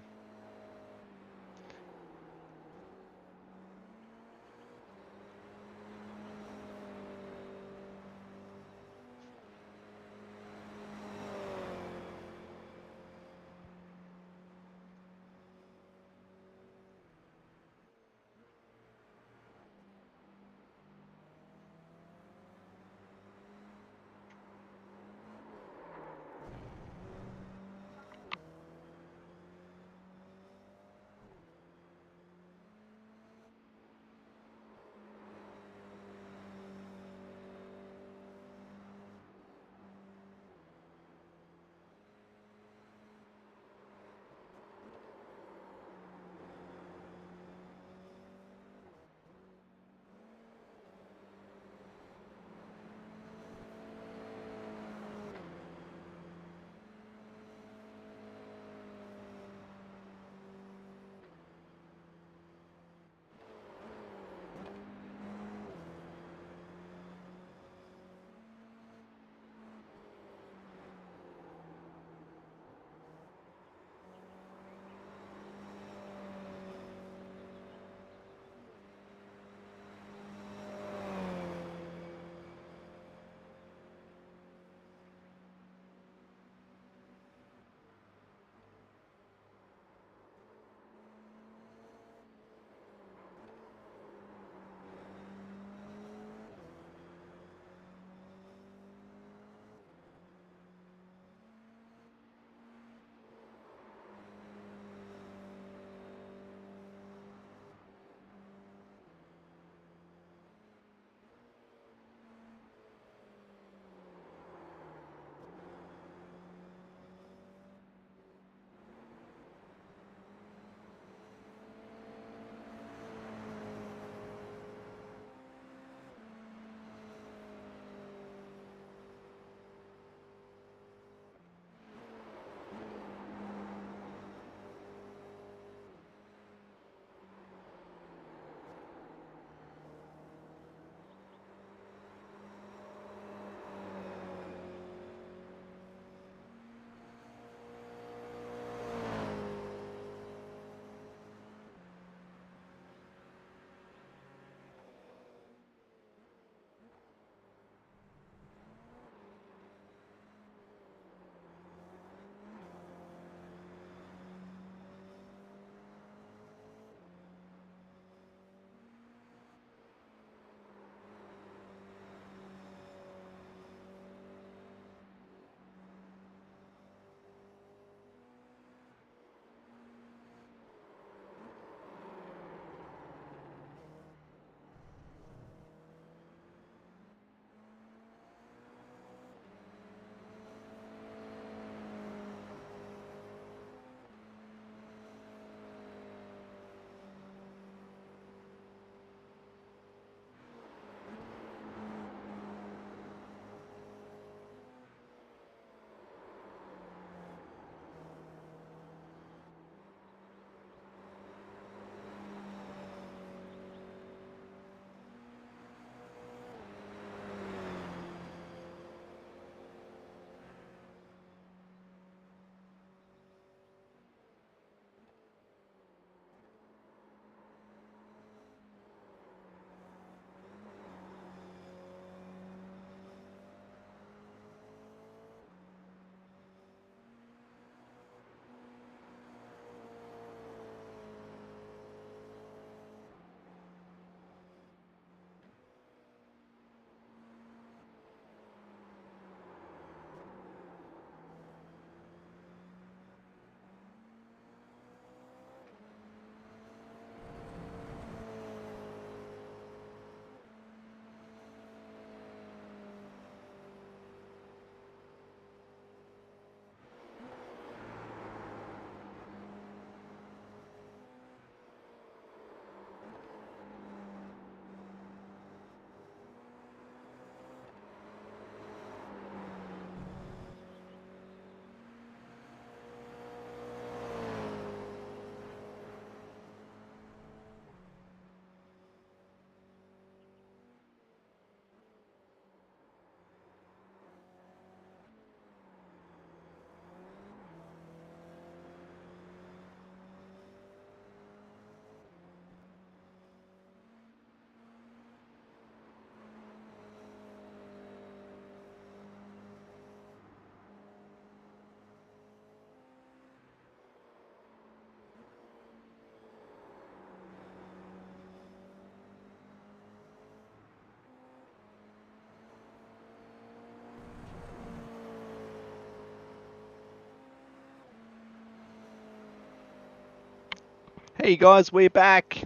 Hey guys, we're back.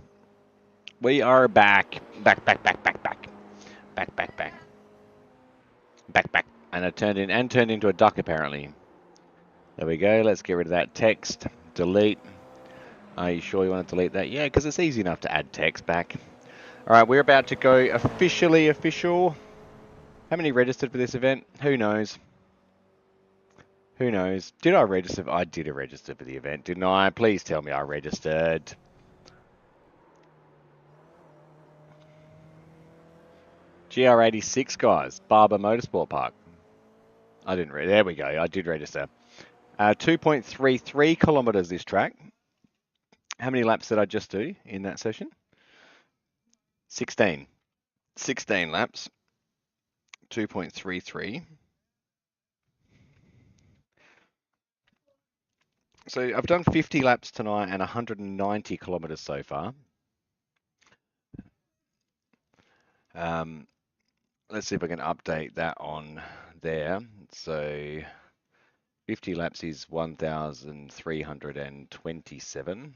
We are back. Back. And it turned into a duck apparently. There we go. Let's get rid of that text. Delete. Are you sure you want to delete that? Yeah, because it's easy enough to add text back. All right, we're about to go officially official. How many registered for this event? Who knows? Who knows? Did I register? I did register for the event, didn't I? Please tell me I registered. GR86, guys. Barber Motorsport Park. I didn't read. There we go. I did register. 2.33 kilometers this track. How many laps did I just do in that session? 16. 16 laps. 2.33. So I've done 50 laps tonight and 190 kilometers so far. Let's see if I can update that on there. So 50 laps is 1,327.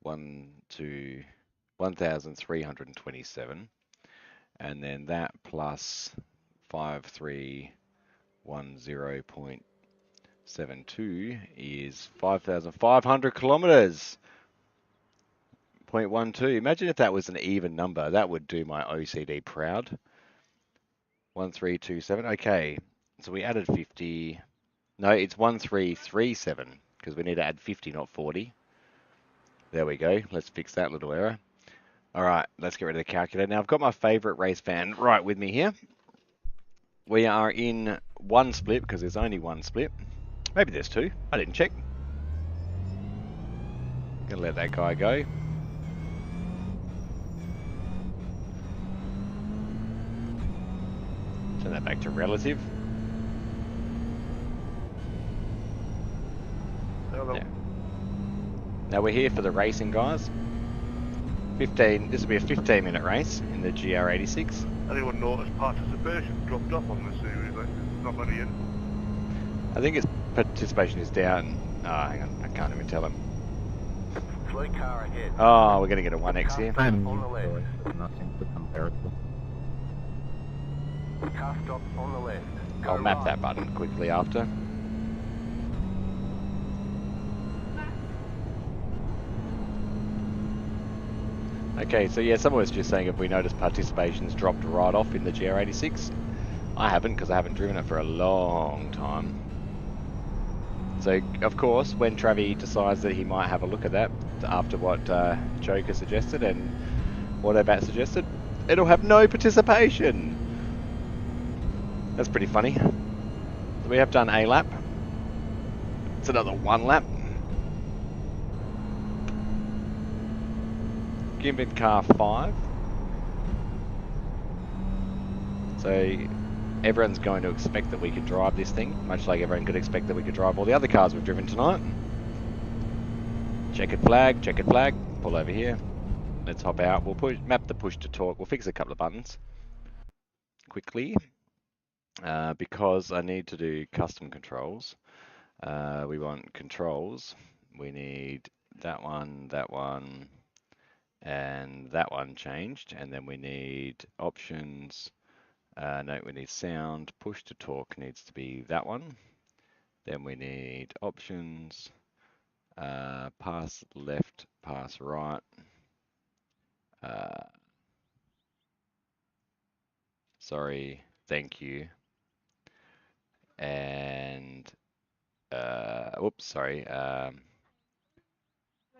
1,327. And then that plus 5310.72 is 5,500 kilometers. 0.12. Imagine if that was an even number. That would do my OCD proud. 1327. Okay. So we added 50. No, it's 1337 because we need to add 50, not 40. There we go. Let's fix that little error. All right, let's get rid of the calculator. Now, I've got my favorite race fan right with me here. We are in one split because there's only one split. Maybe there's two. I didn't check. Gonna let that guy go. Turn that back to relative. Hello. Yeah. Now we're here for the racing, guys. 15. This will be a 15-minute race in the GR86. Anyone notice participation dropped off on this series? Like, not many in. I think its participation is down. Oh, hang on. I can't even tell him. Slow car ahead. Oh, we're going to get a 1X here. I'm On the left. sorry, there's nothing to compare it to. Car stop on the left. Go I'll map right. that button quickly after. Okay, so yeah, someone was just saying if we noticed participation's dropped right off in the GR86. I haven't because I haven't driven it for a long time. So, of course, when Travi decides that he might have a look at that after what Joker suggested and what Obat suggested, it'll have no participation. That's pretty funny. So we have done a lap. It's another one lap. Gimbin car 5. So everyone's going to expect that we could drive this thing, much like everyone could expect that we could drive all the other cars we've driven tonight. Checkered flag, pull over here. Let's hop out. We'll map the push to talk. We'll fix a couple of buttons quickly because I need to do custom controls. We want controls. We need that one, and that one changed, and then we need options. No, we need sound. Push to talk needs to be that one. Then we need options. Pass left, pass right. Sorry, thank you. And whoops, sorry.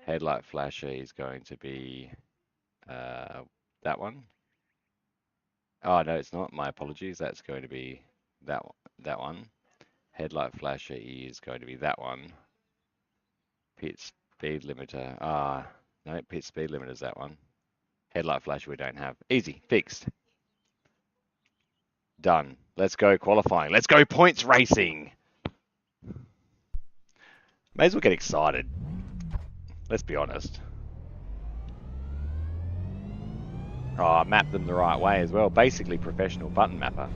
Headlight flasher is going to be that one. Oh no, it's not. My apologies. That's going to be that one. Headlight flasher is going to be that one. Pit speed limiter. No, pit speed limiter is that one. Headlight flasher we don't have. Easy, fixed. Done. Let's go qualifying. Let's go points racing. May as well get excited. Let's be honest. Oh, I mapped them the right way as well. Basically professional button mapper.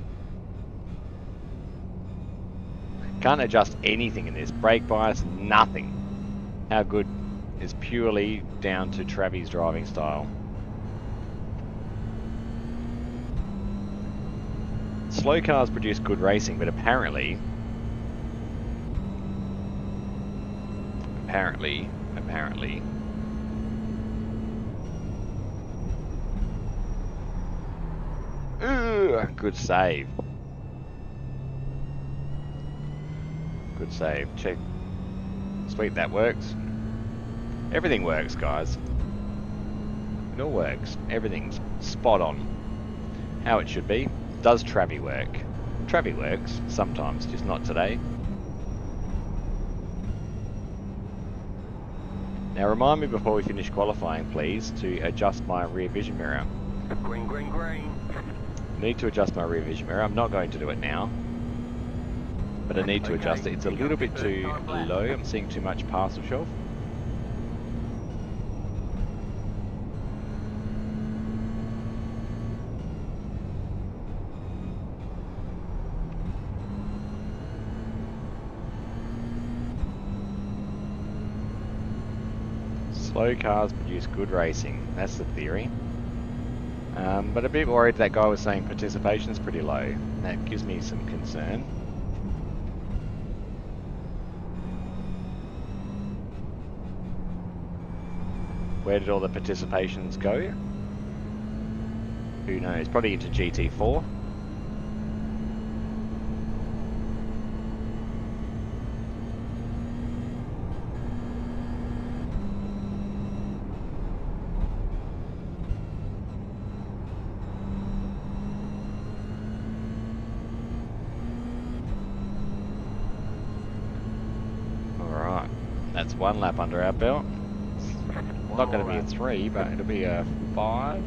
Can't adjust anything in this. Brake bias, nothing. How good is purely down to Travi's driving style. Slow cars produce good racing, but apparently, good save. Good save. Check. Sweet, that works. Everything works, guys. It all works. Everything's spot on. How it should be. Does Travi work? Travi works sometimes, just not today. Now remind me before we finish qualifying, please, to adjust my rear vision mirror. Green, green, green. Need to adjust my rear vision mirror. I'm not going to do it now, but I need to adjust it. It's a little bit too low. I'm seeing too much parcel shelf. Slow cars produce good racing. That's the theory. But a bit worried that guy was saying participation's pretty low. That gives me some concern. Where did all the participations go? Who knows? Probably into GT4. Alright, that's 1 lap under our belt. Not going to be a 3, but it'll be a 5.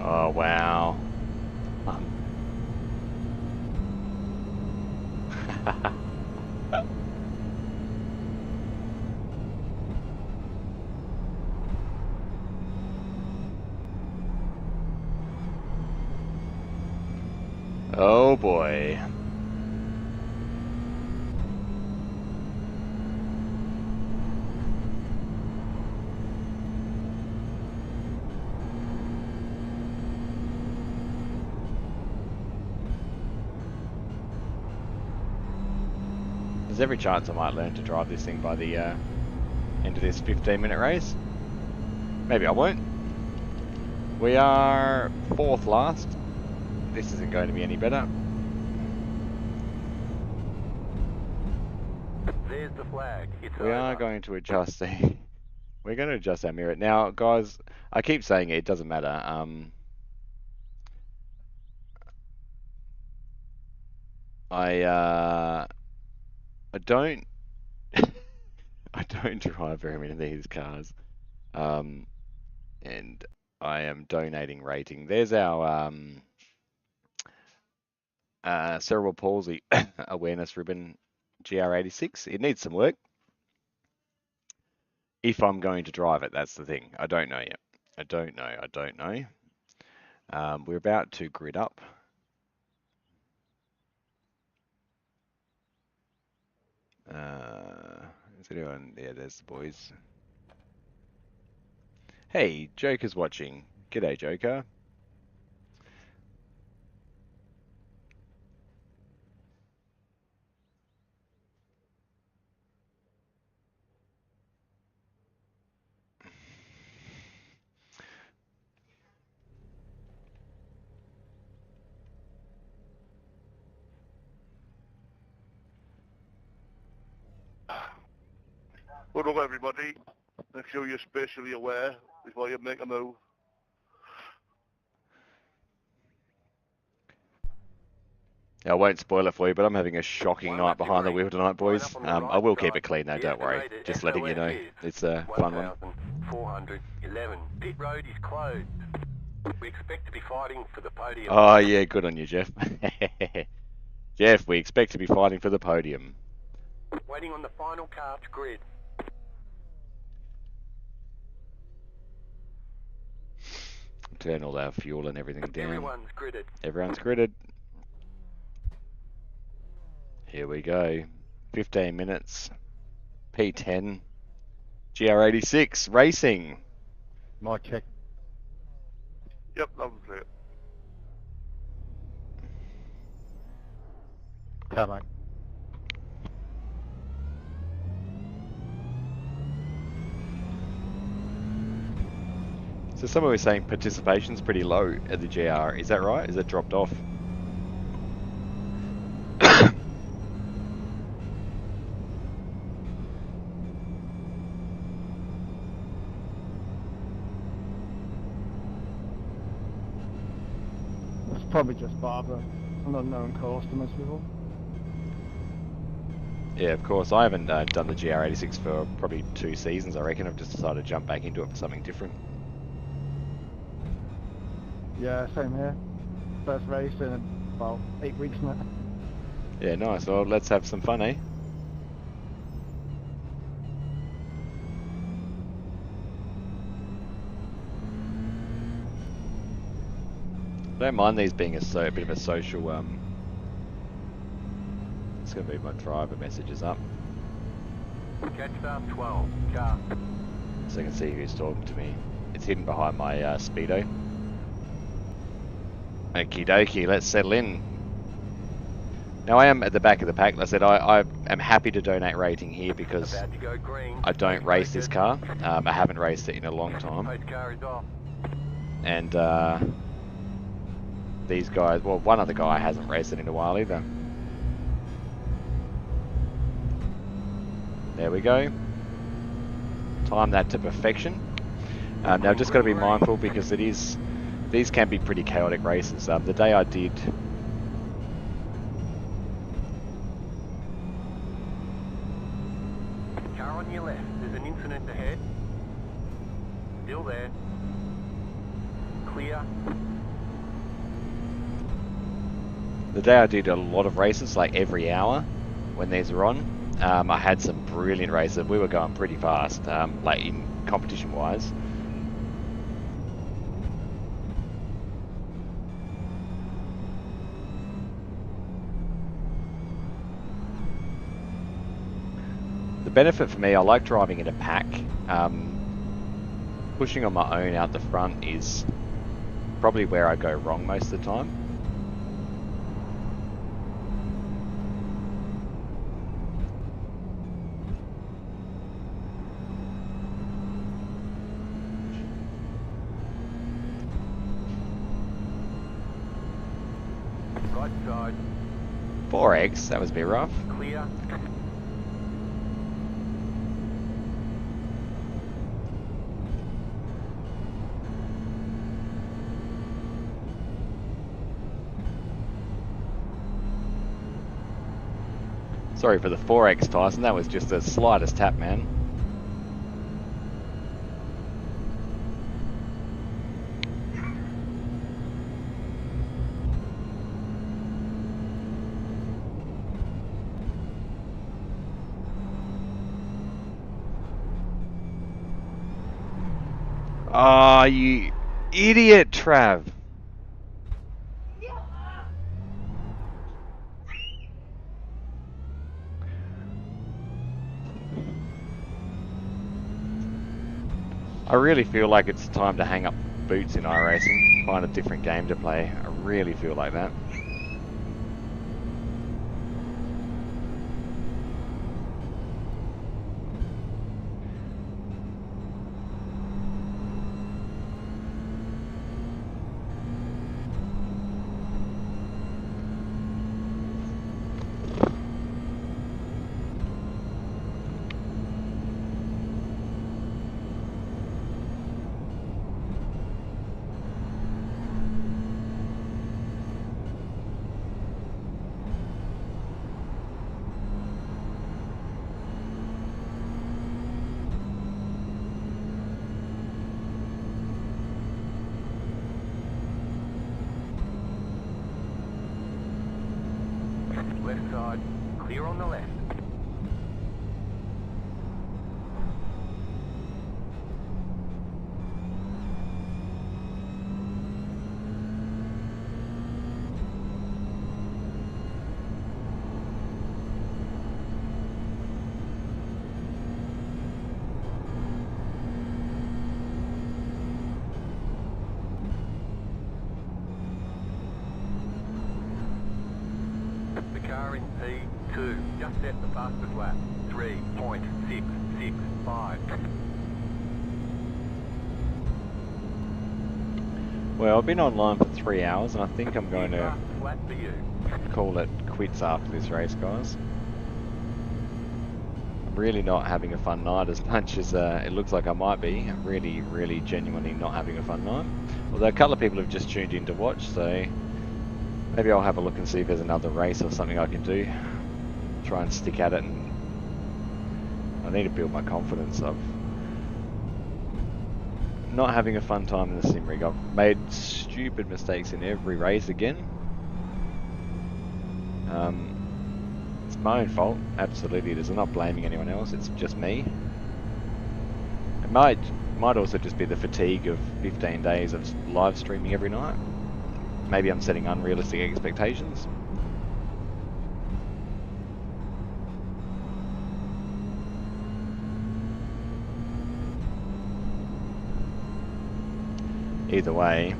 Oh, wow. Oh boy. There's every chance I might learn to drive this thing by the end of this 15-minute race. Maybe I won't. We are 4th last. This isn't going to be any better. There's the flag. We are going to adjust the... We're going to adjust our mirror. Now, guys, I keep saying it doesn't matter. I don't... I don't drive very many of these cars. And I am donating rating. There's our... cerebral palsy awareness ribbon GR86. It needs some work. If I'm going to drive it, that's the thing. I don't know yet. I don't know. We're about to grid up. Is anyone? Yeah, there's the boys. Hey, Joker's watching. G'day, Joker. Good luck, everybody. Make sure you're spatially aware before you make a move. I won't spoil it for you, but I'm having a shocking night behind the wheel tonight, boys. I will keep it clean, though, don't worry. Just letting you know. It's a fun one. 411. Pit road is closed. We expect to be fighting for the podium. Oh, yeah, good on you, Jeff. Jeff, we expect to be fighting for the podium. Waiting on the final car to grid. Turn all our fuel and everything down. Everyone's gridded. Everyone's gridded. Here we go. 15 minutes. P10. GR86 racing. Might check. Yep, that was it. Come on. So someone was saying participation's pretty low at the GR. Is that right? Is it dropped off? It's probably just Barbara. An unknown course to most people. Yeah, of course. I haven't done the GR86 for probably 2 seasons, I reckon. I've just decided to jump back into it for something different. Yeah, same here. First race in about 8 weeks now. Yeah, nice. Well, let's have some fun, eh? Don't mind these being a bit of a social. It's going to be my driver messages up, Catch star 12. Car. so I can see who's talking to me. It's hidden behind my speedo. Okie dokie, let's settle in. Now I am at the back of the pack. Like I said, I am happy to donate rating here because About to go green. I don't race this car. I haven't raced it in a long time. Post car is off. And these guys, well, one other guy hasn't raced it in a while either. There we go. Time that to perfection. Now just got to be mindful because these can be pretty chaotic races. The day I did Car on your left. There's an incident ahead. Still there. Clear. The day I did a lot of races, like every hour when these were on, I had some brilliant races. We were going pretty fast, like in competition-wise. The benefit for me, I like driving in a pack. Pushing on my own out the front is probably where I go wrong most of the time. Right side. 4X, that was a bit rough. Clear. Sorry for the 4X, Tyson, that was just the slightest tap, man. Ah, you idiot, Trav. I really feel like it's time to hang up boots in iRacing, find a different game to play. I really feel like that. Left side. Clear on the left. P2. Just set the fastest lap. 3.665. Well, I've been online for 3 hours, and I think I'm going to Fastest lap for you. call it quits after this race, guys. I'm really not having a fun night as much as it looks like I might be. I'm really genuinely not having a fun night. Although a couple of people have just tuned in to watch, so maybe I'll have a look and see if there's another race or something I can do. Try and stick at it, and I need to build my confidence of not having a fun time in the sim rig. I've made stupid mistakes in every race again. It's my own fault, absolutely it is. I'm not blaming anyone else, it's just me. It might also just be the fatigue of 15 days of live streaming every night. Maybe I'm setting unrealistic expectations. Either way,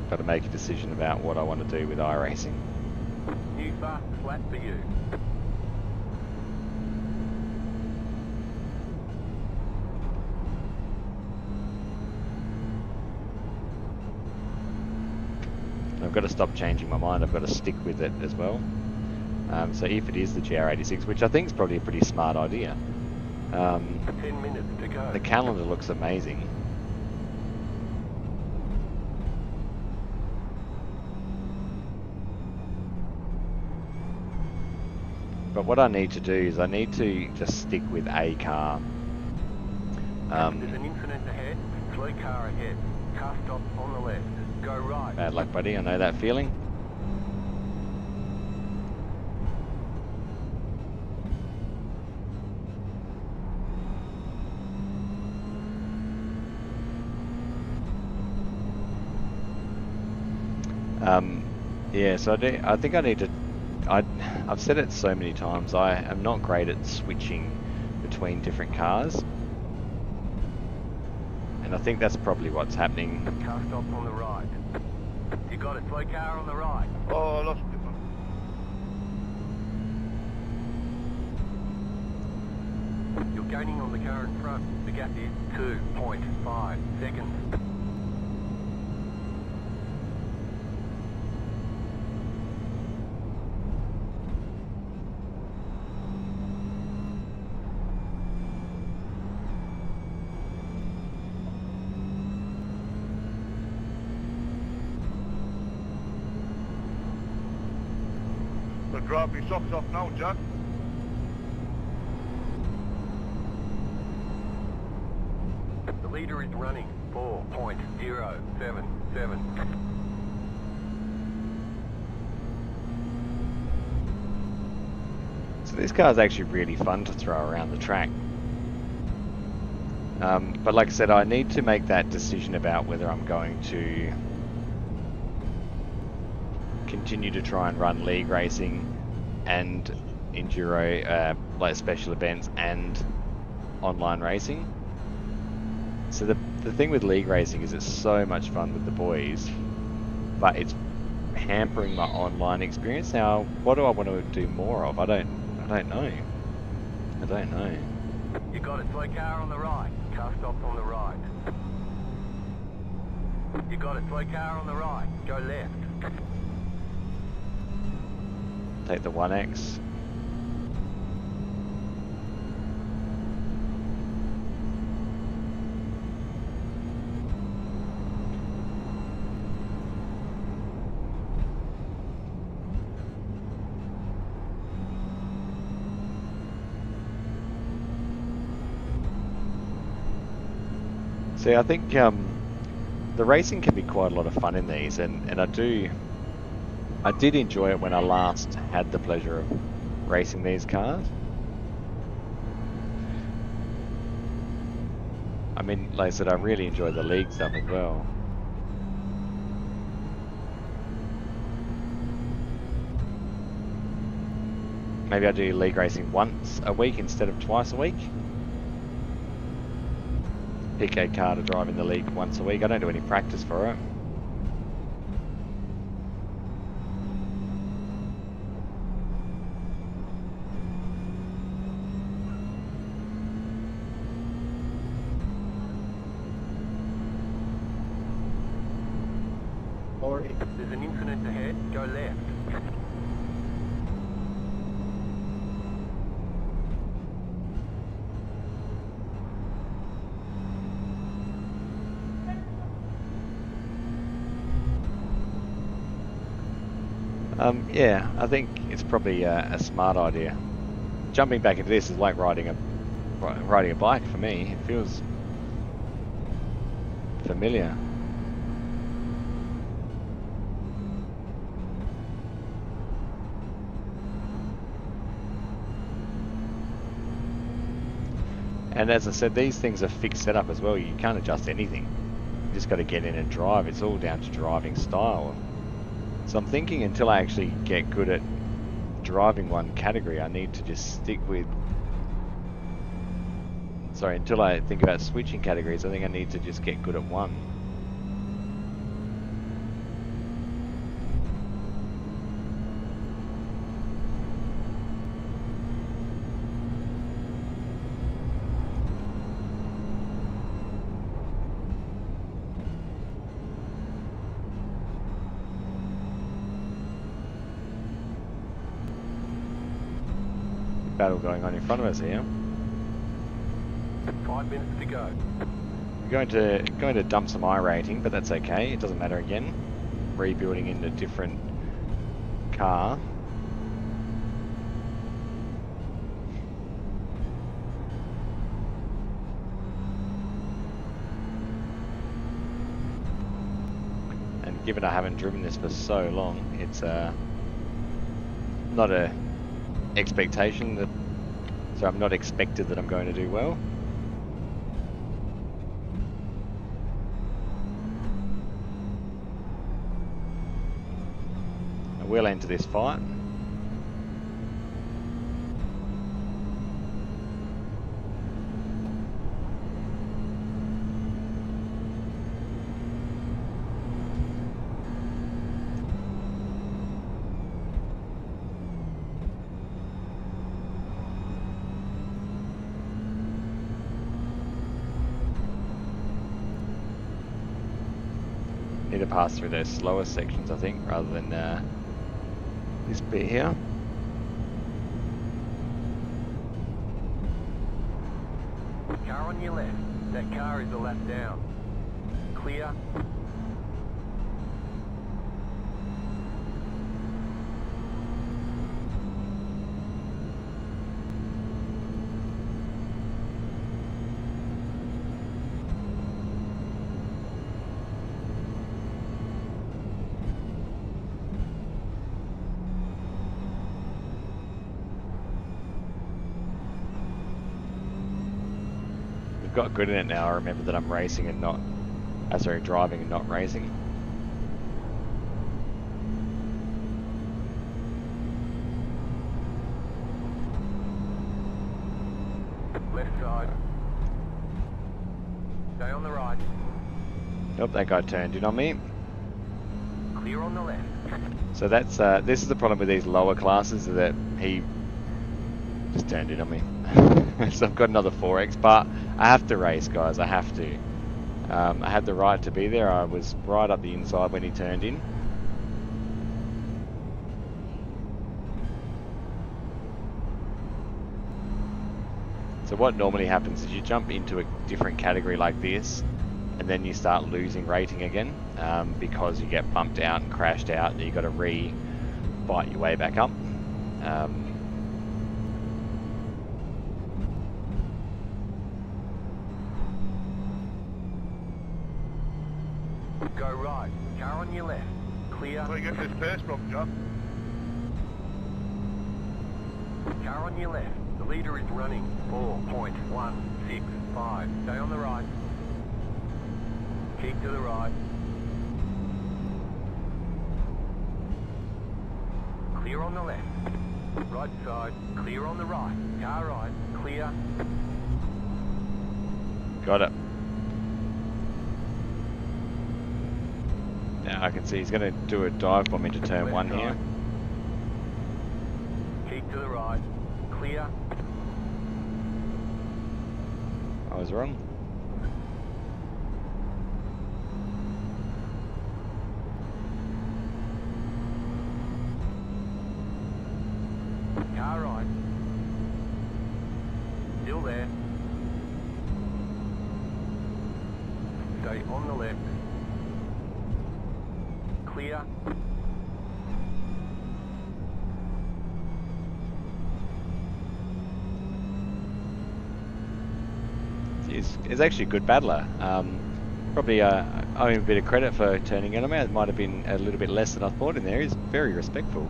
got to make a decision about what I want to do with iRacing. New fastest lap for you. I've got to stop changing my mind. I've got to stick with it as well. So if it is the GR86, which I think is probably a pretty smart idea, 10 minutes to go. the calendar looks amazing. But what I need to do is I need to just stick with a car. There's an incident ahead. Slow car ahead. Car stop on the left. Go right. Bad luck, buddy. I know that feeling. Yeah, so I think I need to. I've said it so many times. I am not great at switching between different cars, and I think that's probably what's happening. Car stop on the right. You got it. Slow car on the right. Oh, I lost it. You're gaining on the car in front. The gap is 2.5 seconds. But drop your socks off now, Jack. The leader is running 4.077. So this car is actually really fun to throw around the track. But like I said, I need to make that decision about whether I'm going to continue to try and run league racing and enduro, like special events and online racing. So the thing with league racing is it's so much fun with the boys, but it's hampering my online experience. Now, what do I want to do more of? I don't know. You got it. Slow car on the right. Car stop on the right. You got it. Slow car on the right. Go left. Take the 1X. See, I think the racing can be quite a lot of fun in these, and I did enjoy it when I last had the pleasure of racing these cars. I mean, like I said, I really enjoy the league stuff as well. Maybe I do league racing once a week instead of twice a week. Pick a car to drive in the league once a week. I don't do any practice for it. 40. There's an incident ahead. Go left. Yeah, I think it's probably a smart idea. Jumping back into this is like riding a bike for me. It feels familiar. And as I said, these things are fixed setup as well. You can't adjust anything. You just got to get in and drive. It's all down to driving style. So I'm thinking until I actually get good at driving one category, I need to just stick with... Sorry, until I think about switching categories, I think I need to just get good at one. Battle going on in front of us here. 5 minutes to go. We're going to dump some I-rating, but that's okay. It doesn't matter again. Rebuilding in a different car. And given I haven't driven this for so long, it's not a expectation that, so I'm not expected that I'm going to do well. I will enter this fight. Need to pass through those slower sections, I think, rather than this bit here. Car on your left. That car is a lap down. Clear. Got good in it now. I remember that I'm racing and not, sorry, driving and not racing. Left side. Stay on the right. Nope, that guy turned in on me. Clear on the left. So that's this is the problem with these lower classes, is that he just turned in on me. So I've got another 4x, but I have to race, guys. I have to. I had the right to be there. I was right up the inside when he turned in. So what normally happens is you jump into a different category like this, and then you start losing rating again, because you get bumped out and crashed out, and you got to bite your way back up. Go right. Car on your left. Clear. Where you get this pace from, John? Car on your left. The leader is running. 4.165. Stay on the right. Keep to the right. Clear on the left. Right side. Clear on the right. Car right. Clear. Got it. Now I can see he's going to do a dive bomb into turn Left 1 side. here. Keep to the right. Clear. I was wrong. clear. He's actually a good battler. Probably owing a bit of credit for turning him out. It might have been a little bit less than I thought in there. He's very respectful.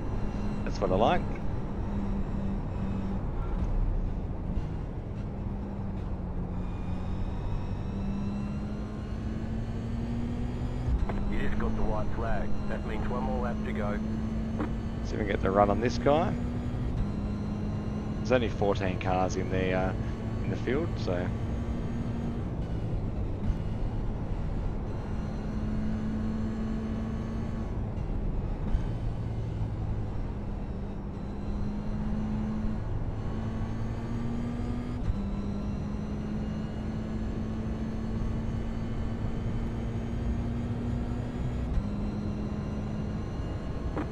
That's what I like. You just got the white flag. That means one more lap to go. See if we can get the run on this guy. There's only 14 cars in the field, so.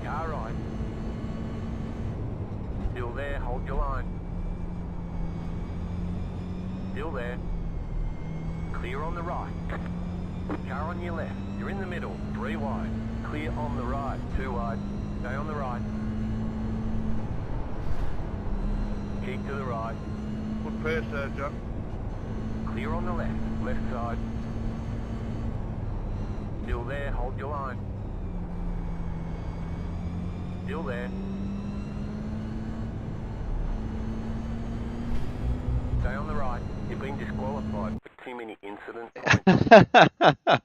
Car right. Still there, hold your line. Still there. Clear on the right. Car on your left. You're in the middle. 3 wide. Clear on the right. 2 wide. Stay on the right. Keep to the right. Good pace there, Jack. Clear on the left. Left side. Still there, hold your line. Still there. Stay on the right. You've been disqualified for too many incident points.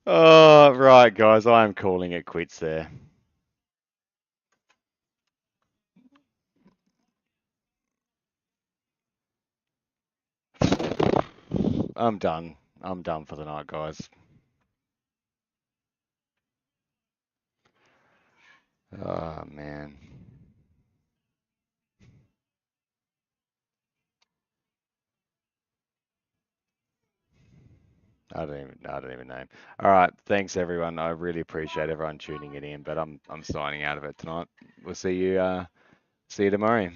Oh, right, guys. I am calling it quits there. I'm done. I'm done for the night, guys. Oh, man. I don't even know. All right, thanks everyone. I really appreciate everyone tuning it in, but I'm signing out of it tonight. We'll see you tomorrow.